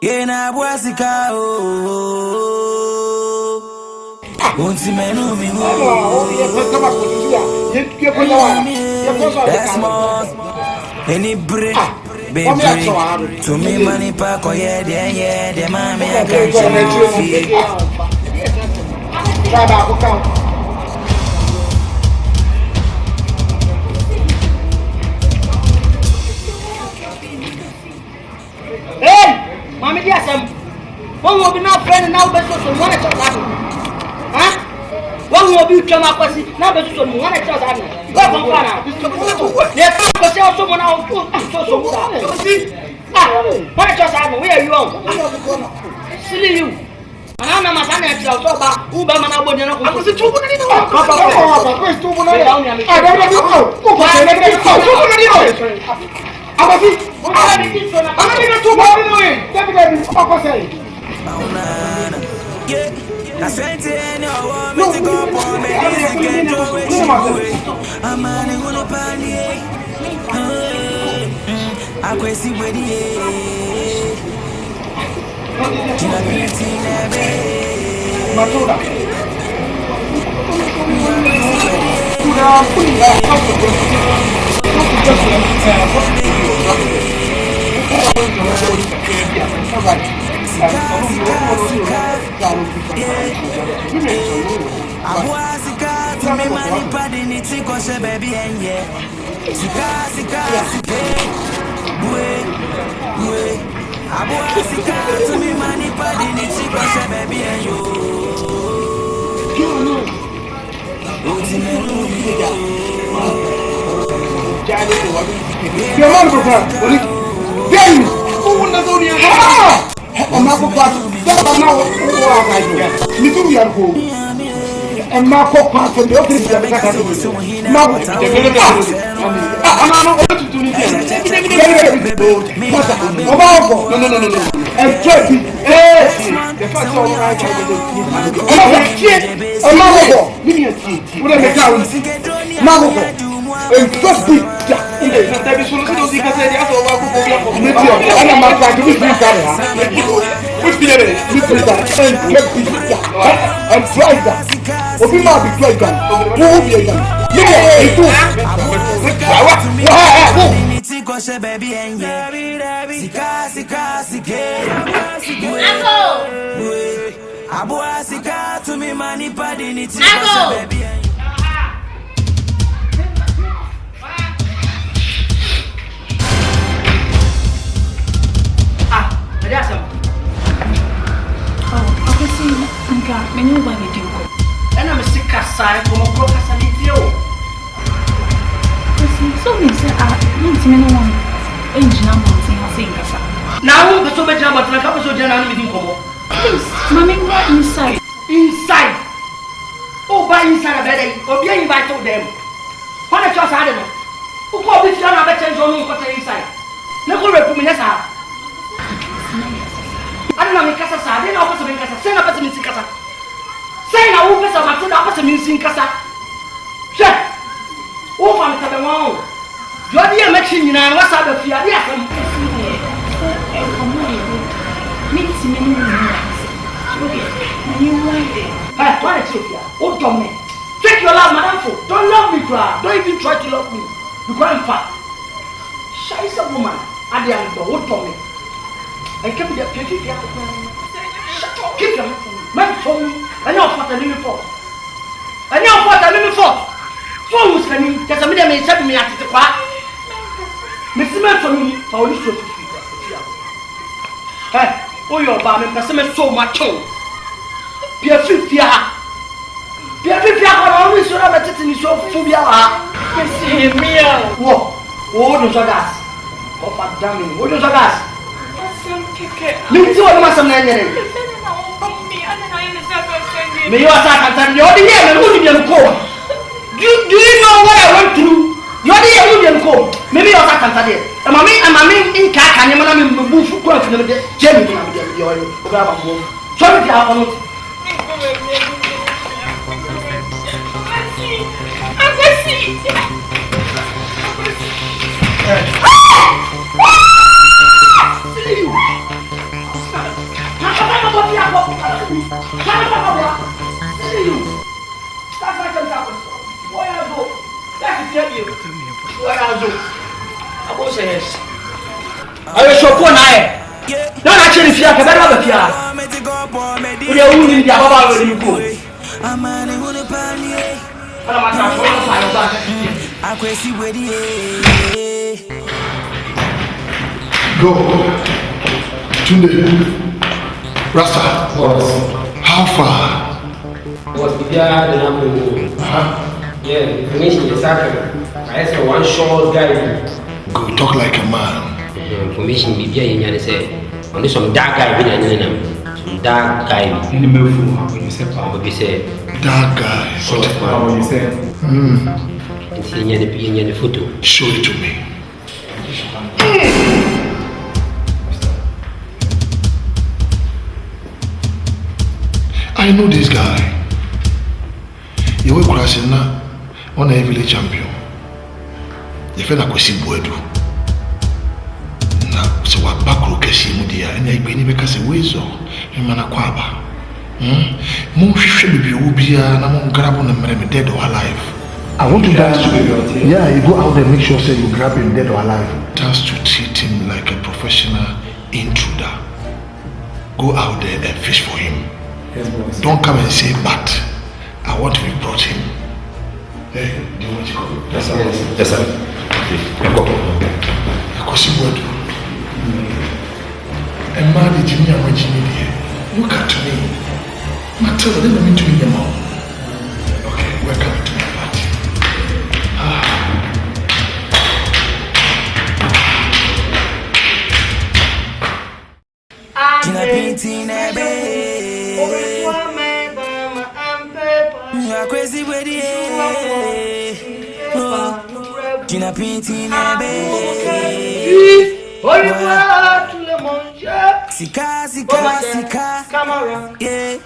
[SPEAKER 9] Yena buasika ho Uti menu mi ho That's more Any break Baby To me money pack oh yeah The mommy I can't change
[SPEAKER 1] Hey, Mammy, yes, one will be now friend now, but so one at all. Huh? One will be come up with it now, but so one at all. Yes, but someone else so what at all? Where are you on? Silly you. I'm not my who by my body. I was a two
[SPEAKER 9] Asante no me to go for me this can do it I'm on the pani I quest it with you Tina beauty never Matuda Abuasika to me money padi ni tiko she baby enye Sika bue Abuasika to me money padi ni tiko she baby enyo Uti menu Abuasika to me money padi ni tiko baby
[SPEAKER 7] Many of my people.
[SPEAKER 1] And I'm a sick side from a crocus and idio.
[SPEAKER 7] So, Miss, one engine I'm saying,
[SPEAKER 1] now, the so much about the couple of general meeting.
[SPEAKER 7] Please, Mammy, what inside?
[SPEAKER 1] Inside. Oh, by inside a bed, or be invited to them. What a choice, I don't know. Who called this young better on what's inside? No good reprimand. I don't know, Casa, I didn't know what's in Casa, send up as a Casa. Say now, who was about to up as a missing Casa? Check. Oh, I'm coming on. You're the machine, and what's up with you? Yes, I'm what is it? Oh, don't me. Take your love, madam. Don't love me, cry. Don't even try to love me. You can't fight. Shy is a woman. I am the old Tommy. I kept the petty. Keep your man for me. I know what I live for. I know what I live for. Fools can you get a minute and set me at the park? Miss Man for me, for this. Hey, oh, your barman, Cassam so much. Be a 50 hour. Be a 50 hour, always so have a titty so phobia. What? Oh, no, gas. Oh, fat damning. What is a gas? Me too, I'm some nanny. May you attack and you're the year and William Cole. Do you know what I went through? You're the year William Cole. Maybe you're attack and Saturday. And my in cat and I'm in the booth for the Jenny. Sorry, I I was so poor now. Don't actually fear, because I don't fear. We are only the Ababa when you go.
[SPEAKER 12] Go. Tunde. Rasta. How far?
[SPEAKER 13] Was the yeah, information is accurate. I asked for one short guy.
[SPEAKER 12] Go, talk like a man.
[SPEAKER 13] Information be bien, and say, only some dark guy, some dark guy.
[SPEAKER 14] In the MEHU, when you say power,
[SPEAKER 13] we say
[SPEAKER 12] dark guy.
[SPEAKER 14] What power you say?
[SPEAKER 13] It's in the photo.
[SPEAKER 12] Show it to me. I know this guy. You were crashing now on a village champion. You feel like we see Buedu. Now, so what back look at Simudia and I been because a weasel in Manakwaba. Moon should be Ubia and I'm grab on them dead or alive. I want to dance to you. Yeah, you go out there, make sure say you grab him dead or alive. Just to treat him like a professional intruder. Go out there and fish for him.
[SPEAKER 14] Yes, boss.
[SPEAKER 12] Don't come and say, but I want to be brought him. Hey, do you want to go?
[SPEAKER 13] Yes, sir. Yes, sir.
[SPEAKER 12] Go. And man, the Jimmy and Jimmy, look at me. Matilda, let me to your mom. Okay, we're coming to my party.
[SPEAKER 9] You are crazy with it. Gina Pintina, Sika, yeah.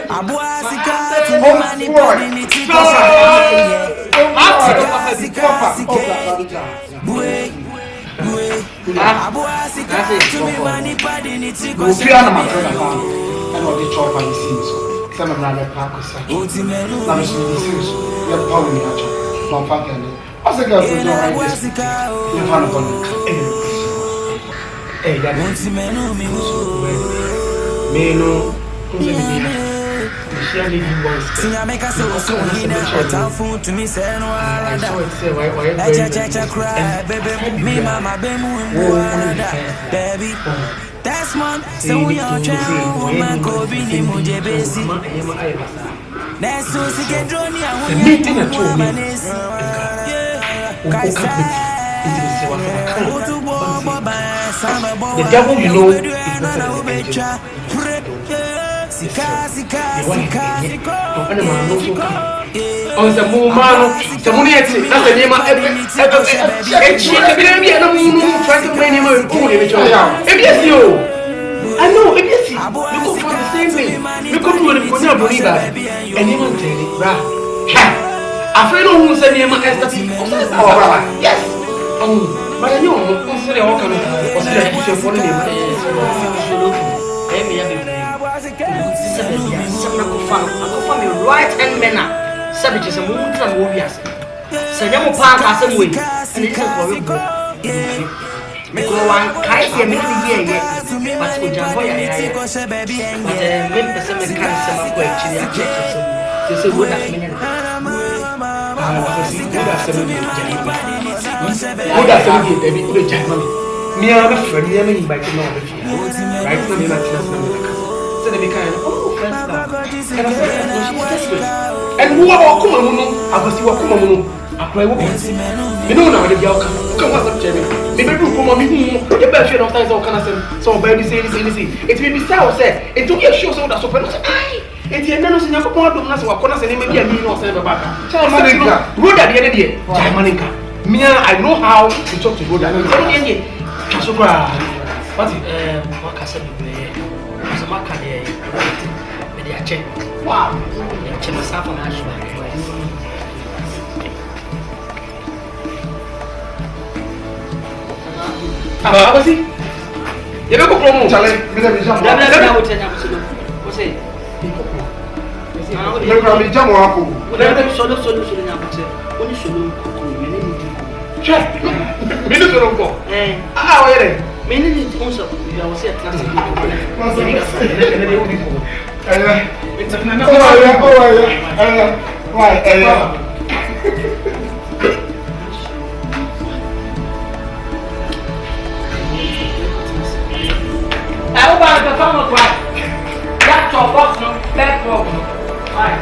[SPEAKER 9] Abua Sika, to the money,
[SPEAKER 4] Hey, that is Meno.
[SPEAKER 9] Sing I make us so to me, say no, me, mama, baby. That's man, so we are trying, woman, go be the Mujabesi. That's so sick and drony, I
[SPEAKER 4] the devil you know is better than the angel. On the moon, the money, that's the name of every trying to bring him a cool in each other. I know, you could find the same thing. You could do it for no believer, and you won't tell it, right? I feel no one said him as the yes. But I know, consider all kind of for the name. Right hand manner, savages and moons and warriors. So, young park has a way, and it's a horrible. Because one kite here, maybe here, but we jump away. But members of the cancer of actually are to say, good afternoon. Good afternoon, baby. Good afternoon.
[SPEAKER 8] Me and my friend, we are making by tomorrow. Right? So we are so they become friends now. And I said, she's desperate. And who are Kumawood? I was you Kumawood. I cry with you know now the girl come what's up, Jeremy. Maybe you come on me. You better feel of times all kind of so baby say anything. It may be sour, say. It took you a show so that's open. It's a nano in your corner, that's what corners and maybe a mean or say about Child Manica. Road at the end of the day. Child Manica. Mia, I know how to talk to Road. Kasukra. What can I say? As a maca there. With the check. Wow. Check myself on Ashby. Ah, what's he? You don't go from Charlie. What's it? You can be Jamako. Whatever solo only solo. Check. Minute of go. Ah, wait. Minute also. You are saying classic. I hope I can come up. That's your box, no? That problem. Right.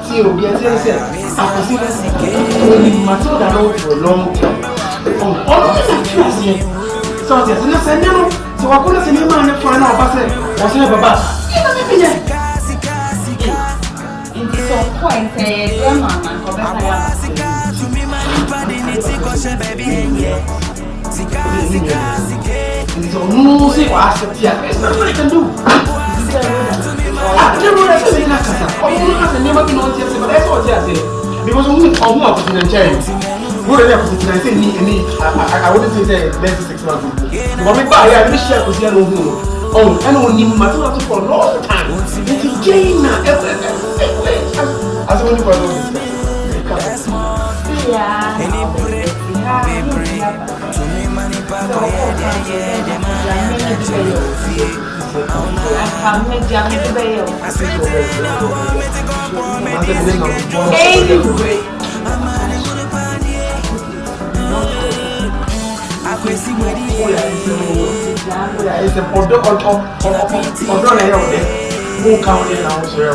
[SPEAKER 8] See, you'll be a sense. I see that Matilda knows for a long time. Oh, all this is trust. So there's no sense. So I couldn't see man for an hour. Was never bad.
[SPEAKER 6] In this point,
[SPEAKER 8] I wouldn't say less than 6 months. But me buy I wish I could see oh, and only Matilda for a long time. It's Jane as only for those. It's a photo on who counted now, sir.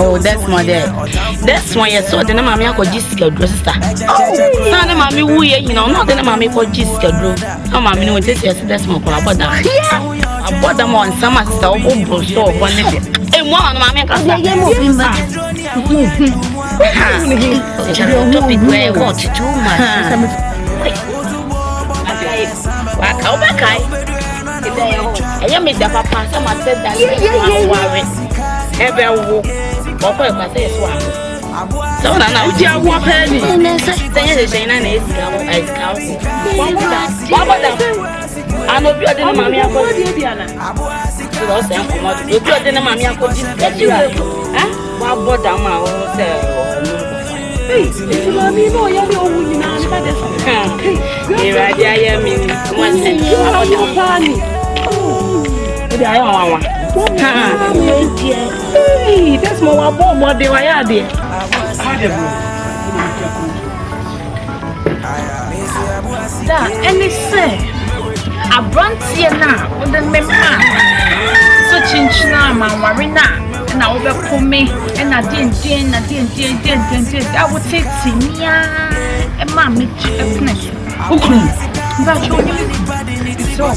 [SPEAKER 8] Oh, that's my dad. That's why I saw the mammy I could just get dressed. Oh, son, mammy, you know, not the mammy for just get dressed. Oh, mammy, no, this is that's my papa. I bought them on some stuff. Oh, so one minute. And one, mammy, I topic where I want to do much. I made the papa, someone said that. Every walk, or my say is one. So now, you walk penny. I know you're the mammy. I got you, Diana. You're the mammy. I got you. What about the mamma? Hey, it's mommy. No, you're the only one. Here I am in one cent. You are your party. I don't want. Hey, that's more bomb. What they were there. And they say, I brought here now with the member. So, Chinchina, Marina,
[SPEAKER 7] and I overcome me, and I didn't, I would say, Sinia, and Mammy, but you it's all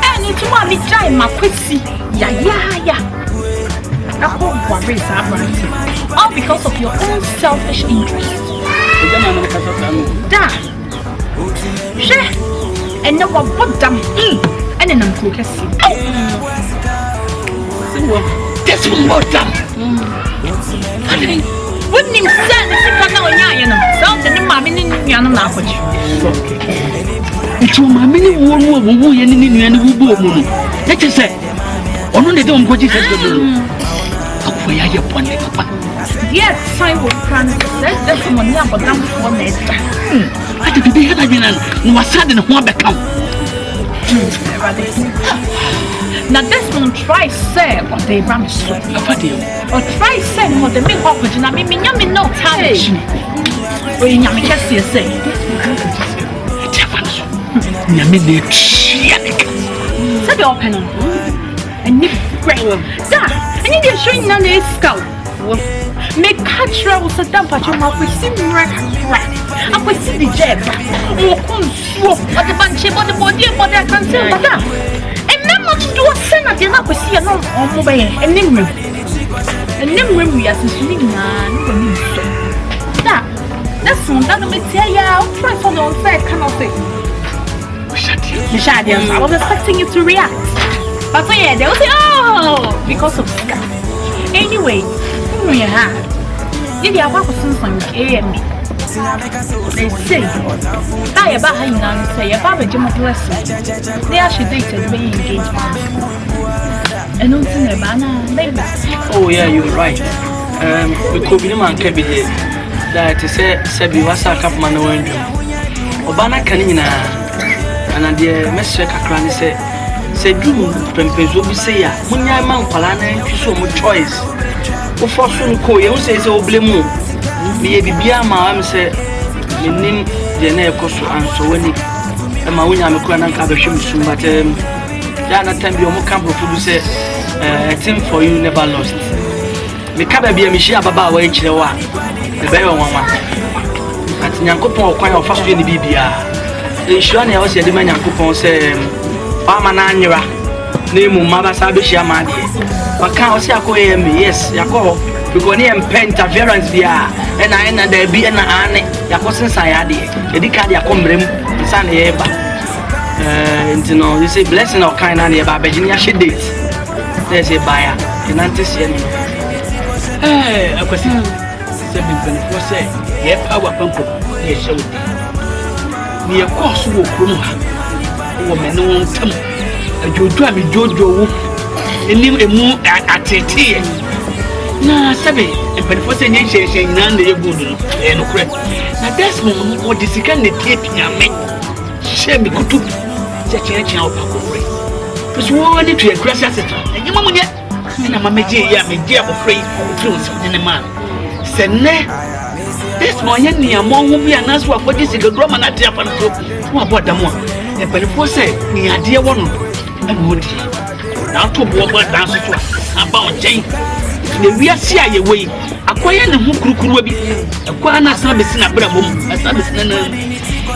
[SPEAKER 7] and it's Mammy Jai, my quissy, yeah. I hope one race all because of your own selfish interest. Dad, share, and no one put them in, and then I'm cooking.
[SPEAKER 8] That's what them.
[SPEAKER 7] Wouldn't you send the sick on Yana? Something in my mini Yana.
[SPEAKER 8] It's my mini war woo and woo. Let us say, only don't go to
[SPEAKER 7] yes, I will promise that someone never done for me.
[SPEAKER 8] I did be had again and was sad in one back.
[SPEAKER 7] Now, this one try say what they ram so. Or try say what they make up with, and I mean, yummy no time. Or in Yammy Cassia say,
[SPEAKER 8] Yammy,
[SPEAKER 7] said the open and nip great. I need to show you now the scout. Make catch rolls a dump at your mouth with sim rack. I will see the jab. Oh, what the bunch of the body, but I can say that. And not much to a son, I did not see a no on mobile and name room. And name room, we are sleeping now. That's one that will tell you. I'll try for the unfair kind of thing. Mishadians, I was expecting you to react. But yeah, they will say, oh, because of Sky. Anyway, did you have a son from they say, I about him and say, about a Jim of Lesson. They actually dated being engaged. And don't think about it.
[SPEAKER 1] Oh, yeah, you're right. We could be the man can be here. That is said, we was a couple man away. Obana Canina and I dear Mr. Kakrani said, you Pempes will be say, when your man Palana, you so much choice. O for soon call you say, so blame you. Be a Biama, say, the name the name cost and so when it and my winner can cover him soon, but that time you more camp to say, a team for you never lost. Me cover be a Michelle Baba way, Chilewa, the better one. At Nyarko, quite a fast in the BBA. The Shani was a demand Yanko say, Pamananira, name Mother Sabisha Madi. But can't see a yes, Yako, because near Pentaverance via, and I end there be an Anne, Yakosin Sayadi, the Dicadia Combrim, the San Eva. And you know, this is blessing of kind of about Virginia she did. There's a buyer, and Antician.
[SPEAKER 8] Eh, I was saying, say, yep, our pump, yes, so near course walk room, woman, no one come, and you drive me Jojo. And name a moon at tea. Nah, Sabi, and when for saying, none they good and correct. Now that's what this can take me. Share me good to such a child. Because we wanted to aggress us, and you mamma yet. And I'm a dear, my dear, afraid of fluence in a man. Said, nay, this morning, near more will be an answer for this is a drama at the upper group. What about the more? And when for say, me a dear one, and would now to walk down about Jane. We are see a way. Acquire the Mukuru, acquire service in a bravo, a service in a.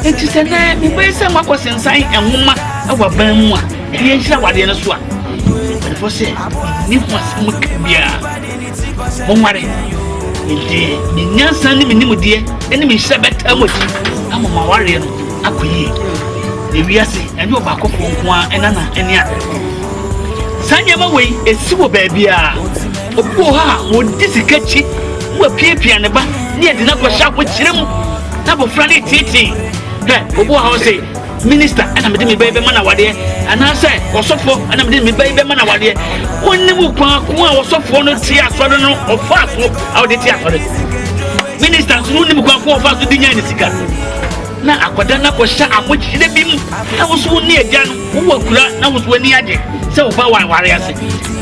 [SPEAKER 8] It is a name, we wear some was inside and woman our Benoit. He ain't sure what the other one. But for say, you must look beer. Omari, indeed, the young son, the dear, enemy Sabbath, I'm a warrior. Acquire. The Viasi and your back of one and another and the Sanyama way is super baby. Oha would this catch it. We're peeping and about near the number shop with him. Number Franny Titi. Oboa say, Minister, and I'm doing baby man away, and I say, or so for, and I'm doing baby man away. One new quack was so for no tears for no or fast out the theatre. Minister, soon you go for fast to the Yanisica. Now, I could not push out which he been. I was so near Jan, who was glad I was when he had it. So, power warriors.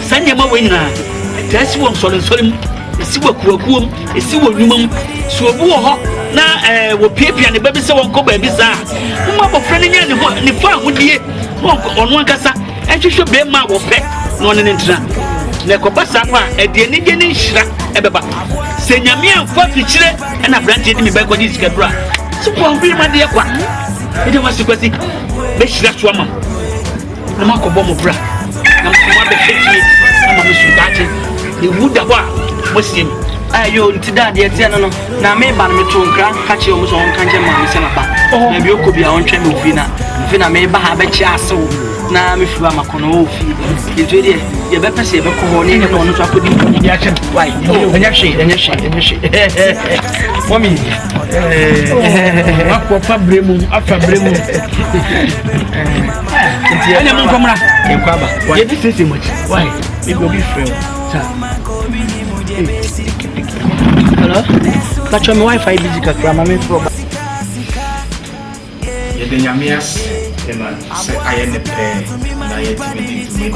[SPEAKER 8] Send him away now. That's one solid solemn. See what Kumawood, see what woman. So, now, we'll pay and the baby so go baby. Whom I'm friendly and the farm would be on one cassa, and you should be my pet, no one in it. na ko basa kwa e de ni je ni nhira e beba se nyame amfa fikyire e na branch di me ba ko di sika bra so ko hwi ma de kwa e de wasi kwasi be hyira so ama na makobo mo bra na mo be fiti na mo su daje e wuda kwa mo sim
[SPEAKER 2] ayo nti dade e tia no na me ba me to nkra ka che o mo so on kanje ma me se na ba na bi okobi a on twa me ofi na me ba ha ba chi aso na me fi ba makono ofi e to de ye be pese be ko ho ni ne no so akodi
[SPEAKER 8] ya chen
[SPEAKER 2] why enya hwe mommy
[SPEAKER 8] wa fa bremu afa bremu nti ene mo komra
[SPEAKER 2] e kwa ba
[SPEAKER 8] ye bi sese mo chi why
[SPEAKER 2] me go be friend
[SPEAKER 8] sa
[SPEAKER 2] hello pacho me wifi busy ka kra ma me fro ba
[SPEAKER 14] ye de nyamias ema se ayene pe na ye timi